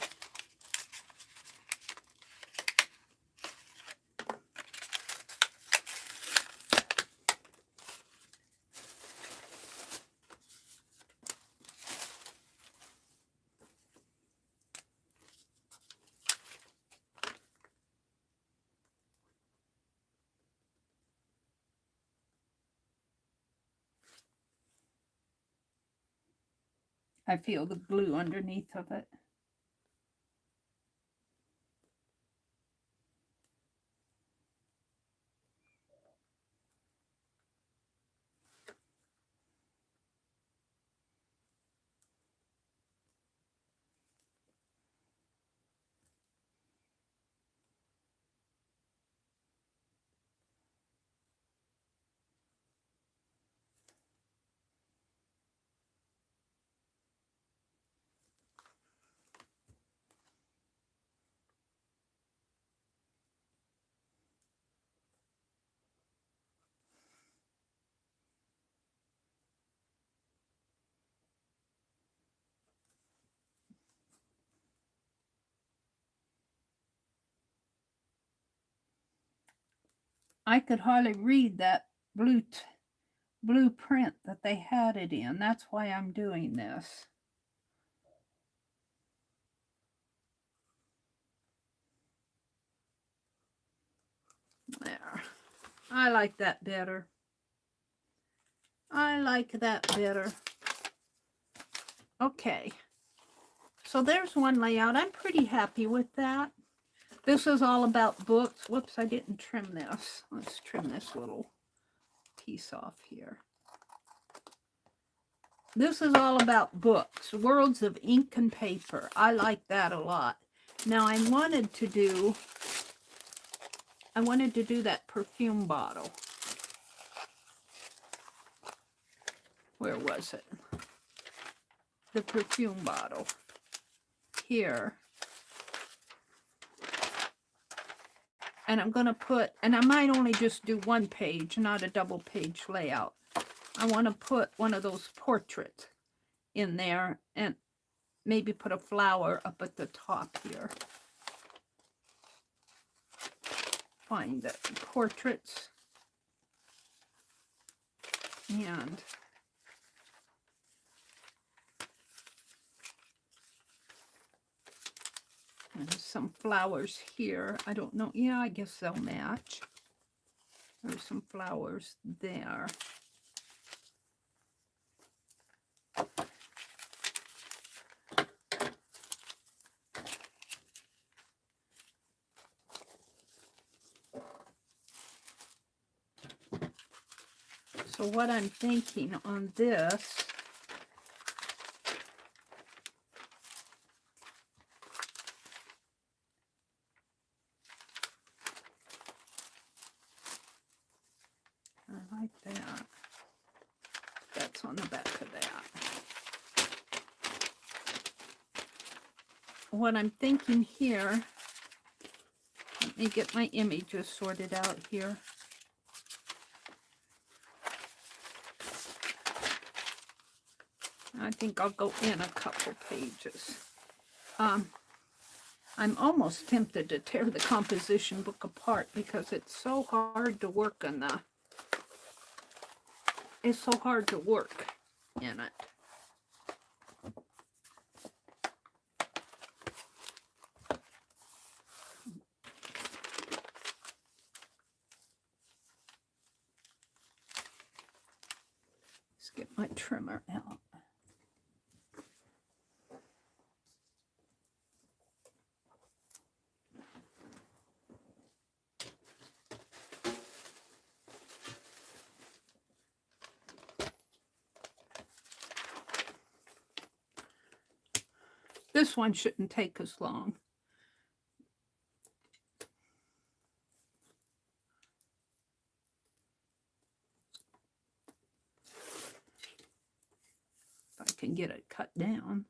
I feel the glue underneath of it. I could hardly read that blueprint that they had it in. That's why I'm doing this. There. I like that better. I like that better. Okay. So there's one layout. I'm pretty happy with that. This is all about books. Whoops, I didn't trim this. Let's trim this little piece off here. This is all about books, worlds of ink and paper. I like that a lot. Now I wanted to do that perfume bottle. Where was it? The perfume bottle. Here. And I'm going to put, and I might only just do one page, not a double page layout. I want to put one of those portraits in there and maybe put a flower up at the top here. Find the portraits. And some flowers here. I don't know. Yeah, I guess they'll match. There's some flowers there. So what I'm thinking on this, I like that. That's on the back of that. What I'm thinking here, let me get my images sorted out here. I think I'll go in a couple pages. I'm almost tempted to tear the composition book apart because it's so hard to work on the, it's so hard to work in it. Let's get my trimmer out. This one shouldn't take as long. If I can get it cut down.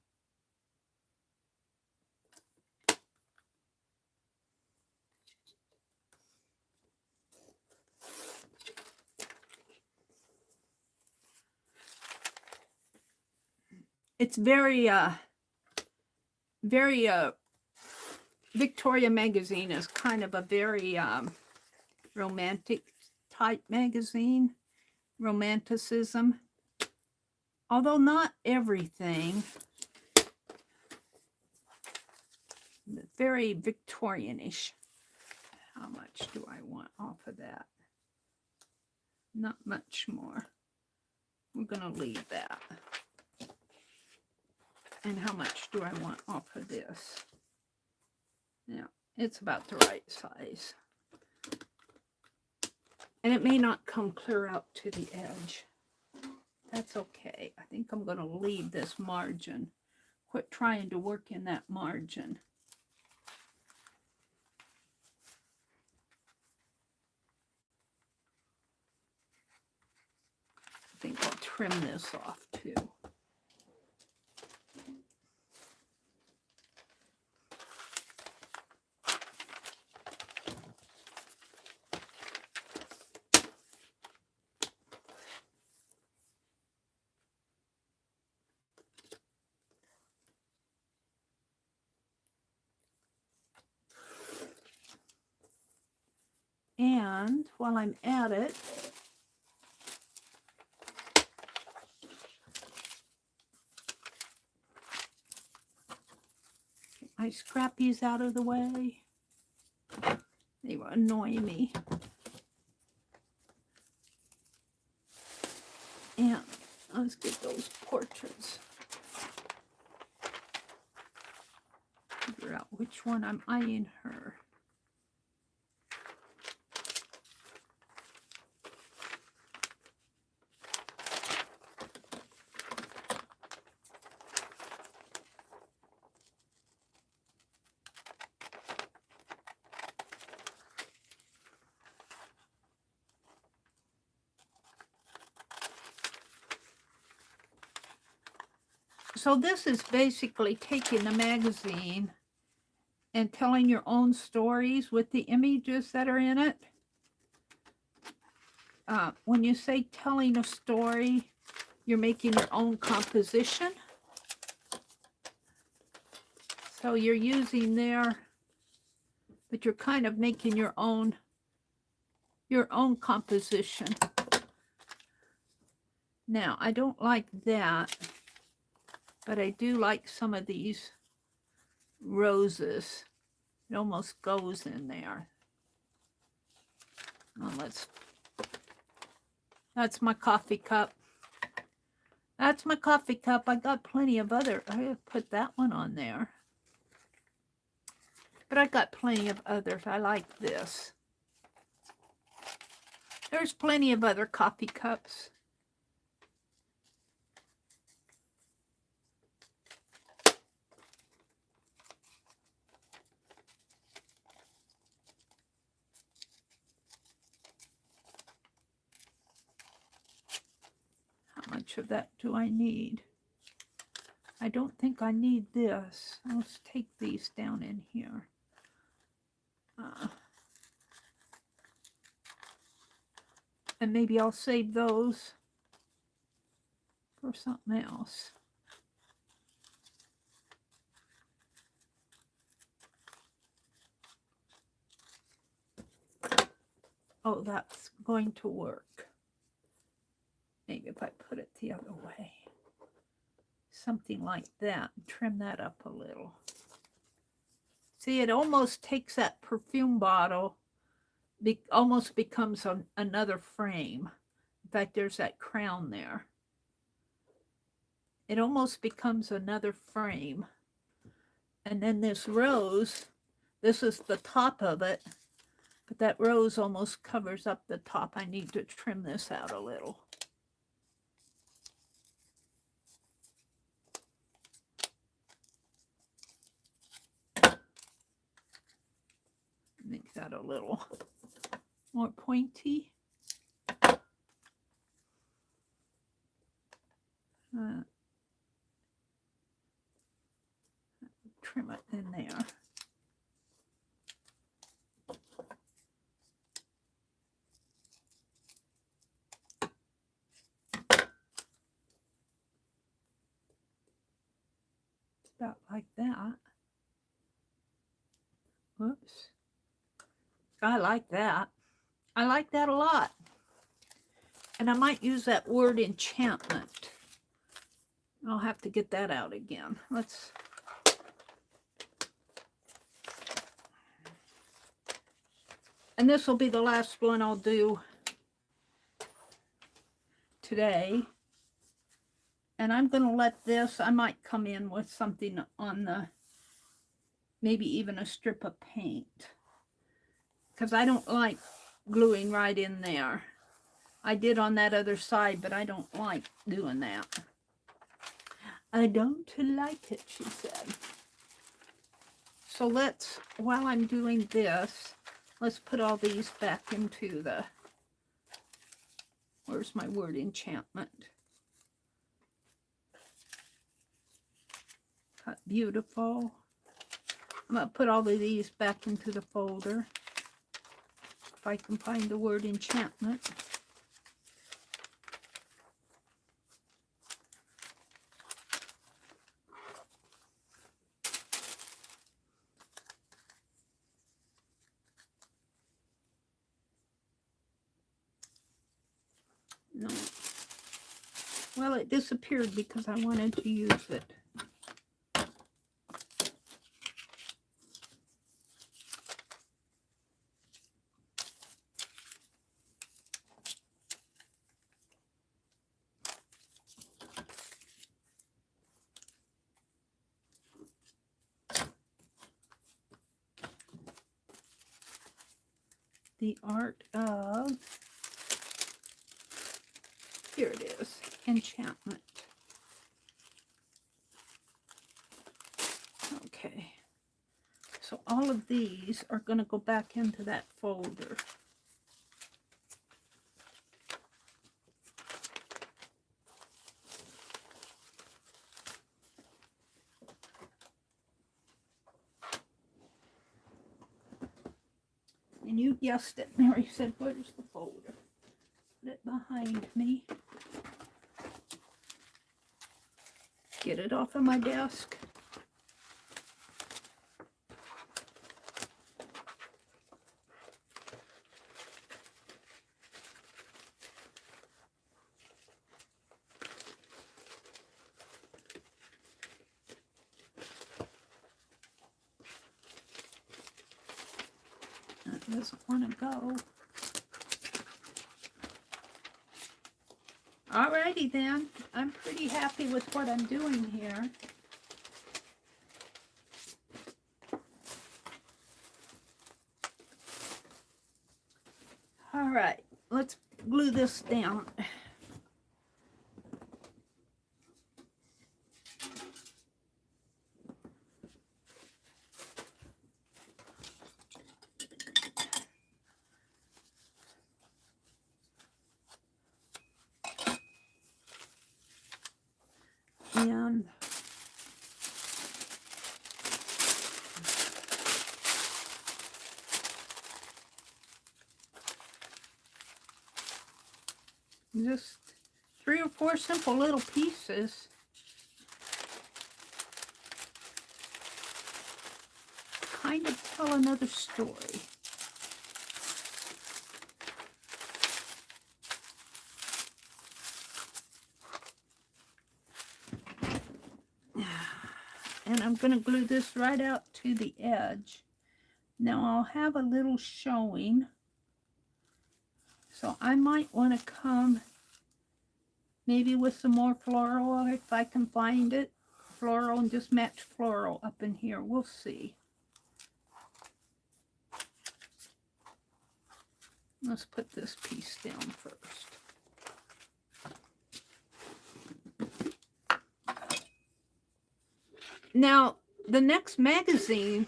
It's very Victoria magazine is kind of a very romantic type magazine, romanticism, although not everything. Very Victorianish. How much do I want off of that? Not much more. We're going to leave that. And how much do I want off of this? Yeah, it's about the right size. And it may not come clear out to the edge. That's okay. I think I'm going to leave this margin. Quit trying to work in that margin. I think I'll trim this off too. And while I'm at it, get my Scrappies out of the way. They will annoy me. And let's get those portraits. Figure out which one I'm eyeing her. So this is basically taking the magazine and telling your own stories with the images that are in it. When you say telling a story, you're making your own composition. So you're using there, but you're kind of making your own composition. Now, I don't like that, but I do like some of these roses. It almost goes in there. Well, that's my coffee cup. That's my coffee cup. I got plenty of other. I put that one on there. But I got plenty of others. I like this. There's plenty of other coffee cups. How much of that do I need? I don't think I need this. Let's take these down in here. And maybe I'll save those for something else. Oh, that's going to work. Maybe if I put it the other way. Something like that. Trim that up a little. See, it almost takes that perfume bottle, almost becomes another frame. In fact, there's that crown there. It almost becomes another frame. And then this rose, this is the top of it, but that rose almost covers up the top. I need to trim this out a little. Make that a little more pointy. Trim it in there. About like that. Whoops. I like that. I like that a lot. And I might use that word enchantment. I'll have to get that out again. Let's... And this will be the last one I'll do today. And I'm going to let this, I might come in with something on the, maybe even a strip of paint. Because I don't like gluing right in there. I did on that other side, but I don't like doing that. I don't like it, she said. So let's, while I'm doing this, let's put all these back into the, where's my word enchantment? Cut beautiful. I'm going to put all of these back into the folder. If I can find the word enchantment. No. Well, it disappeared because I wanted to use it. The art of, here it is, enchantment. Okay, so all of these are going to go back into that folder. And you guessed it, Meri said, where's the folder? Put it behind me. Get it off of my desk. That doesn't want to go. Alrighty then, I'm pretty happy with what I'm doing here. Alright, let's glue this down. And just 3 or 4 simple little pieces. Kind of tell another story. And I'm going to glue this right out to the edge. Now I'll have a little showing. So I might want to come maybe with some more floral if I can find it. Floral and just match floral up in here. We'll see. Let's put this piece down first. Now, the next magazine,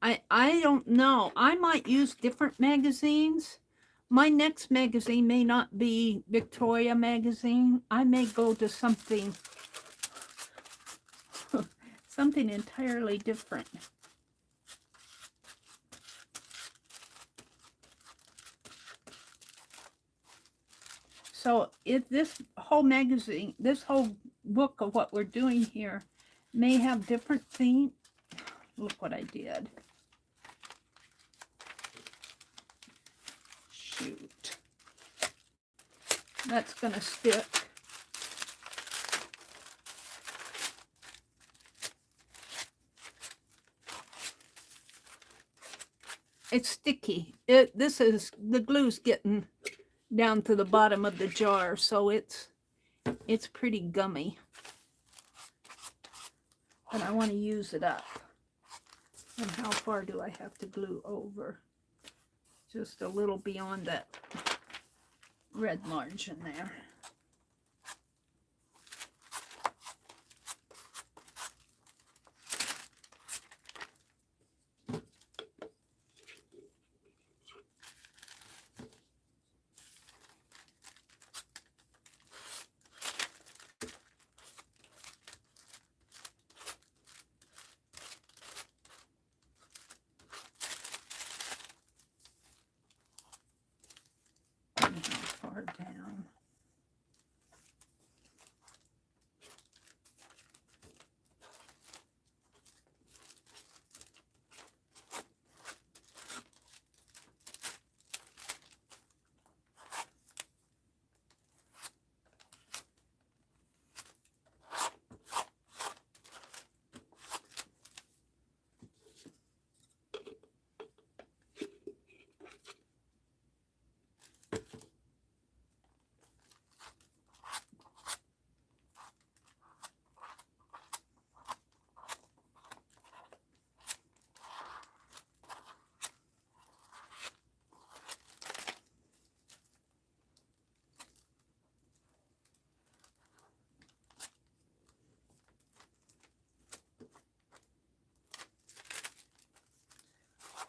I don't know. I might use different magazines. My next magazine may not be Victoria magazine. I may go to something something entirely different. So if this whole magazine, this whole book of what we're doing here may have different themes. Look what I did. Shoot. That's going to stick. It's sticky. This is, the glue's getting down to the bottom of the jar, so it's pretty gummy. but I want to use it up. And how far do I have to glue over? Just a little beyond that red margin there. Down.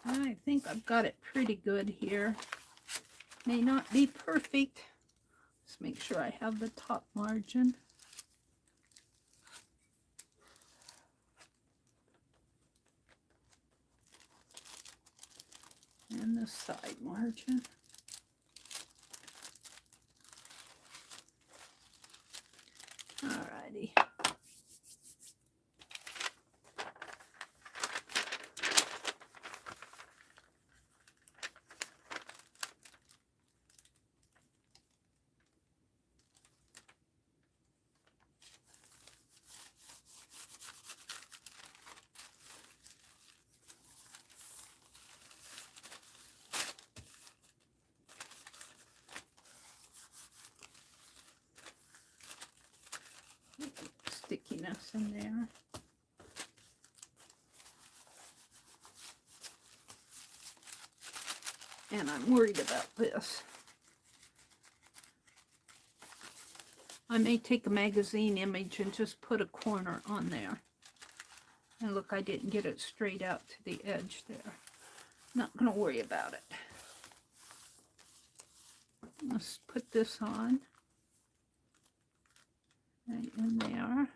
I think I've got it pretty good here. May not be perfect. Just make sure I have the top margin. And the side margin. Alrighty. Stickiness in there. And I'm worried about this. I may take a magazine image and just put a corner on there. And look, I didn't get it straight out to the edge there. Not going to worry about it. Let's put this on. Right in there.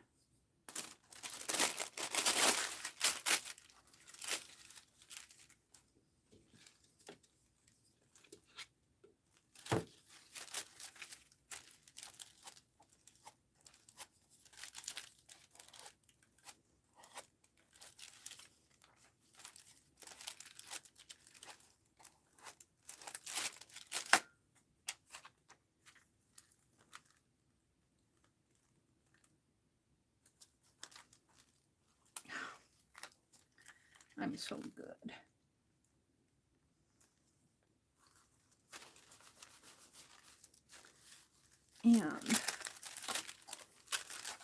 I'm so good. And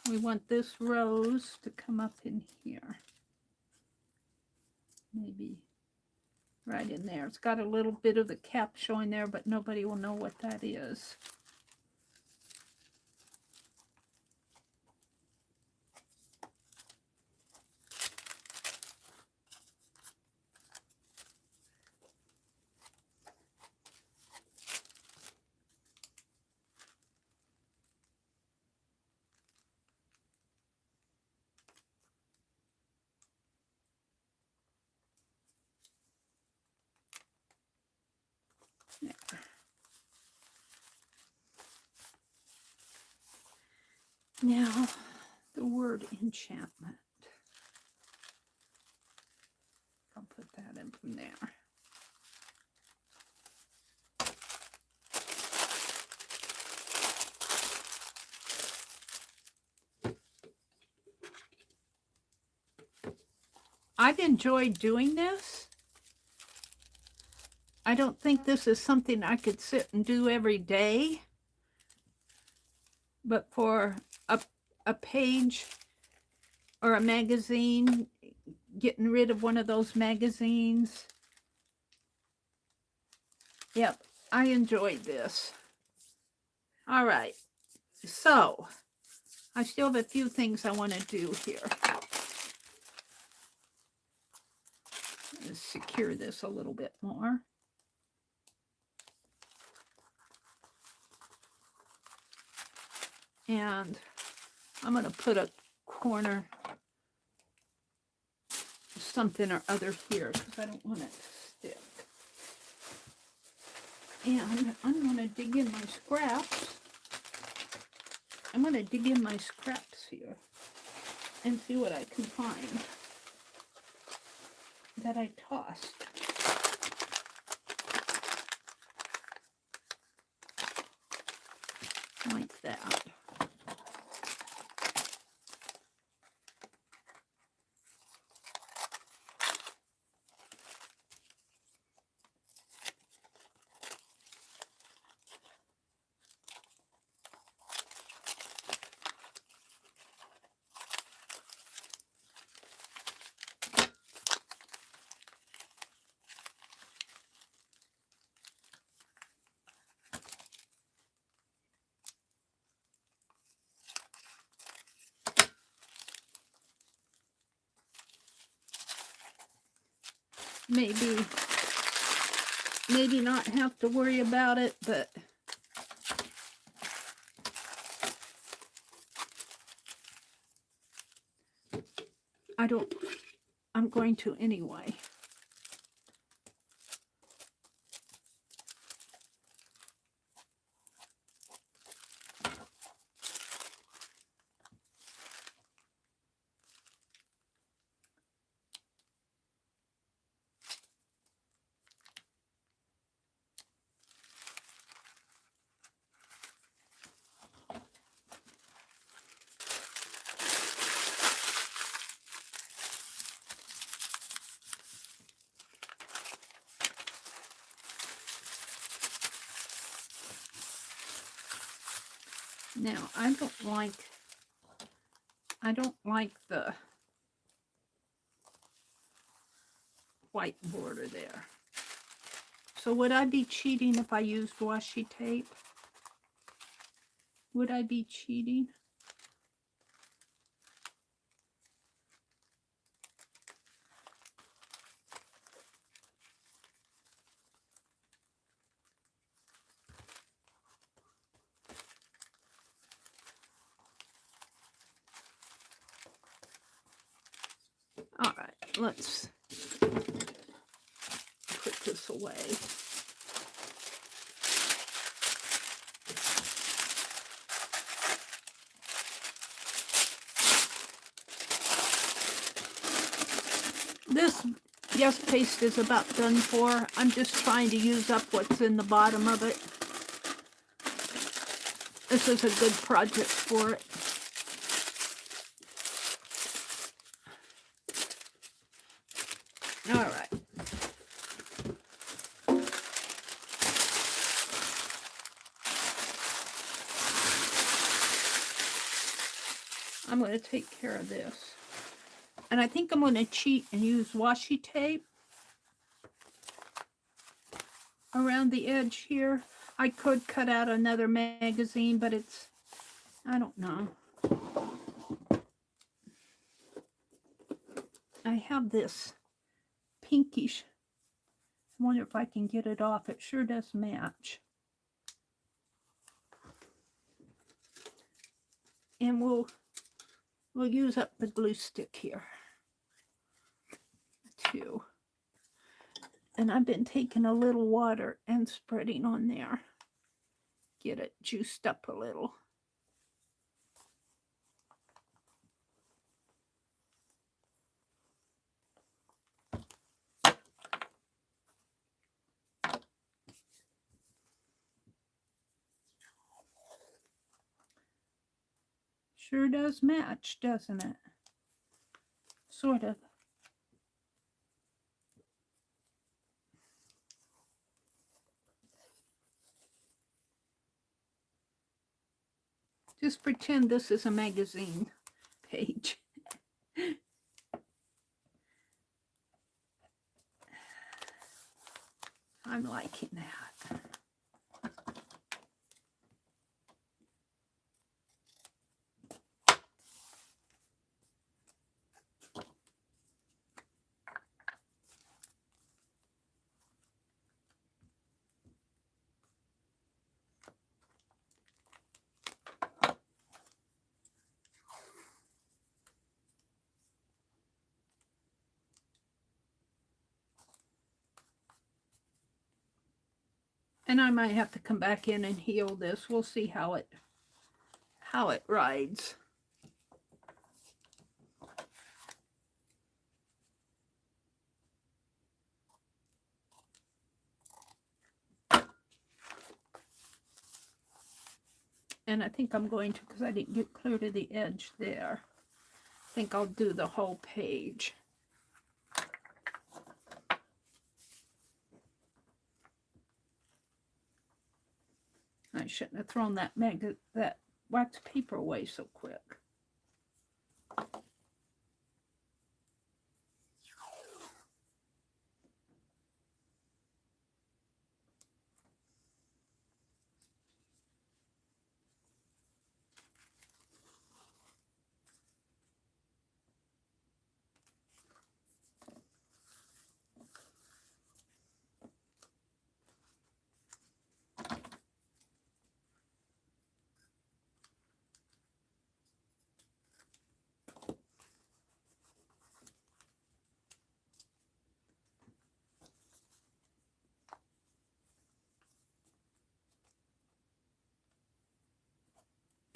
we want this rose to come up in here. Maybe right in there. It's got a little bit of the cap showing there, but nobody will know what that is. There. Now, the word enchantment. I'll put that in from there. I've enjoyed doing this. I don't think this is something I could sit and do every day, but for a page or a magazine, getting rid of one of those magazines. Yep, I enjoyed this. All right, so I still have a few things I want to do here. Let's secure this a little bit more. And I'm going to put a corner, something or other here, because I don't want it to stick. And I'm going to dig in my scraps. I'm going to dig in my scraps here and see what I can find that I tossed. Like that. Maybe not have to worry about it, but I'm going to anyway. Now, I don't like the white border there. So would I be cheating if I used washi tape? Would I be cheating? All right, let's put this away. This yes paste is about done for. I'm just trying to use up what's in the bottom of it. This is a good project for it. All right. I'm going to take care of this. And I think I'm going to cheat and use washi tape around the edge here. I could cut out another magazine, but it's, I don't know. I have this pinkish. I wonder if I can get it off. It sure does match. And we'll use up the glue stick here too. And I've been taking a little water and spreading on there. Get it juiced up a little. Sure does match, doesn't it? Sort of. Just pretend this is a magazine page. I'm liking that. And I might have to come back in and heal this. We'll see how it rides. And I think I'm going to, because I didn't get clear to the edge there, I think I'll do the whole page. I shouldn't have thrown that wax paper away so quick.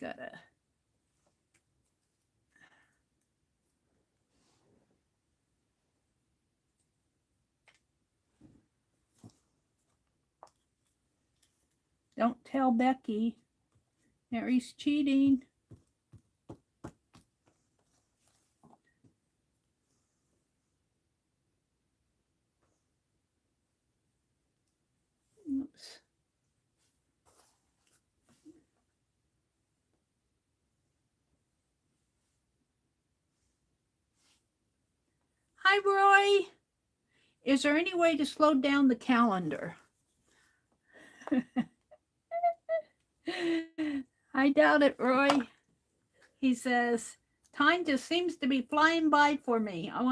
Gotta. Don't tell Becky. Meri's cheating. Oops. Hi, Roy. Is there any way to slow down the calendar? I doubt it, Roy. He says, time just seems to be flying by for me. I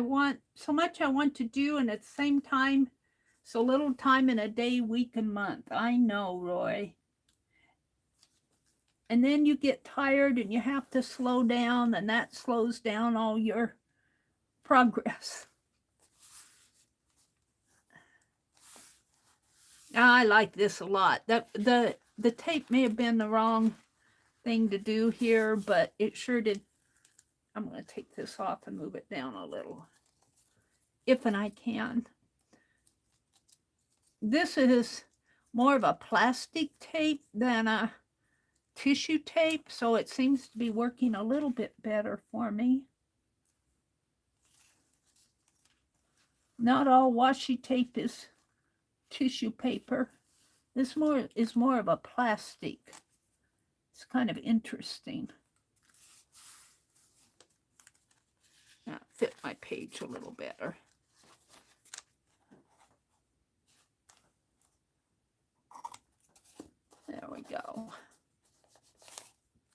want so much I want to do, and at the same time, so little time in a day, week, and month. I know, Roy. And then you get tired and you have to slow down, and that slows down all your progress. I like this a lot. The tape may have been the wrong thing to do here, but it sure did. I'm going to take this off and move it down a little, if and I can. This is more of a plastic tape than a tissue tape, so it seems to be working a little bit better for me. Not all washi tape is tissue paper. This is more of a plastic. It's kind of interesting. Now, fit my page a little better. There we go.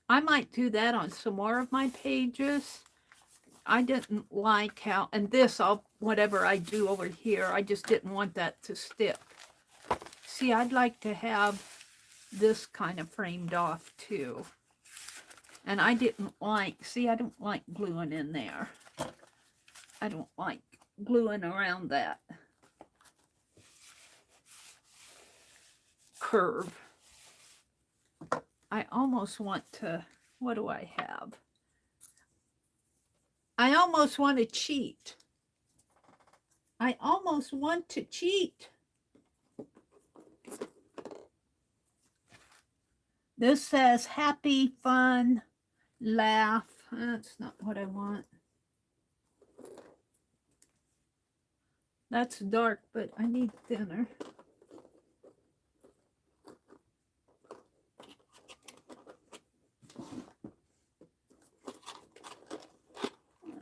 I might do that on some more of my pages. I didn't like how, and this, whatever I do over here, I just didn't want that to stick. See, I'd like to have this kind of framed off too. And I didn't like, see, I don't like gluing in there. I don't like gluing around that curve. I almost want to, what do I have? I almost want to cheat. I almost want to cheat. This says happy, fun, laugh. That's not what I want. That's dark, but I need thinner.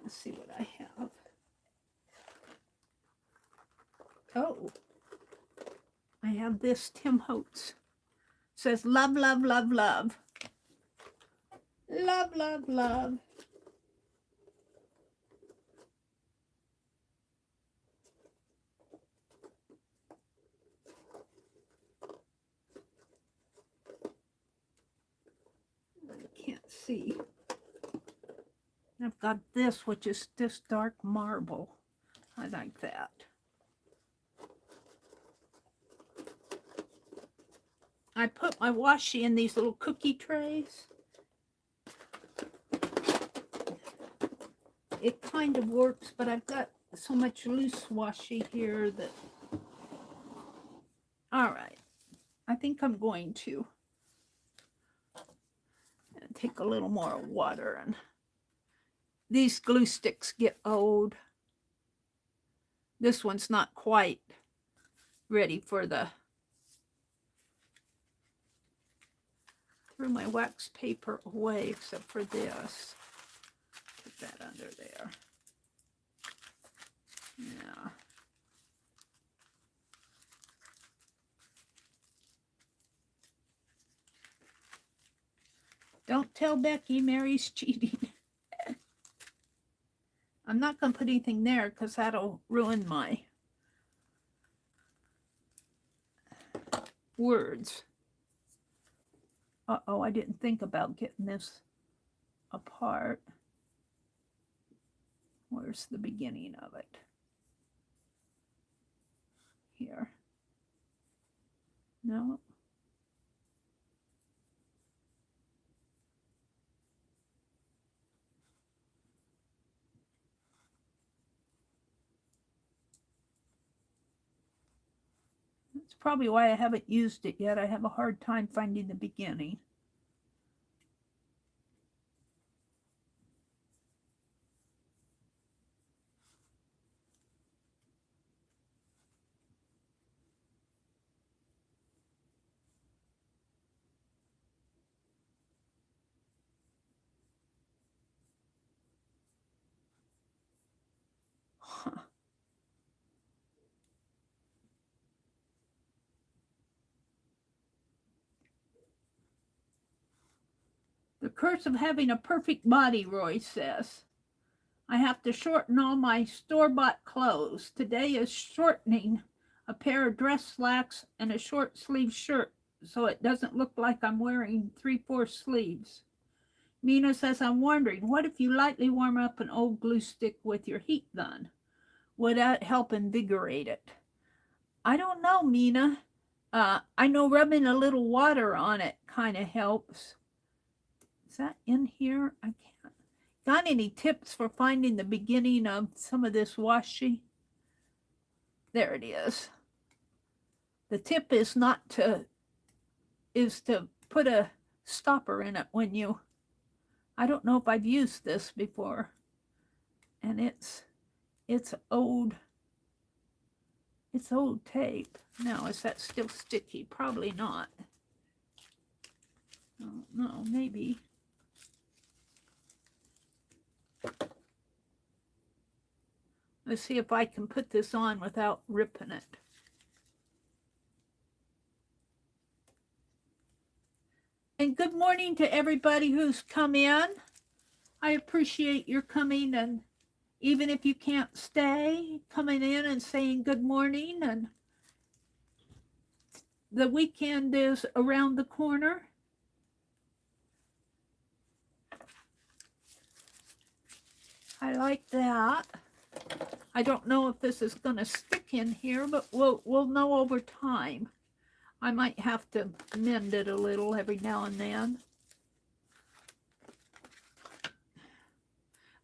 Let's see what I have. Oh, have this Tim Holtz. Says love, love, love, love. Love, love, love. I can't see. I've got this, which is this dark marble. I like that. I put my washi in these little cookie trays. It kind of works, but I've got so much loose washi here that... All right. I think I'm going to take a little more water. And these glue sticks get old. This one's not quite ready for the... Threw my wax paper away except for this. Put that under there. Yeah. Don't tell Becky Mary's cheating. I'm not going to put anything there because that'll ruin my words. Uh-oh, I didn't think about getting this apart. Where's the beginning of it? Here. No. That's probably why I haven't used it yet. I have a hard time finding the beginning. The curse of having a perfect body, Roy says. I have to shorten all my store-bought clothes. Today is shortening a pair of dress slacks and a short sleeve shirt so it doesn't look like I'm wearing 3/4 sleeves. Mina says, I'm wondering, what if you lightly warm up an old glue stick with your heat gun? Would that help invigorate it? I don't know, Mina. I know rubbing a little water on it kind of helps. Is that in here? I can't. Got any tips for finding the beginning of some of this washi? There it is. The tip is not to, is to put a stopper in it when you, I don't know if I've used this before. And it's old tape. Now, is that still sticky? Probably not. Oh, no, maybe. Let's see if I can put this on without ripping it. And good morning to everybody who's come in. I appreciate your coming, and even if you can't stay, coming in and saying good morning. And the weekend is around the corner. I like that. I don't know if this is going to stick in here, but we'll know over time. I might have to mend it a little every now and then.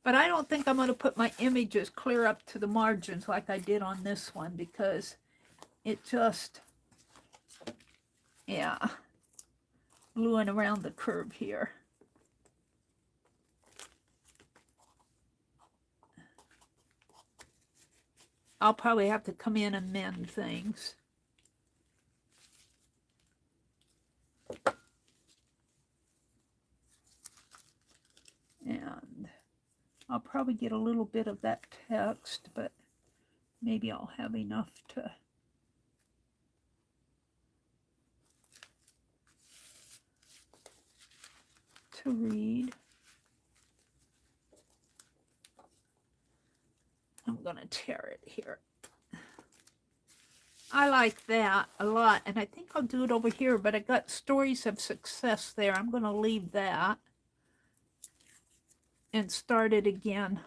But I don't think I'm going to put my images clear up to the margins like I did on this one, because it just, yeah, gluing around the curve here. I'll probably have to come in and mend things. And I'll probably get a little bit of that text, but maybe I'll have enough to to read. I'm going to tear it here. I like that a lot, and I think I'll do it over here, but I got stories of success there. I'm going to leave that and start it again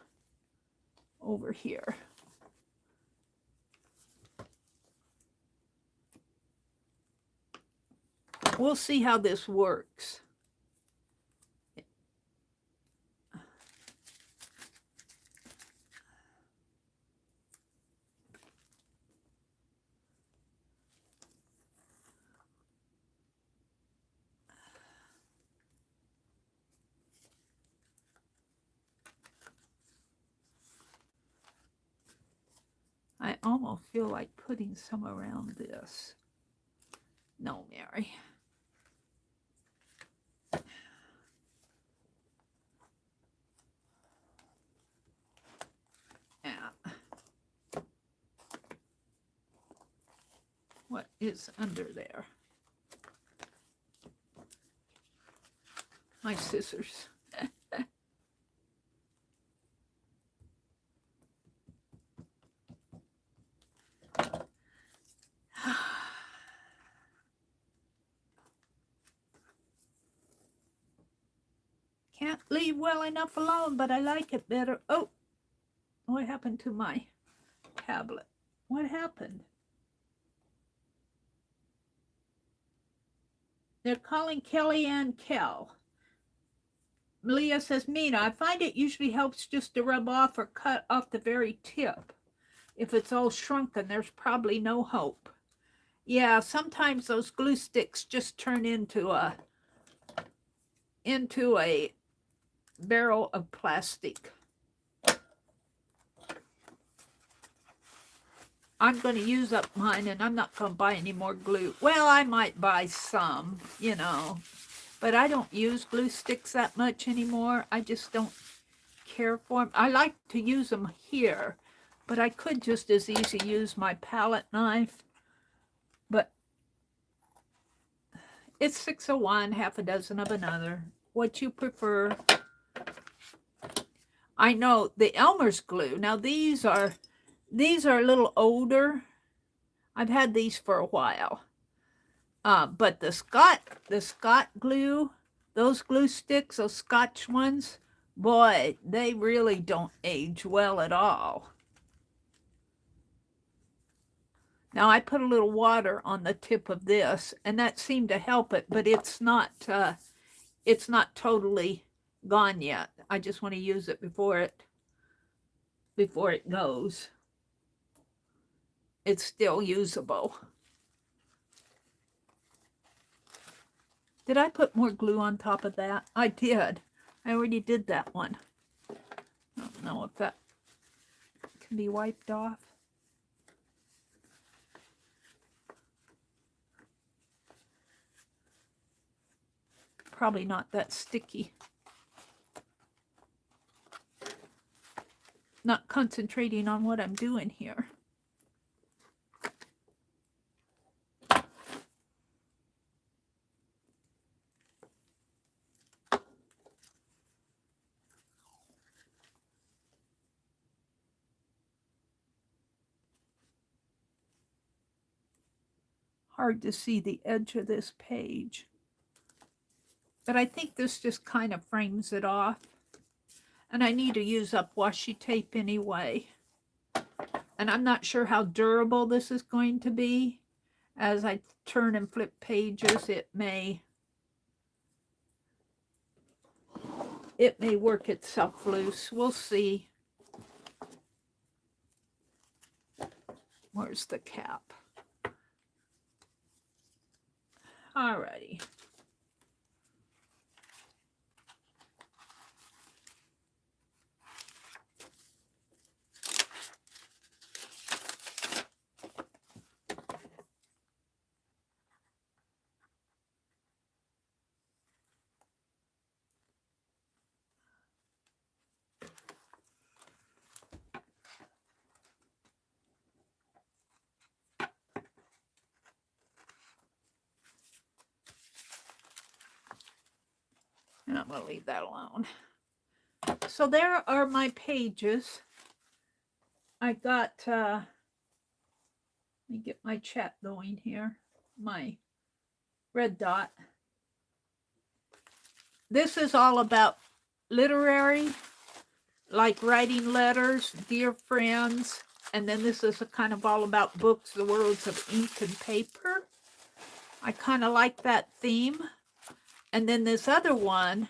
over here. We'll see how this works. I almost feel like putting some around this. No, Meri. Yeah. What is under there? My scissors. Can't leave well enough alone, but I like it better. Oh, what happened to my tablet? What happened? They're calling Kellyanne Kell. Malia says, Mina, I find it usually helps just to rub off or cut off the very tip. If it's all shrunken, there's probably no hope. Yeah, sometimes those glue sticks just turn into a barrel of plastic. I'm going to use up mine, and I'm not going to buy any more glue. Well, I might buy some, you know, but I don't use glue sticks that much anymore. I just don't care for them. I like to use them here, but I could just as easy use my palette knife. But it's 6 of one, half a dozen of another. What you prefer. I know the Elmer's glue. Now these are a little older. I've had these for a while. But the Scott glue, those glue sticks, those Scotch ones, boy, they really don't age well at all. Now I put a little water on the tip of this, and that seemed to help it, but it's not totally gone yet. I just want to use it before it goes. It's still usable. Did I put more glue on top of that? I did. I already did that one. I don't know if that can be wiped off. Probably not that sticky. Not concentrating on what I'm doing here. Hard to see the edge of this page. But I think this just kind of frames it off. And I need to use up washi tape anyway. And I'm not sure how durable this is going to be. As I turn and flip pages, it may work itself loose. We'll see. Where's the cap? Alrighty. And I'm going to leave that alone. So there are my pages. I got, let me get my chat going here. My red dot. This is all about literary, like writing letters, dear friends. And then this is a kind of all about books, the worlds of ink and paper. I kind of like that theme. And then this other one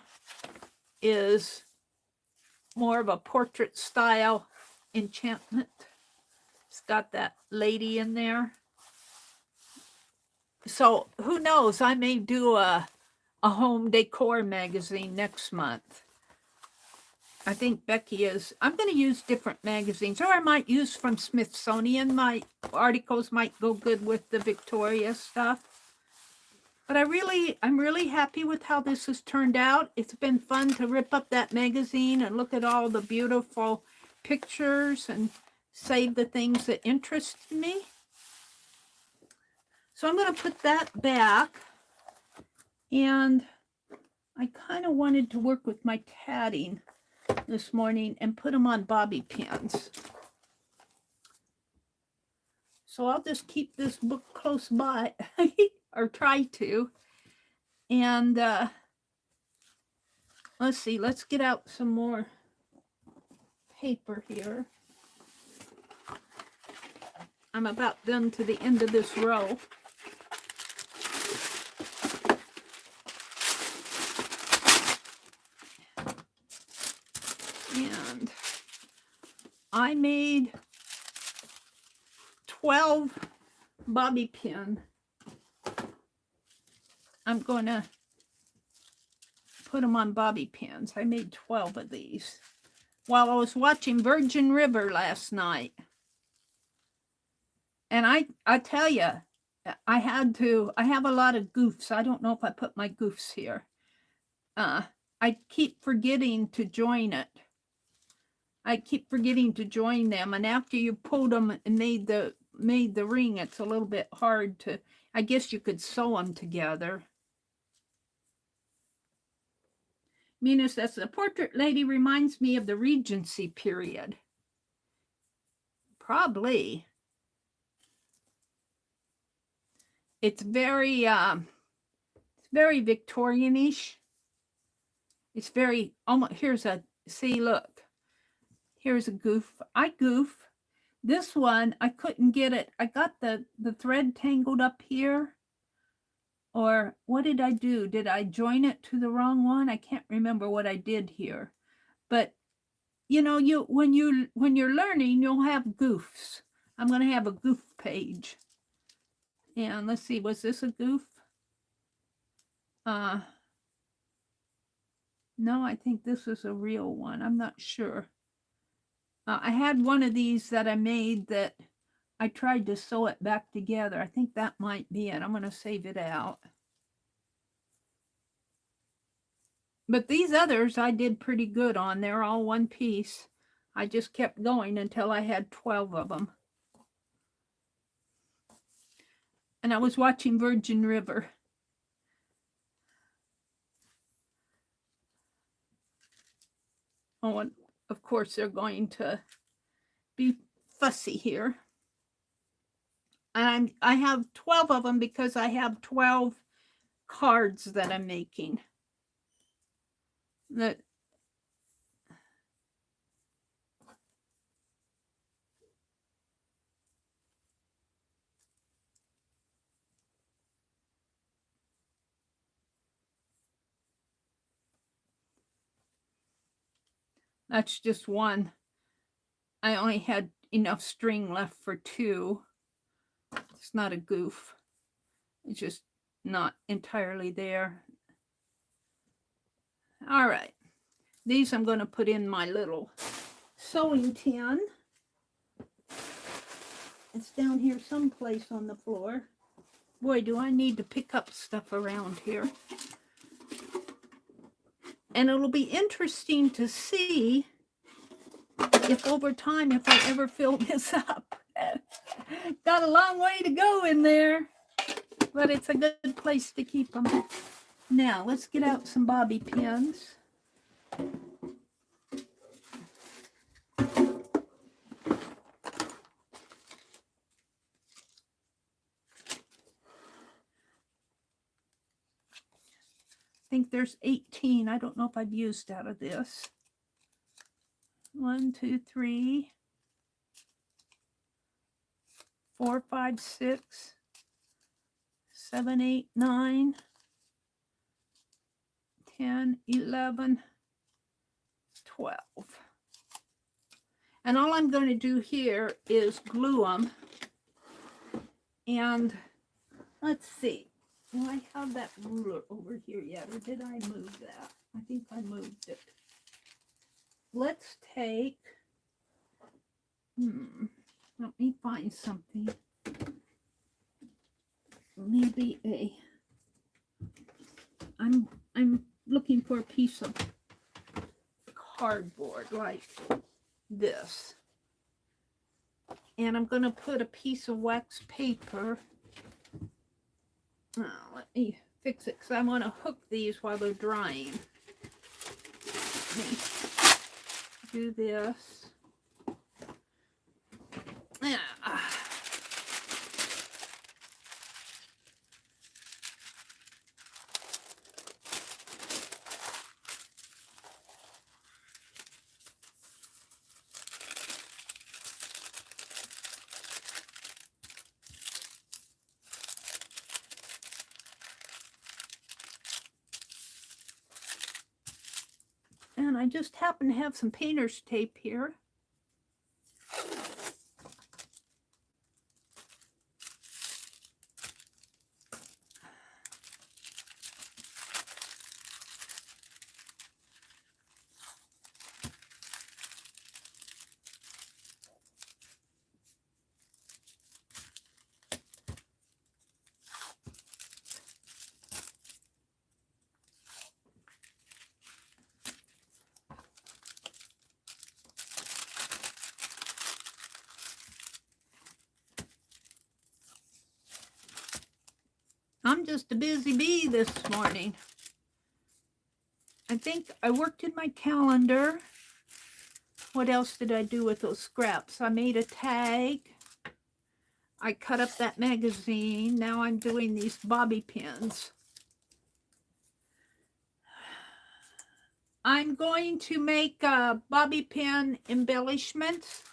is more of a portrait style enchantment. It's got that lady in there. So who knows? I may do a home decor magazine next month. I think Becky is. I'm going to use different magazines, or I might use from Smithsonian. My articles might go good with the Victoria stuff. But I'm really happy with how this has turned out. It's been fun to rip up that magazine and look at all the beautiful pictures and save the things that interest me. So I'm going to put that back. And I kind of wanted to work with my tatting this morning and put them on bobby pins. So I'll just keep this book close by, or try to. And let's see, let's get out some more paper here. I'm about done to the end of this row. And I made 12 bobby pin. I'm going to put them on bobby pins. I made 12 of these while I was watching Virgin River last night. And I tell you, I have a lot of goofs. I don't know if I put my goofs here. I keep forgetting to join it. I keep forgetting to join them. And after you pulled them and made the ring, it's a little bit hard to, I guess you could sew them together. Mina says, the portrait lady reminds me of the Regency period. Probably. It's very Victorianish. It's very, almost, here's a, see, look. Here's a goof. I goof. This one, I couldn't get it. I got the thread tangled up here. Or what did I do? Did I join it to the wrong one? I can't remember what I did here. But you know, when you're learning, you'll have goofs. I'm going to have a goof page. And let's see, was this a goof? No, I think this is a real one. I'm not sure. I had one of these that I made that I tried to sew it back together. I think that might be it. I'm going to save it out. But these others I did pretty good on. They're all one piece. I just kept going until I had 12 of them. And I was watching Virgin River. Oh, and of course they're going to be fussy here. And I have 12 of them because I have 12 cards that I'm making. That that's just one. I only had enough string left for 2. It's not a goof. It's just not entirely there. All right. These I'm going to put in my little sewing tin. It's down here someplace on the floor. Boy, do I need to pick up stuff around here. And it'll be interesting to see if over time, if I ever fill this up. Got a long way to go in there, but it's a good place to keep them. Now, let's get out some bobby pins. I think there's 18. I don't know if I've used out of this. 1, 2, 3, 4, 5, 6, 7, 8, 9, 10, 11, 12. And all I'm going to do here is glue them. And let's see. Do I have that ruler over here yet? Or did I move that? I think I moved it. Let's take, let me find something. Maybe I'm looking for a piece of cardboard like this. And I'm going to put a piece of wax paper. Let me fix it because I want to hook these while they're drying. Let me do this. And I just happen to have some painter's tape here. I'm just a busy bee this morning. I think I worked in my calendar. What else did I do with those scraps? I made a tag. I cut up that magazine. Now I'm doing these bobby pins. I'm going to make bobby pin embellishments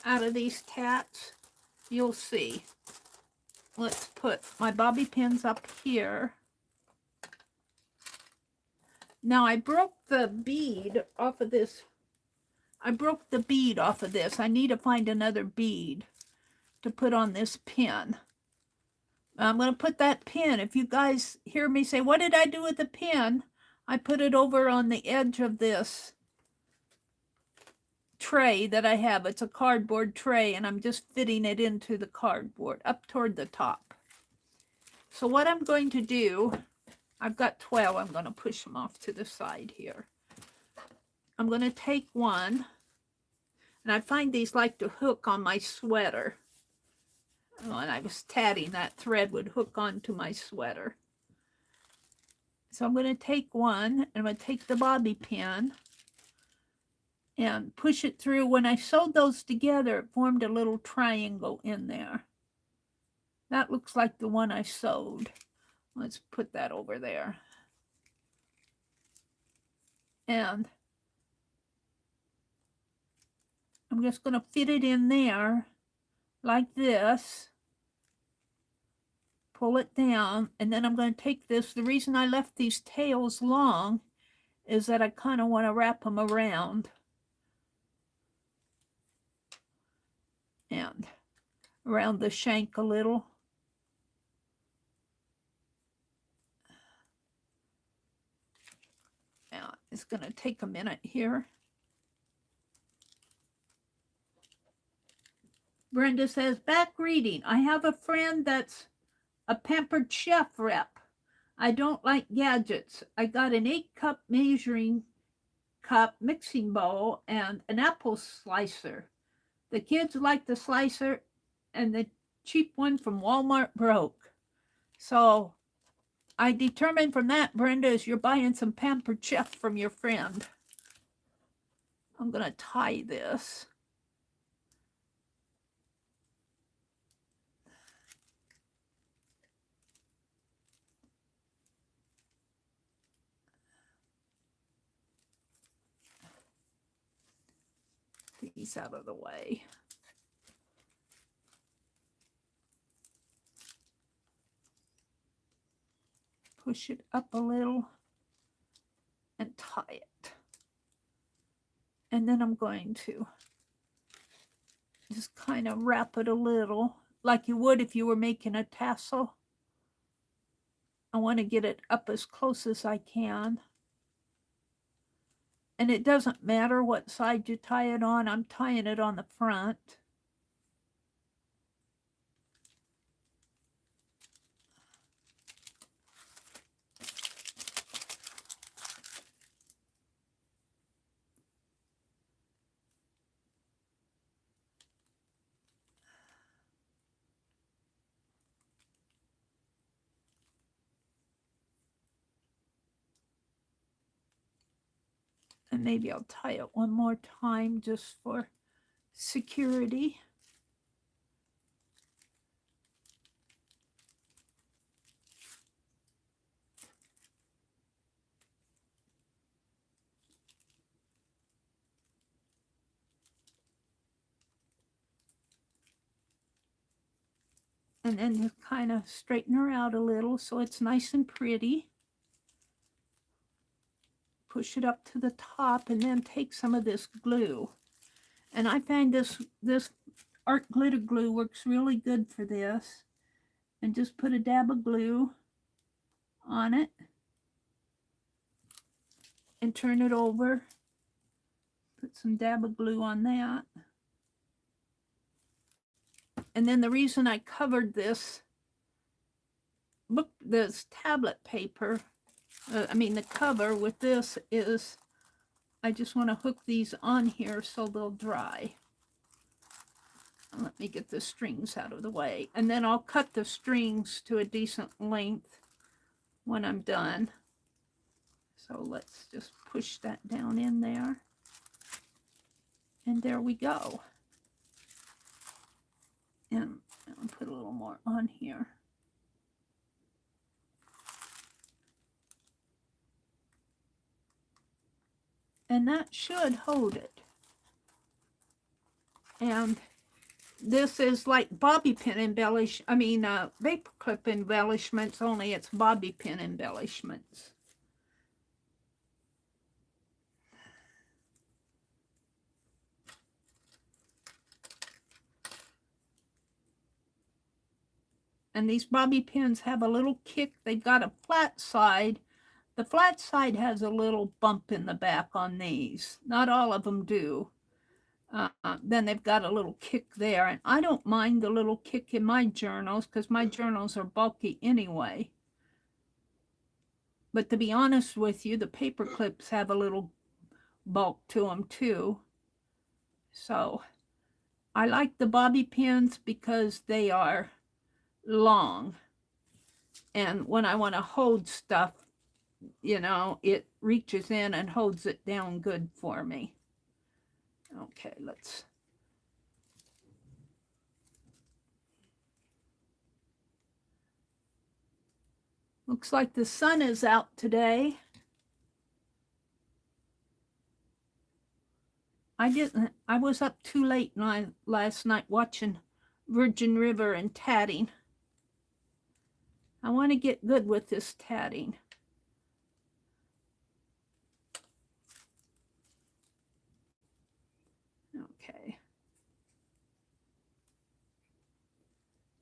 out of these tats. You'll see. Let's put my bobby pins up here. Now I broke the bead off of this. I broke the bead off of this. I need to find another bead to put on this pin. I'm going to put that pin. If you guys hear me say, what did I do with the pin? I put it over on the edge of this tray that I have. It's a cardboard tray, and I'm just fitting it into the cardboard up toward the top. So what I'm going to do, I've got 12. I'm going to push them off to the side here. I'm going to take one, and I find these like to hook on my sweater. When I was tatting, that thread would hook onto my sweater. So I'm going to take one, and I'm going to take the bobby pin and push it through. When I sewed those together, it formed a little triangle in there. That looks like the one I sewed. Let's put that over there. And I'm just going to fit it in there like this. Pull it down, and then I'm going to take this. The reason I left these tails long is that I kind of want to wrap them around. And around the shank a little. Now, it's going to take a minute here. Brenda says, back reading. I have a friend that's a Pampered Chef rep. I don't like gadgets. I got an 8-cup measuring cup mixing bowl and an apple slicer. The kids like the slicer, and the cheap one from Walmart broke. So I determined from that, Brenda, is you're buying some Pampered Chef from your friend. I'm going to tie this. These out of the way. Push it up a little and tie it. And then I'm going to just kind of wrap it a little like you would if you were making a tassel. I want to get it up as close as I can. And it doesn't matter what side you tie it on. I'm tying it on the front. And maybe I'll tie it one more time just for security. And then just kind of straighten her out a little so it's nice and pretty. Push it up to the top and then take some of this glue. And I find this art glitter glue works really good for this. And just put a dab of glue on it. And turn it over. Put some dab of glue on that. And then the reason I covered this tablet paper, the cover with this is I just want to hook these on here so they'll dry. Let me get the strings out of the way. And then I'll cut the strings to a decent length when I'm done. So let's just push that down in there. And there we go. And I'll put a little more on here. And that should hold it. And this is like bobby pin paperclip embellishments, only it's bobby pin embellishments. And these bobby pins have a little kick. They've got a flat side. The flat side has a little bump in the back on these. Not all of them do. Then they've got a little kick there. And I don't mind the little kick in my journals because my journals are bulky anyway. But to be honest with you, the paper clips have a little bulk to them too. So I like the bobby pins because they are long. And when I want to hold stuff, it reaches in and holds it down good for me. Okay, let's. Looks like the sun is out today. I was up too late last night watching Virgin River and tatting. I want to get good with this tatting. Okay.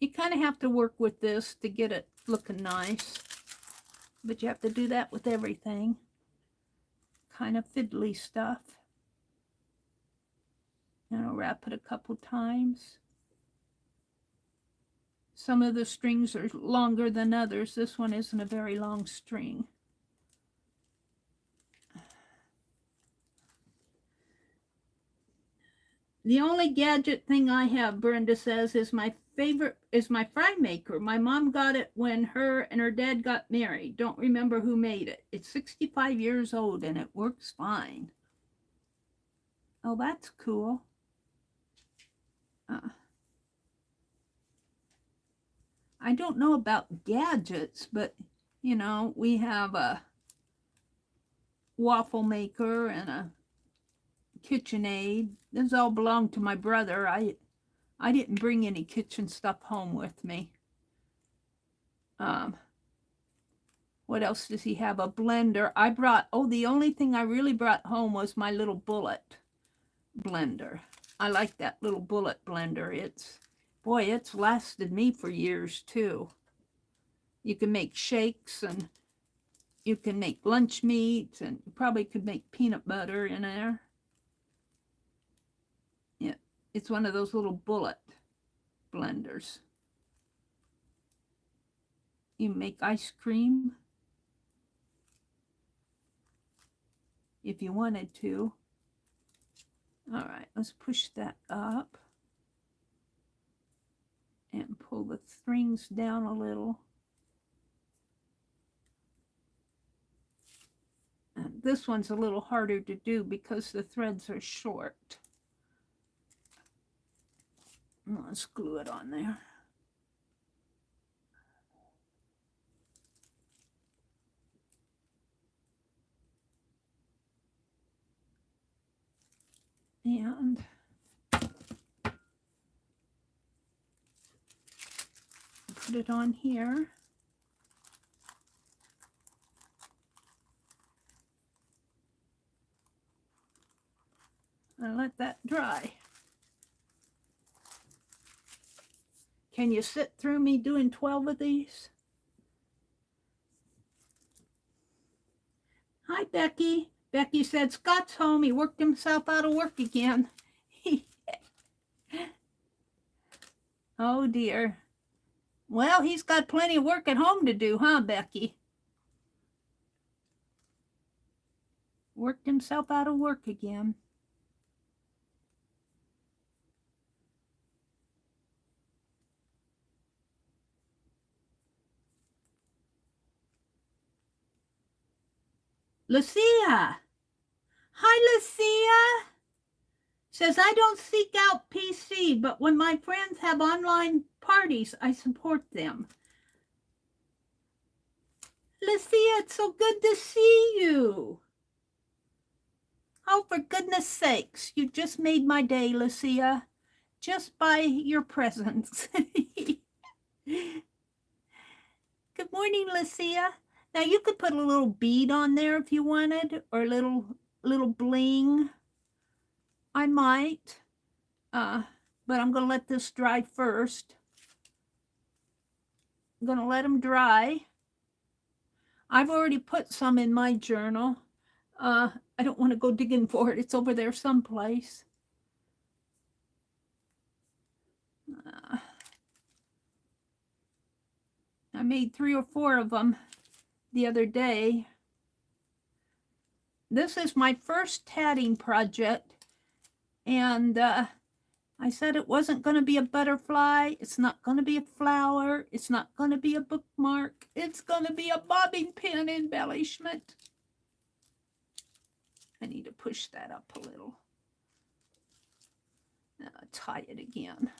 You kind of have to work with this to get it looking nice, but you have to do that with everything. Kind of fiddly stuff. And I'll wrap it a couple times. Some of the strings are longer than others. This one isn't a very long string. The only gadget thing I have, Brenda says, is my favorite is my fry maker. My mom got it when her and her dad got married. Don't remember who made it. It's 65 years old and it works fine. Oh, that's cool. I don't know about gadgets, but you know, we have a waffle maker and a KitchenAid. Those all belong to my brother. I didn't bring any kitchen stuff home with me. What else does he have? A blender. I brought, the only thing I really brought home was my little bullet blender. I like that little bullet blender. It's lasted me for years too. You can make shakes and you can make lunch meat, and you probably could make peanut butter in there. Yeah, it's one of those little bullet blenders. You make ice cream if you wanted to. All right, let's push that up and pull the strings down a little. And this one's a little harder to do because the threads are short. Let's glue it on there. And put it on here. And let that dry. Can you sit through me doing 12 of these? Hi, Becky. Becky said, Scott's home. He worked himself out of work again. Oh, dear. Well, he's got plenty of work at home to do, huh, Becky? Worked himself out of work again. Lucia. Hi, Lucia. Says, I don't seek out PC, but when my friends have online parties, I support them. Lucia, it's so good to see you. Oh, for goodness sakes, you just made my day, Lucia, just by your presence. Good morning, Lucia. Now, you could put a little bead on there if you wanted, or a little bling. I might, but I'm going to let this dry first. I'm going to let them dry. I've already put some in my journal. I don't want to go digging for it. It's over there someplace. I made 3 or 4 of them the other day. This is my first tatting project, and I said it wasn't going to be a butterfly. It's not going to be a flower. It's not going to be a bookmark. It's going to be a bobbing pin embellishment. I need to push that up a little. Tie it again.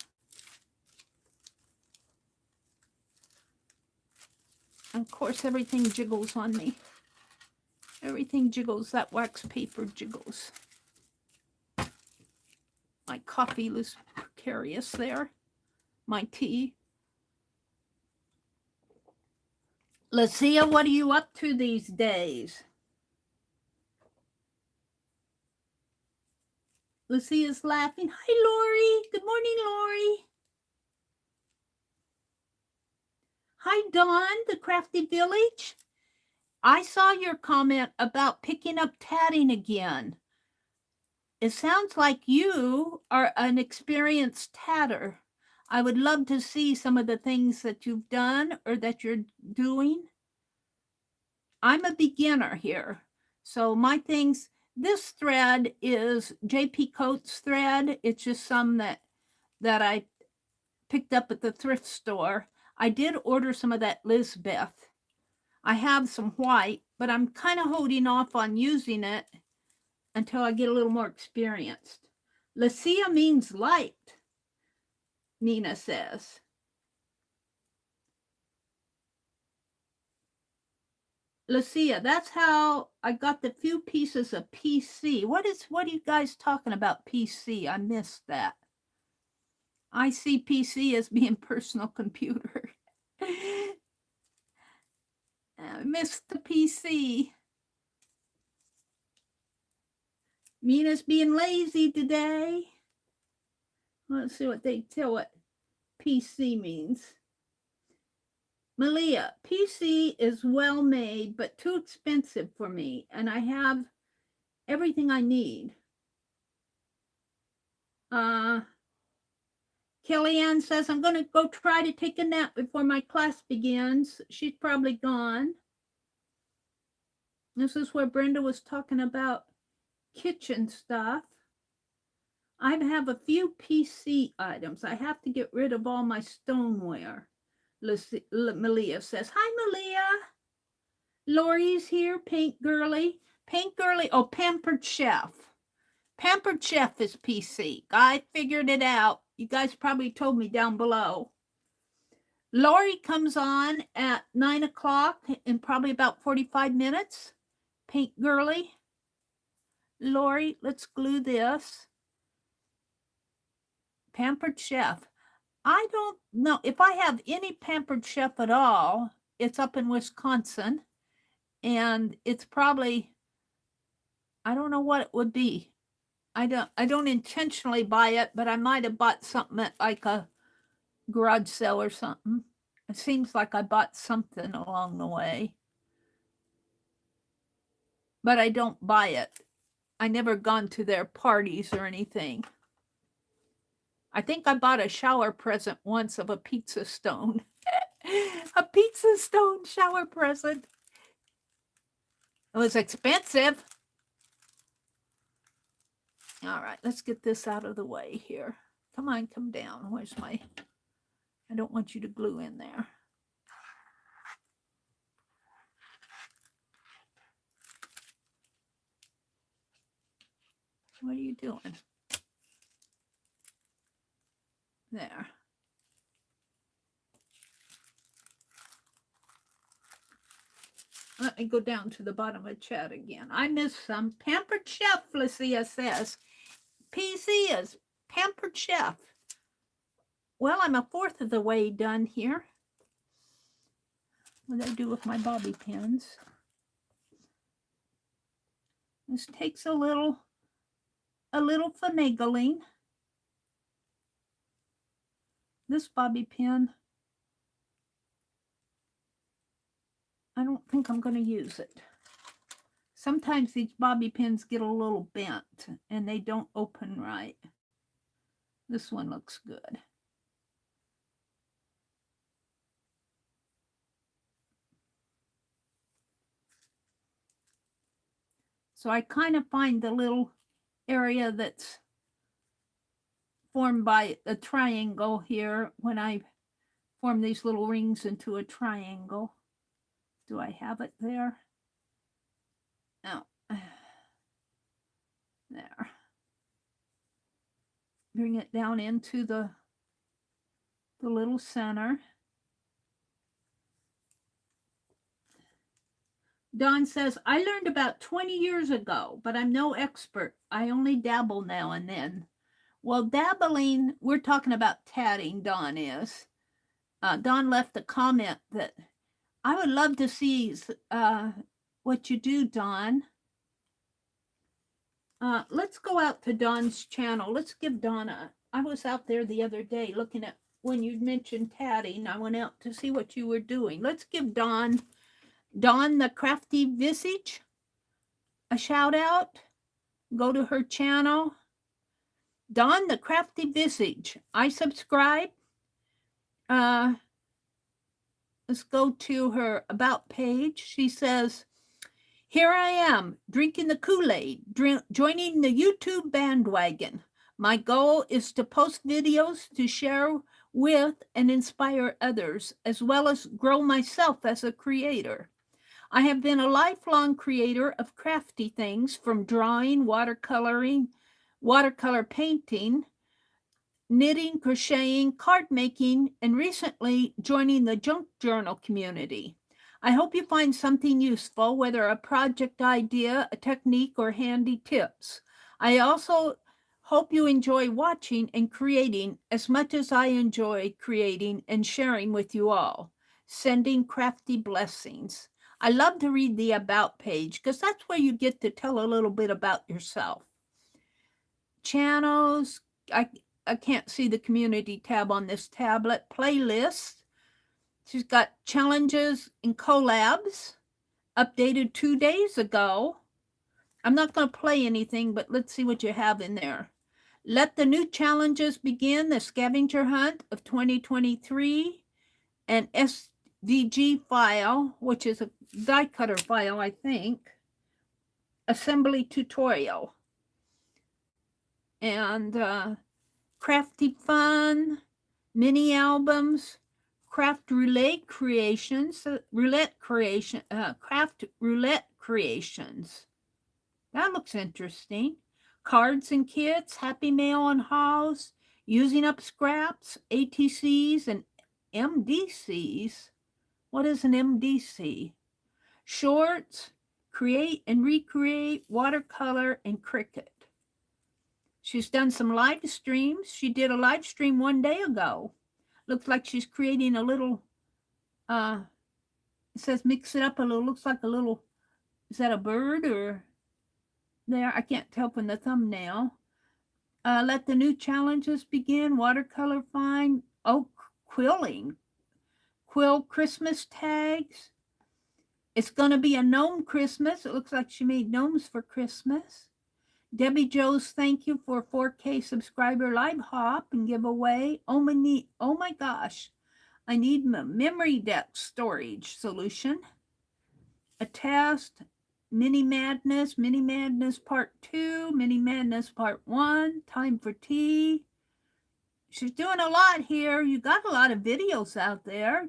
Of course, everything jiggles on me. Everything jiggles. That wax paper jiggles. My coffee was precarious there. My tea. Lucia, what are you up to these days? Lucia's laughing. Hi, Lori. Good morning, Lori. Hi, Dawn, the Crafty Village. I saw your comment about picking up tatting again. It sounds like you are an experienced tatter. I would love to see some of the things that you've done or that you're doing. I'm a beginner here. So my things, this thread is JP Coates thread. It's just some that I picked up at the thrift store. I did order some of that Lisbeth. I have some white, but I'm kind of holding off on using it until I get a little more experienced. Lucia means light, Nina says. Lucia, that's how I got the few pieces of PC. What are you guys talking about, PC? I missed that. I see PC as being personal computer. I missed the PC. Mina's being lazy today. Let's see what they tell what PC means. Malia, PC is well made, but too expensive for me, and I have everything I need. Kellyanne says, I'm going to go try to take a nap before my class begins. She's probably gone. This is where Brenda was talking about kitchen stuff. I have a few PC items. I have to get rid of all my stoneware. Malia says, hi, Malia. Lori's here, Paint Girly. Paint Girly, oh, Pampered Chef. Pampered Chef is PC. I figured it out. You guys probably told me down below. Lori comes on at 9 o'clock in probably about 45 minutes. Paint Girly. Lori, let's glue this. Pampered Chef. I don't know if I have any Pampered Chef at all. It's up in Wisconsin, and it's probably, I don't know what it would be. I don't intentionally buy it, but I might have bought something at like a garage sale or something. It seems like I bought something along the way, but I don't buy it. I never gone to their parties or anything. I think I bought a shower present once of a pizza stone. A pizza stone shower present. It was expensive. All right, let's get this out of the way here. Come on, come down. Where's my... I don't want you to glue in there. What are you doing? There. Let me go down to the bottom of the chat again. I missed some. Pampered Chef, Lucia says. PC is Pampered Chef. Well, I'm a fourth of the way done here. What do I do with my bobby pins? This takes a little finagling. This bobby pin, I don't think I'm going to use it. Sometimes these bobby pins get a little bent and they don't open right. This one looks good. So I kind of find the little area that's formed by a triangle here when I form these little rings into a triangle. Do I have it there? No. There. Bring it down into the little center. Dawn says, I learned about 20 years ago, but I'm no expert. I only dabble now and then. Well, dabbling, we're talking about tatting, Dawn is. Dawn left a comment that I would love to see what you do, Dawn. Let's go out to Dawn's channel. Let's give Dawn I was out there the other day looking at when you mentioned tatting. I went out to see what you were doing. Let's give Dawn the Crafty Visage a shout out. Go to her channel. Dawn the Crafty Visage. I subscribe. Let's go to her about page. She says, here I am, drinking the Kool-Aid, joining the YouTube bandwagon. My goal is to post videos to share with and inspire others, as well as grow myself as a creator. I have been a lifelong creator of crafty things, from drawing, watercoloring, watercolor painting, knitting, crocheting, card making, and recently joining the junk journal community. I hope you find something useful, whether a project idea, a technique, or handy tips. I also hope you enjoy watching and creating as much as I enjoy creating and sharing with you all. Sending crafty blessings. I love to read the About page because that's where you get to tell a little bit about yourself. Channels. I can't see the community tab on this tablet. Playlists. She's got challenges and collabs updated 2 days ago. I'm not going to play anything, but let's see what you have in there. Let the new challenges begin. The scavenger hunt of 2023. An SVG file, which is a die cutter file, I think. Assembly tutorial. And crafty fun, mini albums, craft roulette creations, craft roulette creations. That looks interesting. Cards and kits, happy mail and hauls, using up scraps, ATCs and MDCs. What is an MDC? Shorts, create and recreate, watercolor, and Cricut. She's done some live streams. She did a live stream 1 day ago. Looks like she's creating a little, it says mix it up a little, looks like a little, is that a bird or there? I can't tell from the thumbnail. Let the new challenges begin. Watercolor fine. Oh, quilling. Quill Christmas tags. It's going to be a gnome Christmas. It looks like she made gnomes for Christmas. Debbie Joe's thank you for 4K subscriber live hop and giveaway. Oh my gosh. I need my memory deck storage solution. A test. Mini Madness Part 2, Mini Madness Part 1, Time for Tea. She's doing a lot here. You got a lot of videos out there.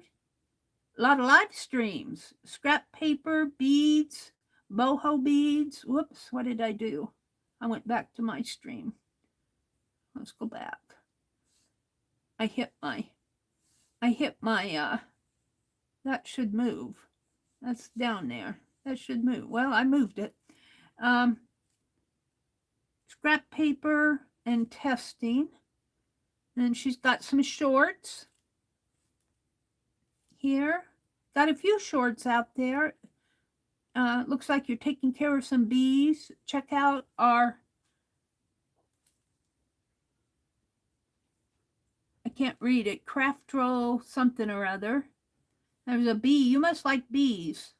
A lot of live streams. Scrap paper, beads, boho beads. Whoops, what did I do? I went back to my stream. Let's go back. I hit my, that should move. That's down there. That should move. Well, I moved it. Scrap paper and testing. And she's got some shorts here. Got a few shorts out there. Looks like you're taking care of some bees. Check out our, I can't read it, Craftro something or other. There's a bee. You must like bees.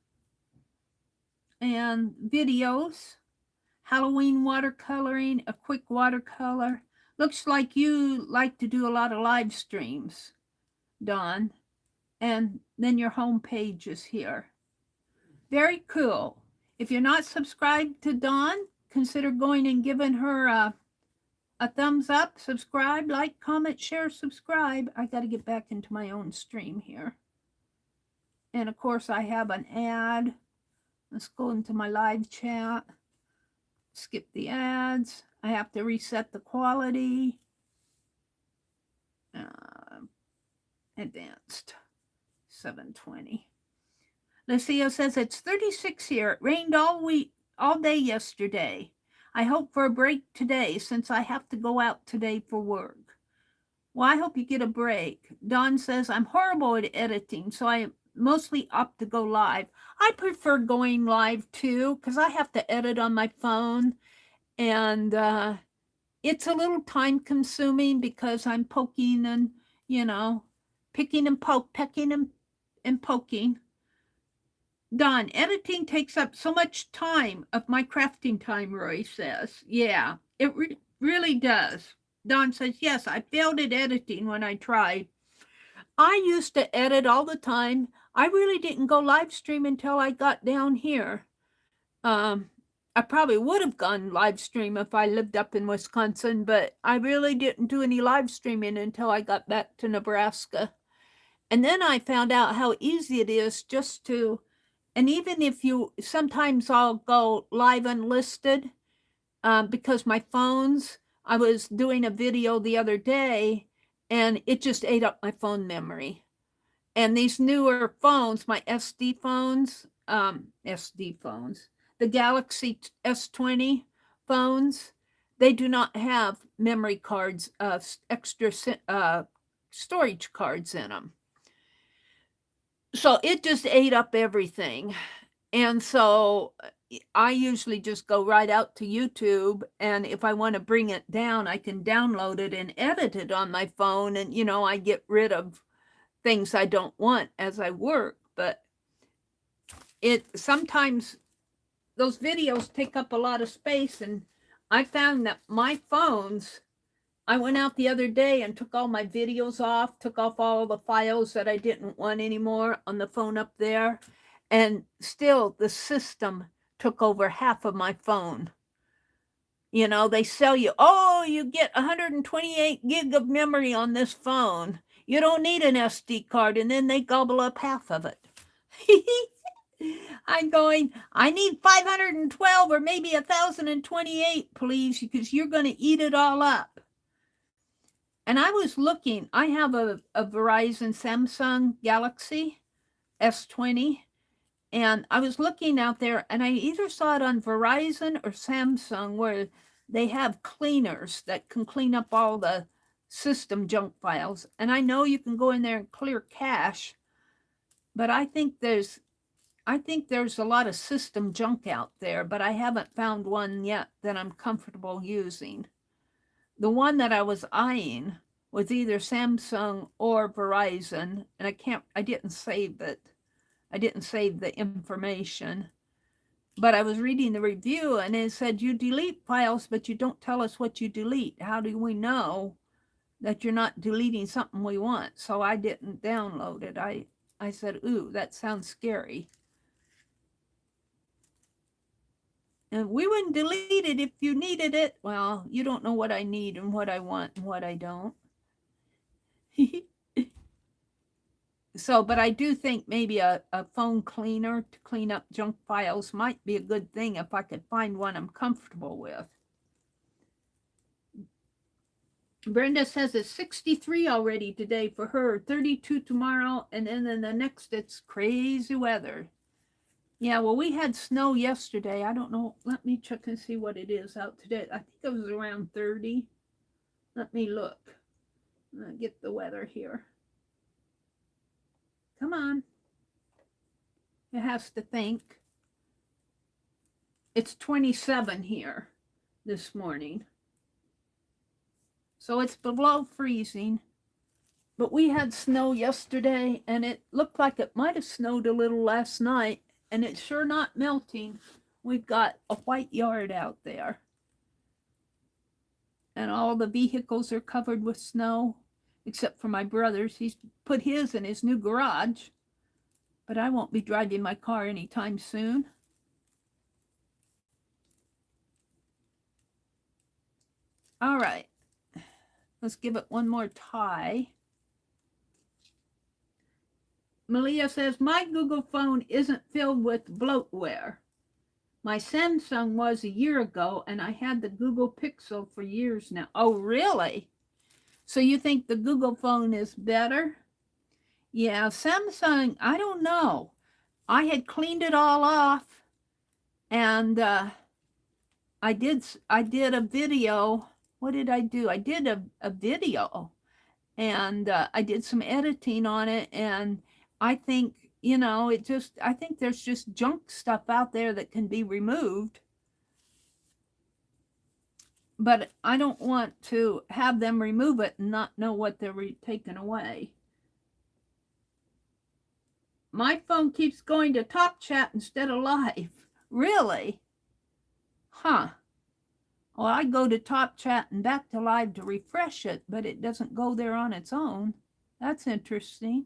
And videos. Halloween watercoloring, a quick watercolor. Looks like you like to do a lot of live streams, Dawn. And then your home page is here. Very cool. If you're not subscribed to Dawn, consider going and giving her a thumbs up, subscribe, like, comment, share, subscribe. I got to get back into my own stream here. And of course, I have an ad. Let's go into my live chat. Skip the ads. I have to reset the quality. Advanced. 720. Lucia says it's 36 here. It rained all day yesterday. I hope for a break today since I have to go out today for work. Well, I hope you get a break. Dawn says I'm horrible at editing, so I mostly opt to go live. I prefer going live too because I have to edit on my phone, and it's a little time consuming because I'm poking and, picking and pecking and poking. Don, editing takes up so much time of my crafting time, Roy says. Yeah, it really does. Don says, yes, I failed at editing when I tried. I used to edit all the time. I really didn't go live stream until I got down here. I I probably would have gone live stream if I lived up in Wisconsin, but I really didn't do any live streaming until I got back to Nebraska. And then I found out how easy it is just to, and even if you, sometimes I'll go live unlisted because my phones, I was doing a video the other day and it just ate up my phone memory. And these newer phones, my SD phones, the Galaxy S20 phones, they do not have memory cards, extra storage cards in them. So it just ate up everything. And so I usually just go right out to YouTube. And if I want to bring it down, I can download it and edit it on my phone. And, you know, I get rid of things I don't want as I work. But it sometimes those videos take up a lot of space. And I found that my phones, I went out the other day and took all my videos off, took off all the files that I didn't want anymore on the phone up there. And still the system took over half of my phone. You know, they sell you, oh, you get 128 gig of memory on this phone. You don't need an SD card. And then they gobble up half of it. I'm going, I need 512 or maybe 1028, please, because you're going to eat it all up. And I was looking, I have a Verizon Samsung Galaxy S20, and I was looking out there, and I either saw it on Verizon or Samsung where they have cleaners that can clean up all the system junk files. And I know you can go in there and clear cache, but I think there's a lot of system junk out there, but I haven't found one yet that I'm comfortable using. The one that I was eyeing was either Samsung or Verizon, and I didn't save it. I didn't save the information, but I was reading the review and it said you delete files, but you don't tell us what you delete. How do we know that you're not deleting something we want? So I didn't download it. I said, ooh, that sounds scary. And we wouldn't delete it if you needed it. Well, you don't know what I need and what I want and what I don't. So, but I do think maybe a phone cleaner to clean up junk files might be a good thing if I could find one I'm comfortable with. Brenda says it's 63 already today for her, 32 tomorrow, and then the next it's crazy weather. Yeah, well, we had snow yesterday. I don't know. Let me check and see what it is out today. I think it was around 30. Let me look. I'll get the weather here. Come on. It has to think. It's 27 here this morning. So it's below freezing. But we had snow yesterday, and it looked like it might have snowed a little last night. And it's sure not melting. We've got a white yard out there. And all the vehicles are covered with snow, except for my brother's. He's put his in his new garage. But I won't be driving my car anytime soon. All right. Let's give it one more tie. Malia says, my Google phone isn't filled with bloatware. My Samsung was a year ago, and I had the Google Pixel for years now. Oh, really? So you think the Google phone is better? Yeah, Samsung, I don't know. I had cleaned it all off, and I did a video. What did I do? I did a video, and I did some editing on it, and I think, you know, I think there's just junk stuff out there that can be removed. But I don't want to have them remove it and not know what they're taking away. My phone keeps going to Top Chat instead of live. Really? Huh. Well, I go to Top Chat and back to live to refresh it, but it doesn't go there on its own. That's interesting.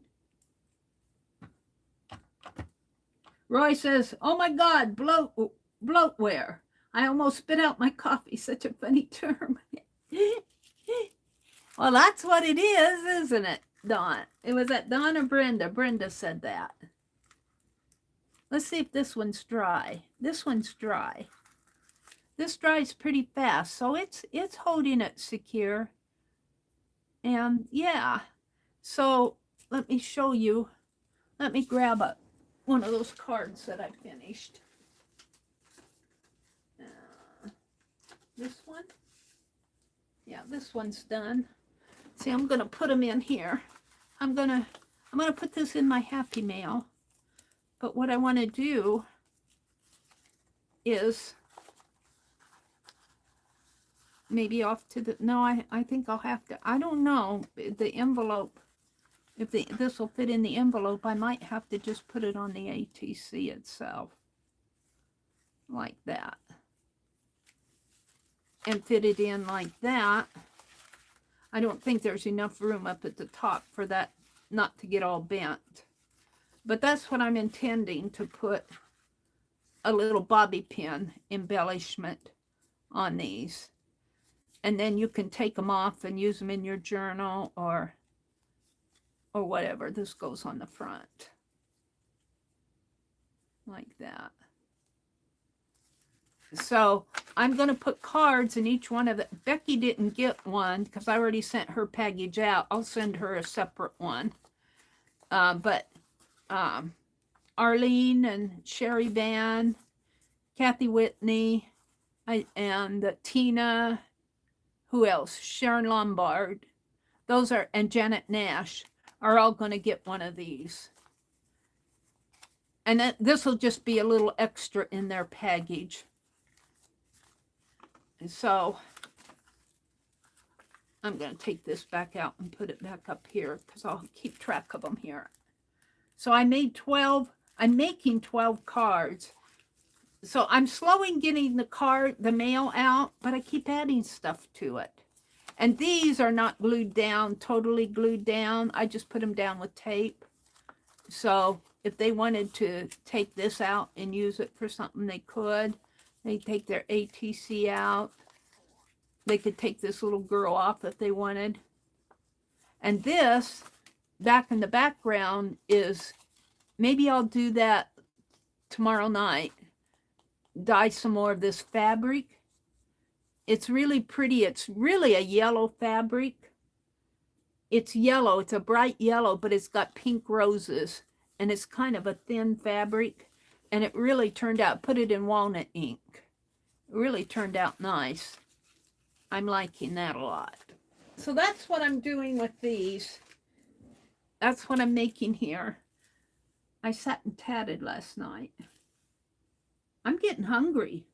Roy says, oh my God, bloatware. I almost spit out my coffee, such a funny term. Well, that's what it is, isn't it, Dawn? It was at Dawn or Brenda? Brenda said that. Let's see if this one's dry. This one's dry. This dries pretty fast, so it's holding it secure. And yeah, so let me show you. Let me grab one of those cards that I finished. This one? Yeah, this one's done. See, I'm gonna put them in here. I'm gonna put this in my Happy Mail. But what I want to do is maybe off to the, no, I think I'll have to, I don't know, the envelope, if this will fit in the envelope, I might have to just put it on the ATC itself. Like that. And fit it in like that. I don't think there's enough room up at the top for that not to get all bent. But that's what I'm intending, to put a little bobby pin embellishment on these. And then you can take them off and use them in your journal or whatever. This goes on the front. Like that. So I'm going to put cards in each one of the, Becky didn't get one because I already sent her package out. I'll send her a separate one. But Arlene and Sherry Van, Kathy Whitney, and Tina, who else? Sharon Lombard. Those are, and Janet Nash are all going to get one of these. And this will just be a little extra in their package. And so I'm going to take this back out and put it back up here because I'll keep track of them here. So I made 12. I'm making 12 cards. So I'm slowing getting the mail out, but I keep adding stuff to it. And these are not glued down, totally glued down. I just put them down with tape. So if they wanted to take this out and use it for something, they could. They take their ATC out. They could take this little girl off if they wanted. And this, back in the background, is, maybe I'll do that tomorrow night. Dye some more of this fabric. It's really pretty. It's really a yellow fabric. It's yellow. It's a bright yellow, but it's got pink roses. And it's kind of a thin fabric. And it really turned out, put it in walnut ink. It really turned out nice. I'm liking that a lot. So that's what I'm doing with these. That's what I'm making here. I sat and tatted last night. I'm getting hungry.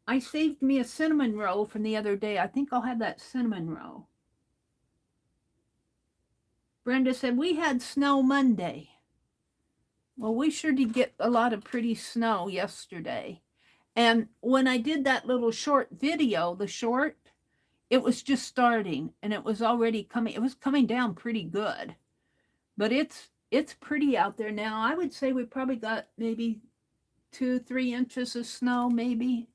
I saved me a cinnamon roll from the other day. I think I'll have that cinnamon roll. Brenda said, we had snow Monday. Well, we sure did get a lot of pretty snow yesterday. And when I did that little short video, the short, it was just starting and it was already coming. It was coming down pretty good. But it's pretty out there now. I would say we probably got maybe 2-3 inches of snow, maybe.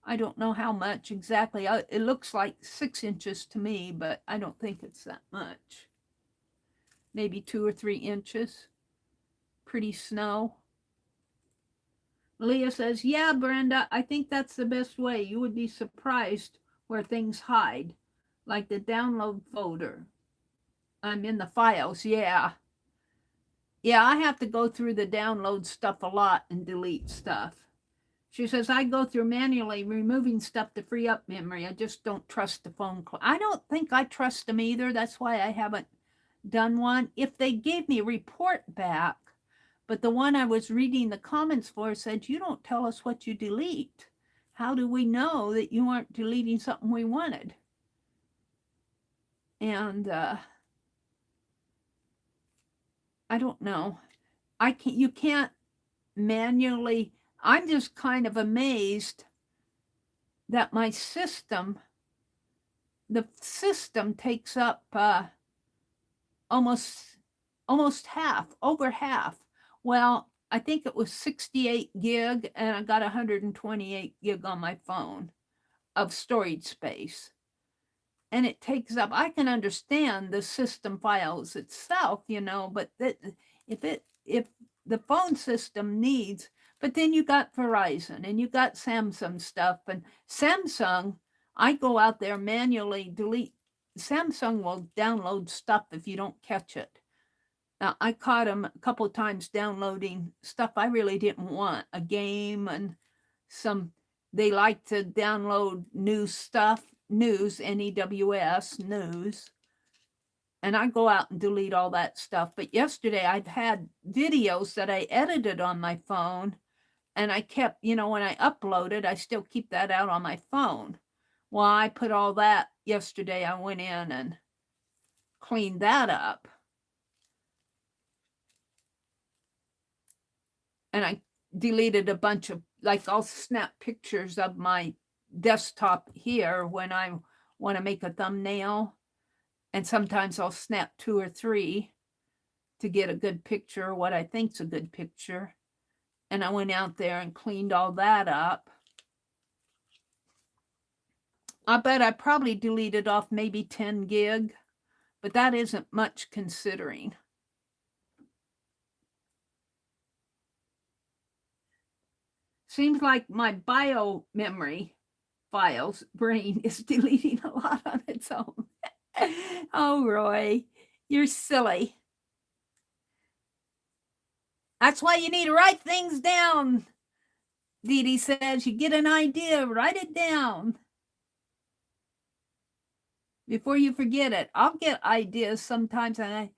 I don't know how much exactly. It looks like 6 inches to me, but I don't think it's that much. Maybe 2 or 3 inches. Pretty snow. Leah says, yeah, Brenda, I think that's the best way. You would be surprised where things hide, like the download folder. I'm in the files, yeah. Yeah, I have to go through the download stuff a lot and delete stuff. She says, I go through manually removing stuff to free up memory. I just don't trust the phone call. I don't think I trust them either. That's why I haven't done one. If they gave me a report back, but the one I was reading the comments for said, you don't tell us what you delete. How do we know that you aren't deleting something we wanted? And I don't know. You can't manually. I'm just kind of amazed that my system, the system takes up almost half, over half. Well, I think it was 68 gig, and I got 128 gig on my phone of storage space. And it takes up, I can understand the system files itself, you know, but if the phone system needs, but then you got Verizon and you got Samsung stuff, and Samsung, I go out there manually delete. Samsung will download stuff if you don't catch it. Now, I caught them a couple of times downloading stuff I really didn't want, a game and some, they like to download news stuff, news, N-E-W-S, news. And I go out and delete all that stuff. But yesterday I've had videos that I edited on my phone, and I kept, you know, when I uploaded, I still keep that out on my phone. Well, I put all that yesterday. I went in and cleaned that up. And I deleted a bunch of, like, I'll snap pictures of my desktop here when I want to make a thumbnail. And sometimes I'll snap 2 or 3 to get a good picture, what I think's a good picture. And I went out there and cleaned all that up. I bet I probably deleted off maybe 10 gig, but that isn't much considering. Seems like my bio memory files brain is deleting a lot on its own. Oh, Roy, you're silly. That's why you need to write things down. Dee Dee says you get an idea, write it down before you forget it. I'll get ideas sometimes, and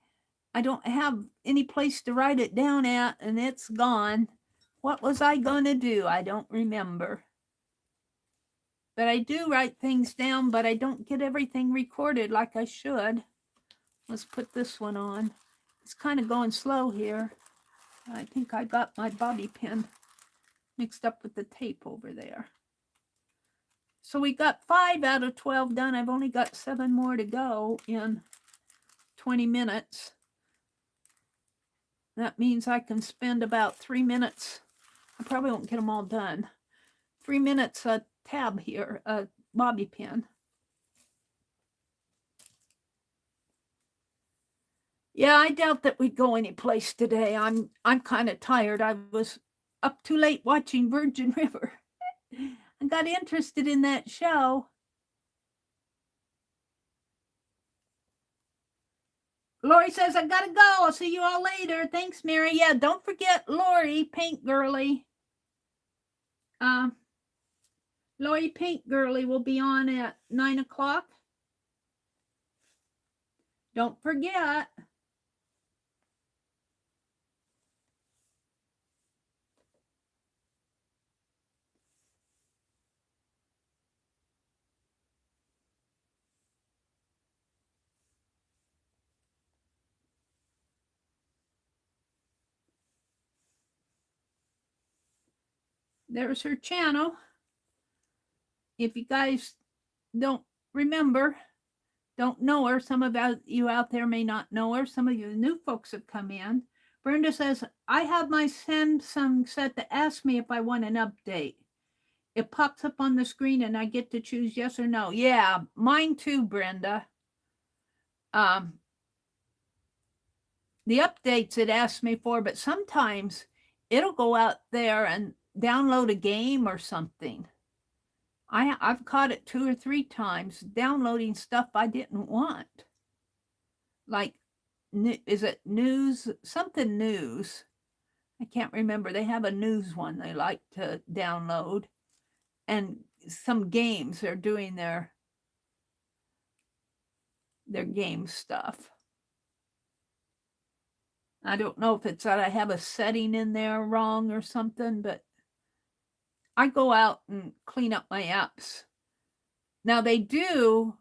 I don't have any place to write it down at, and it's gone. What was I going to do? I don't remember. But I do write things down, but I don't get everything recorded like I should. Let's put this one on. It's kind of going slow here. I think I got my bobby pin mixed up with the tape over there. So we got 5 out of 12 done. I've only got 7 more to go in 20 minutes. That means I can spend about 3 minutes. I probably won't get them all done. 3 minutes a tab here, a bobby pin. Yeah, I doubt that we'd go anyplace today. I'm kind of tired. I was up too late watching Virgin River. I got interested in that show. Lori says, I gotta go. I'll see you all later. Thanks, Meri. Yeah, don't forget Lori, Paint Girly. Lori Paint Girly will be on at 9 o'clock. Don't forget. There's her channel. If you guys don't remember, don't know her, some of you out there may not know her. Some of you new folks have come in. Brenda says, I have my Samsung set to ask me if I want an update. It pops up on the screen and I get to choose yes or no. Yeah, mine too, Brenda. The updates it asks me for, but sometimes it'll go out there and download a game or something. I've caught it 2 or 3 times downloading stuff I didn't want. Like, is it news? Something news. I can't remember. They have a news one they like to download. And some games, they're doing their game stuff. I don't know if it's that I have a setting in there wrong or something, but I go out and clean up my apps. Now they do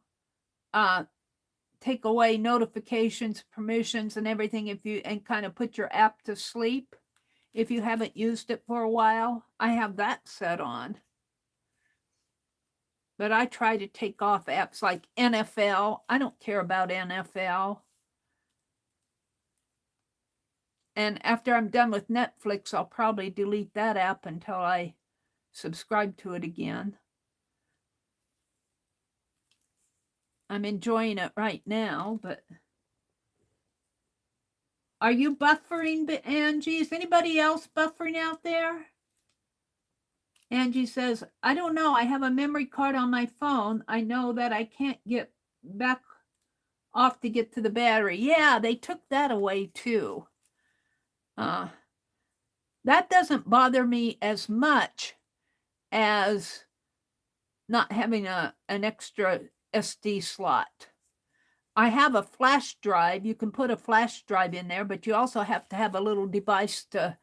take away notifications, permissions, and everything if you and kind of put your app to sleep if you haven't used it for a while. I have that set on. But I try to take off apps like NFL. I don't care about NFL. And after I'm done with Netflix, I'll probably delete that app until I subscribe to it again. I'm enjoying it right now, but are you buffering, Angie? Is anybody else buffering out there? Angie says, I don't know. I have a memory card on my phone. I know that I can't get back off to get to the battery. Yeah, they took that away too. That doesn't bother me as much as not having an extra SD slot. I have a flash drive. You can put a flash drive in there, but you also have to have a little device to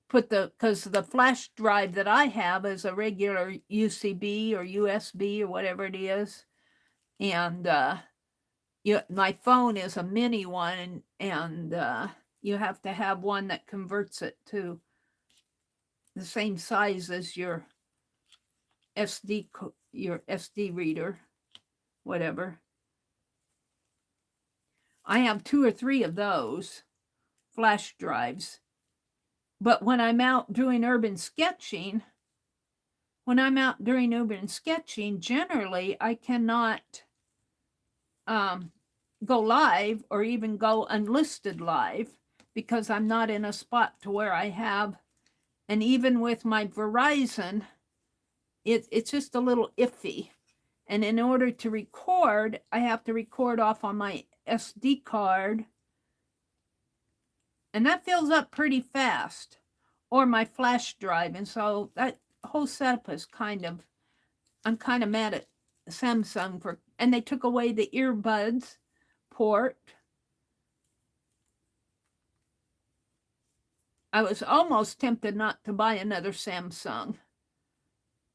put because the flash drive that I have is a regular UCB or USB or whatever it is. And my phone is a mini one, and you have to have one that converts it to the same size as your SD reader, whatever. I have 2 or 3 of those flash drives. But when I'm out doing urban sketching, generally I cannot go live or even go unlisted live because I'm not in a spot to where I have, and even with my Verizon, it's just a little iffy. And in order to record, I have to record off on my SD card, and that fills up pretty fast, or my flash drive. And so that whole setup is I'm kind of mad at Samsung and they took away the earbuds port. I was almost tempted not to buy another Samsung,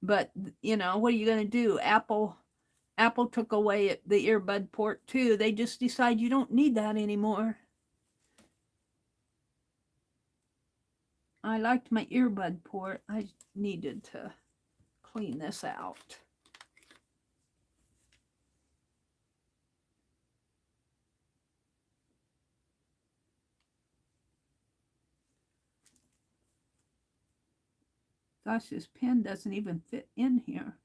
but what are you going to do? Apple took away the earbud port too. They just decide you don't need that anymore. I liked my earbud port. I needed to clean this out. Gosh, this pen doesn't even fit in here.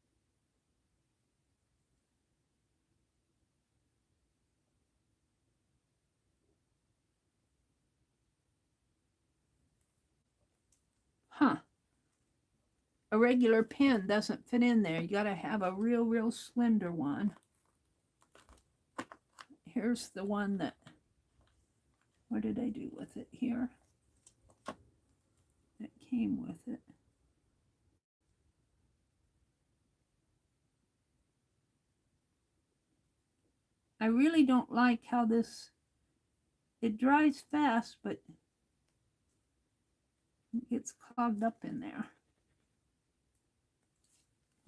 Huh. A regular pen doesn't fit in there. You got to have a real slender one. Here's the one that, what did I do with it here? That came with it. I really don't like how it dries fast, but it gets clogged up in there.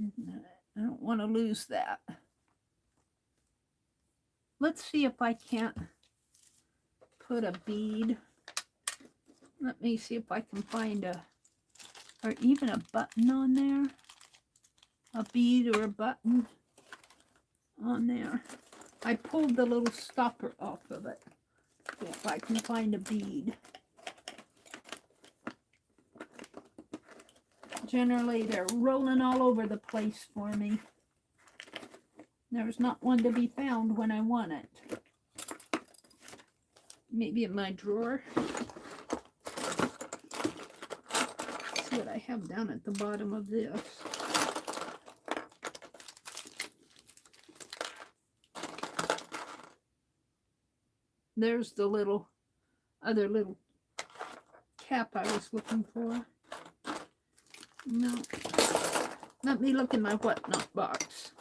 I don't want to lose that. Let's see if I can't put a bead. Let me see if I can find or even a button on there. A bead or a button on there. I pulled the little stopper off of it. See if I can find a bead. Generally, they're rolling all over the place for me. There's not one to be found when I want it. Maybe in my drawer. See what I have down at the bottom of this. There's the other little cap I was looking for. No. Let me look in my whatnot box.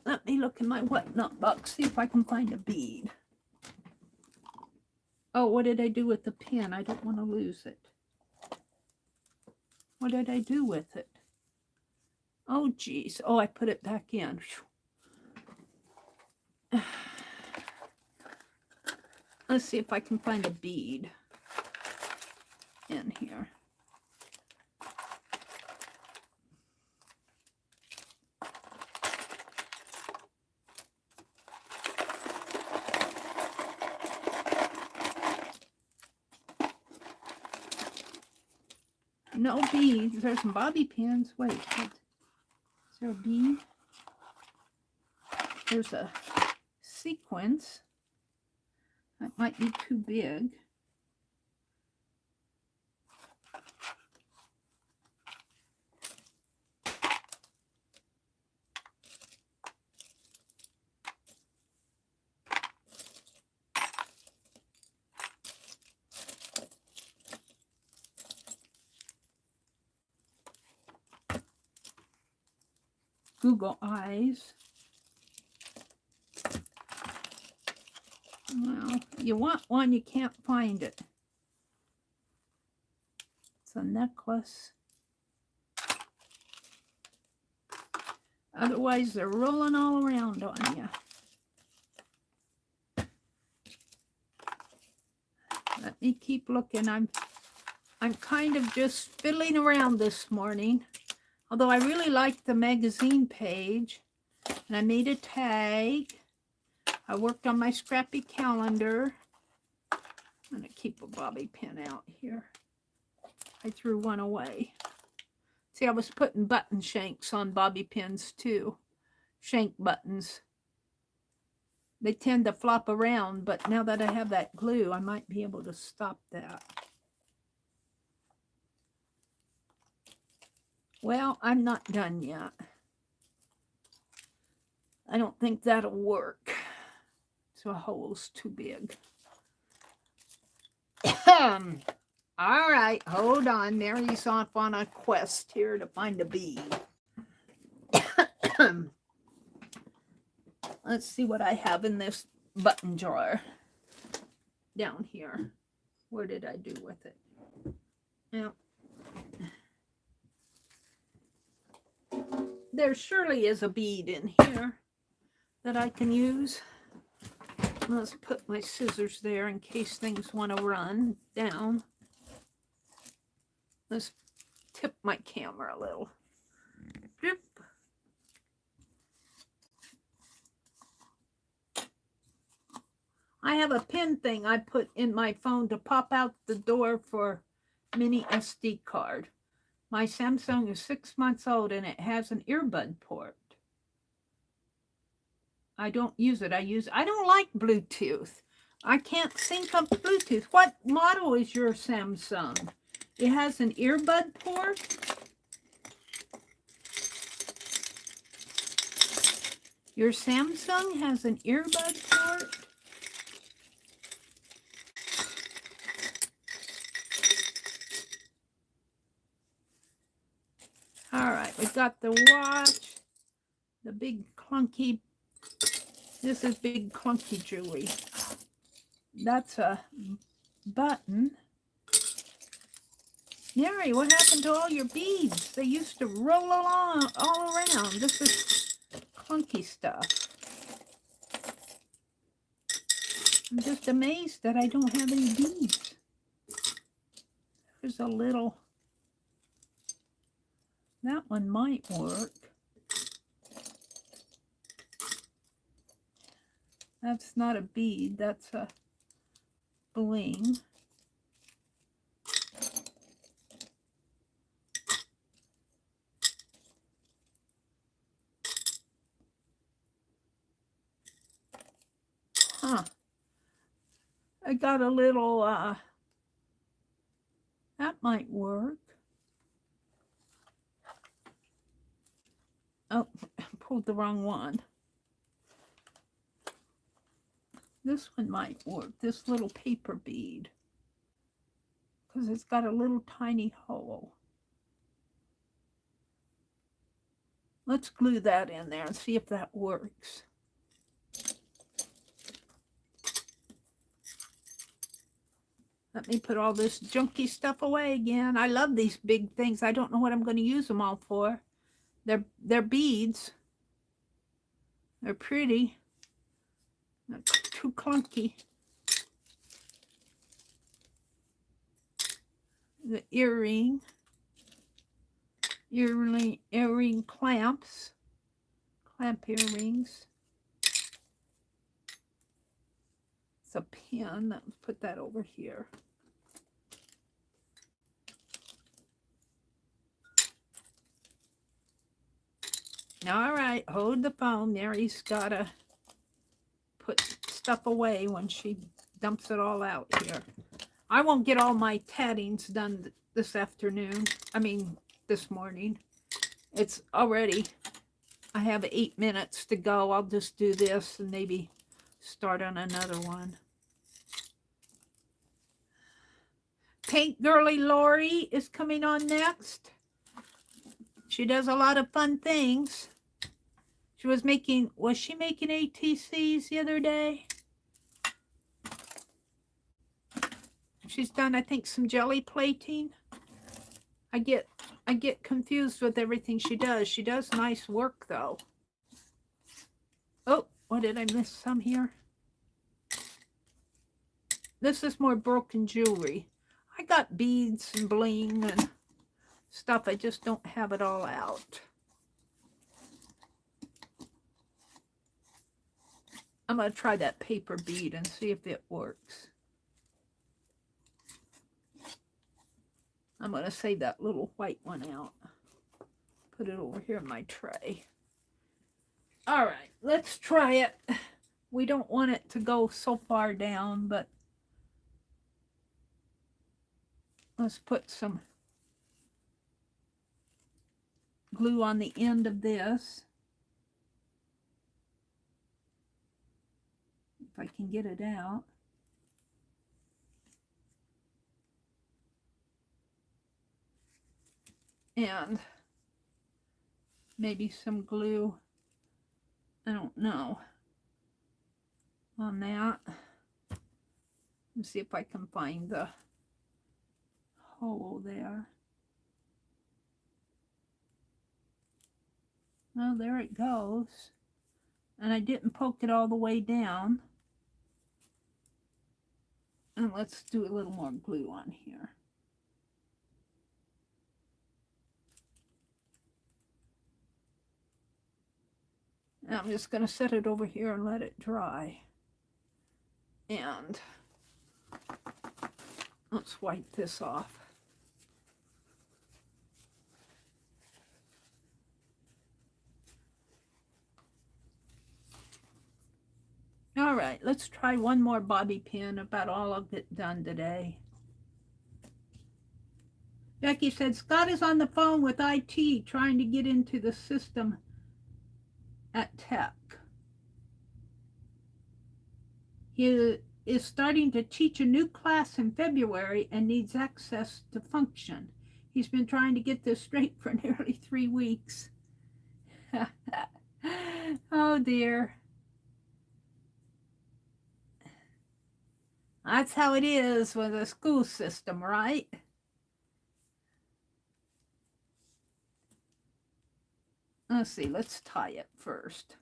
Let me look in my whatnot box, see if I can find a bead. Oh, what did I do with the pen? I don't want to lose it. What did I do with it? Oh, geez. Oh, I put it back in. Let's see if I can find a bead in here. No beads. There's some bobby pins. Wait, what? Is there a bead? There's a sequence. That might be too big. Google eyes. Well, you want one, you can't find it. It's a necklace. Otherwise, they're rolling all around on you. Let me keep looking. I'm kind of just fiddling around this morning. Although I really liked the magazine page. And I made a tag. I worked on my Scrappy calendar. I'm going to keep a bobby pin out here. I threw one away. See, I was putting button shanks on bobby pins too. Shank buttons. They tend to flop around, but now that I have that glue, I might be able to stop that. Well, I'm not done yet. I don't think that'll work. So a hole's too big. All right, hold on. Mary's off on a quest here to find a bead. Let's see what I have in this button drawer down here. Where did I do with it? Now, there surely is a bead in here that I can use. Let's put my scissors there in case things want to run down. Let's tip my camera a little. Doop. I have a pin thing I put in my phone to pop out the door for mini SD card. My Samsung is 6 months old and it has an earbud port. I don't use it. I don't like Bluetooth. I can't sync up Bluetooth. What model is your Samsung? It has an earbud port? Your Samsung has an earbud port? All right, we've got the watch, the big clunky, this is big clunky jewelry. That's a button. Meri, what happened to all your beads? They used to roll along all around. This is clunky stuff. I'm just amazed that I don't have any beads. There's a little, that one might work. That's not a bead, that's a bling. Huh. I got a little, that might work. Oh, I pulled the wrong one. This one might work, this little paper bead. Because it's got a little tiny hole. Let's glue that in there and see if that works. Let me put all this junky stuff away again. I love these big things. I don't know what I'm going to use them all for. They're beads. They're pretty. Not too clunky. The earring clamps. Clamp earrings. It's a pin. Let's put that over here. All right, hold the phone. Meri's got to put stuff away when she dumps it all out here. I won't get all my tattings done this afternoon. I mean, this morning. It's already, I have 8 minutes to go. I'll just do this and maybe start on another one. Paint Girly Lori is coming on next. She does a lot of fun things. She was making she making ATCs the other day? She's done, I think, some jelly plating. I get confused with everything she does. She does nice work, though. Oh, what did I miss some here? This is more broken jewelry. I got beads and bling and stuff. I just don't have it all out. I'm going to try that paper bead and see if it works. I'm going to save that little white one out. Put it over here in my tray. All right, let's try it. We don't want it to go so far down, but let's put some glue on the end of this. If I can get it out. And maybe some glue, I don't know, on that. Let's see if I can find the hole there. Oh, there it goes. And I didn't poke it all the way down. And let's do a little more glue on here. And I'm just going to set it over here and let it dry. And let's wipe this off. All right, let's try one more bobby pin. About all I'll get done today. Becky said, Scott is on the phone with IT trying to get into the system at Tech. He is starting to teach a new class in February and needs access to function. He's been trying to get this straight for nearly 3 weeks. Oh dear. That's how it is with a school system, right? Let's see, let's tie it first.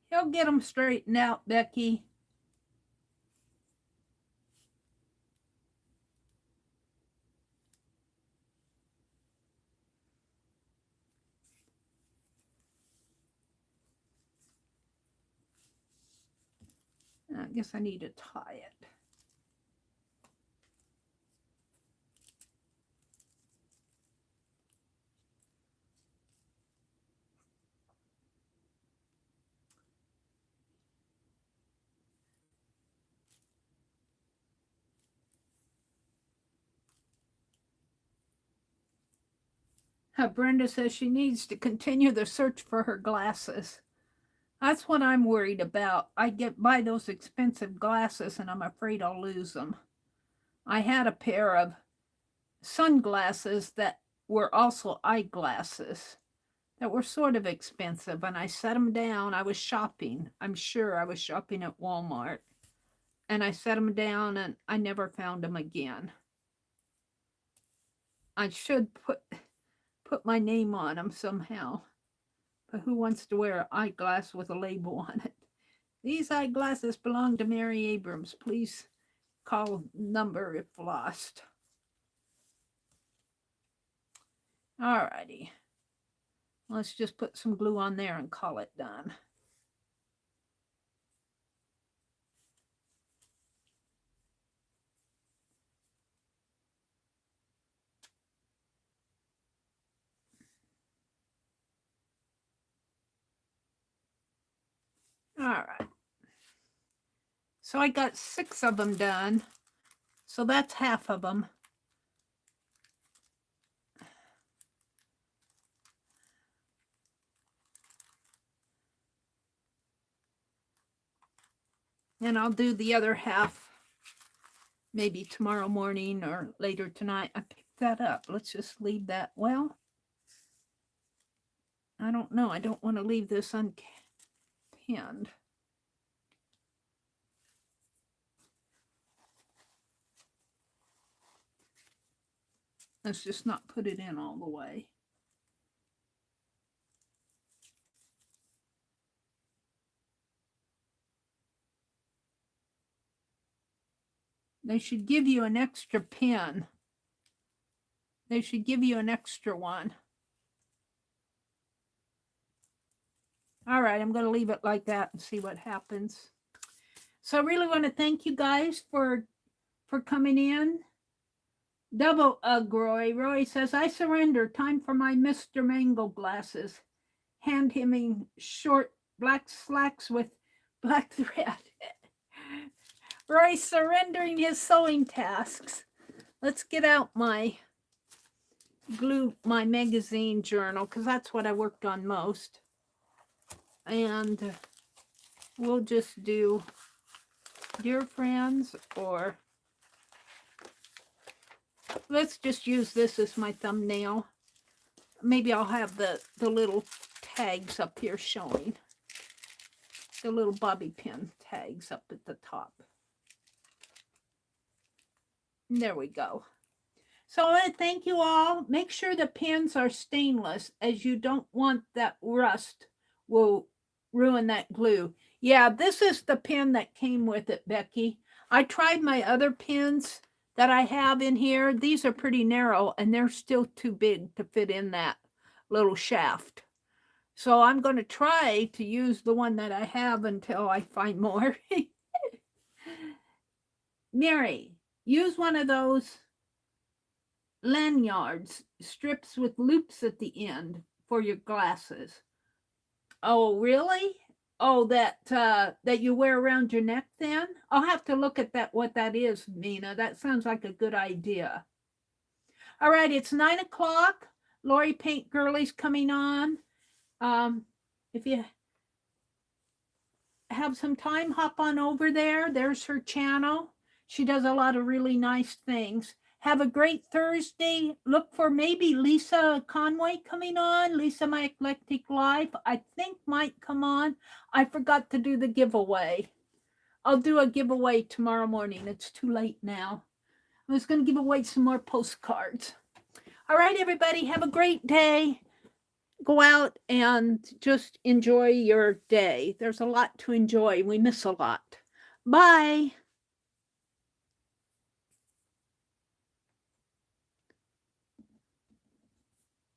He'll get them straightened out, Becky. I guess I need to tie it. Brenda says she needs to continue the search for her glasses. That's what I'm worried about. I buy those expensive glasses and I'm afraid I'll lose them. I had a pair of sunglasses that were also eyeglasses that were sort of expensive, and I set them down. I was shopping. I'm sure I was shopping at Walmart. And I set them down and I never found them again. I should put my name on them somehow. But who wants to wear an eyeglass with a label on it? These eyeglasses belong to Meri Abrams. Please call number if lost. Alrighty. Let's just put some glue on there and call it done. So I got 6 of them done. So that's half of them. And I'll do the other half maybe tomorrow morning or later tonight. I picked that up. Let's just leave that. Well, I don't know. I don't want to leave this unpinned. Let's just not put it in all the way. They should give you an extra pin. They should give you an extra one. All right, I'm going to leave it like that and see what happens. So I really want to thank you guys for coming in. Double Roy says, I surrender. Time for my Mr. Mango glasses. Hand him in short black slacks with black thread. Roy surrendering his sewing tasks. Let's get out my magazine journal, because that's what I worked on most. And we'll just do Dear Friends, or let's just use this as my thumbnail. Maybe I'll have the little tags up here showing. The little bobby pin tags up at the top. There we go. So I want to thank you all. Make sure the pins are stainless, as you don't want that rust will ruin that glue. Yeah, this is the pin that came with it, Becky. I tried my other pins that I have in here. These are pretty narrow, and they're still too big to fit in that little shaft. So I'm going to try to use the one that I have until I find more. Meri, use one of those lanyards, strips with loops at the end for your glasses. Oh, really? Oh, that you wear around your neck then? I'll have to look at that, what that is, Nina. That sounds like a good idea. All right, it's 9 o'clock. Lori Paint Girlie's coming on. If you have some time, hop on over there. There's her channel. She does a lot of really nice things. Have a great Thursday. Look for maybe Lisa Conway coming on. Lisa My Eclectic Life, I think, might come on. I forgot to do the giveaway. I'll do a giveaway tomorrow morning. It's too late now. I was going to give away some more postcards. All right, everybody, have a great day. Go out and just enjoy your day. There's a lot to enjoy. We miss a lot. Bye.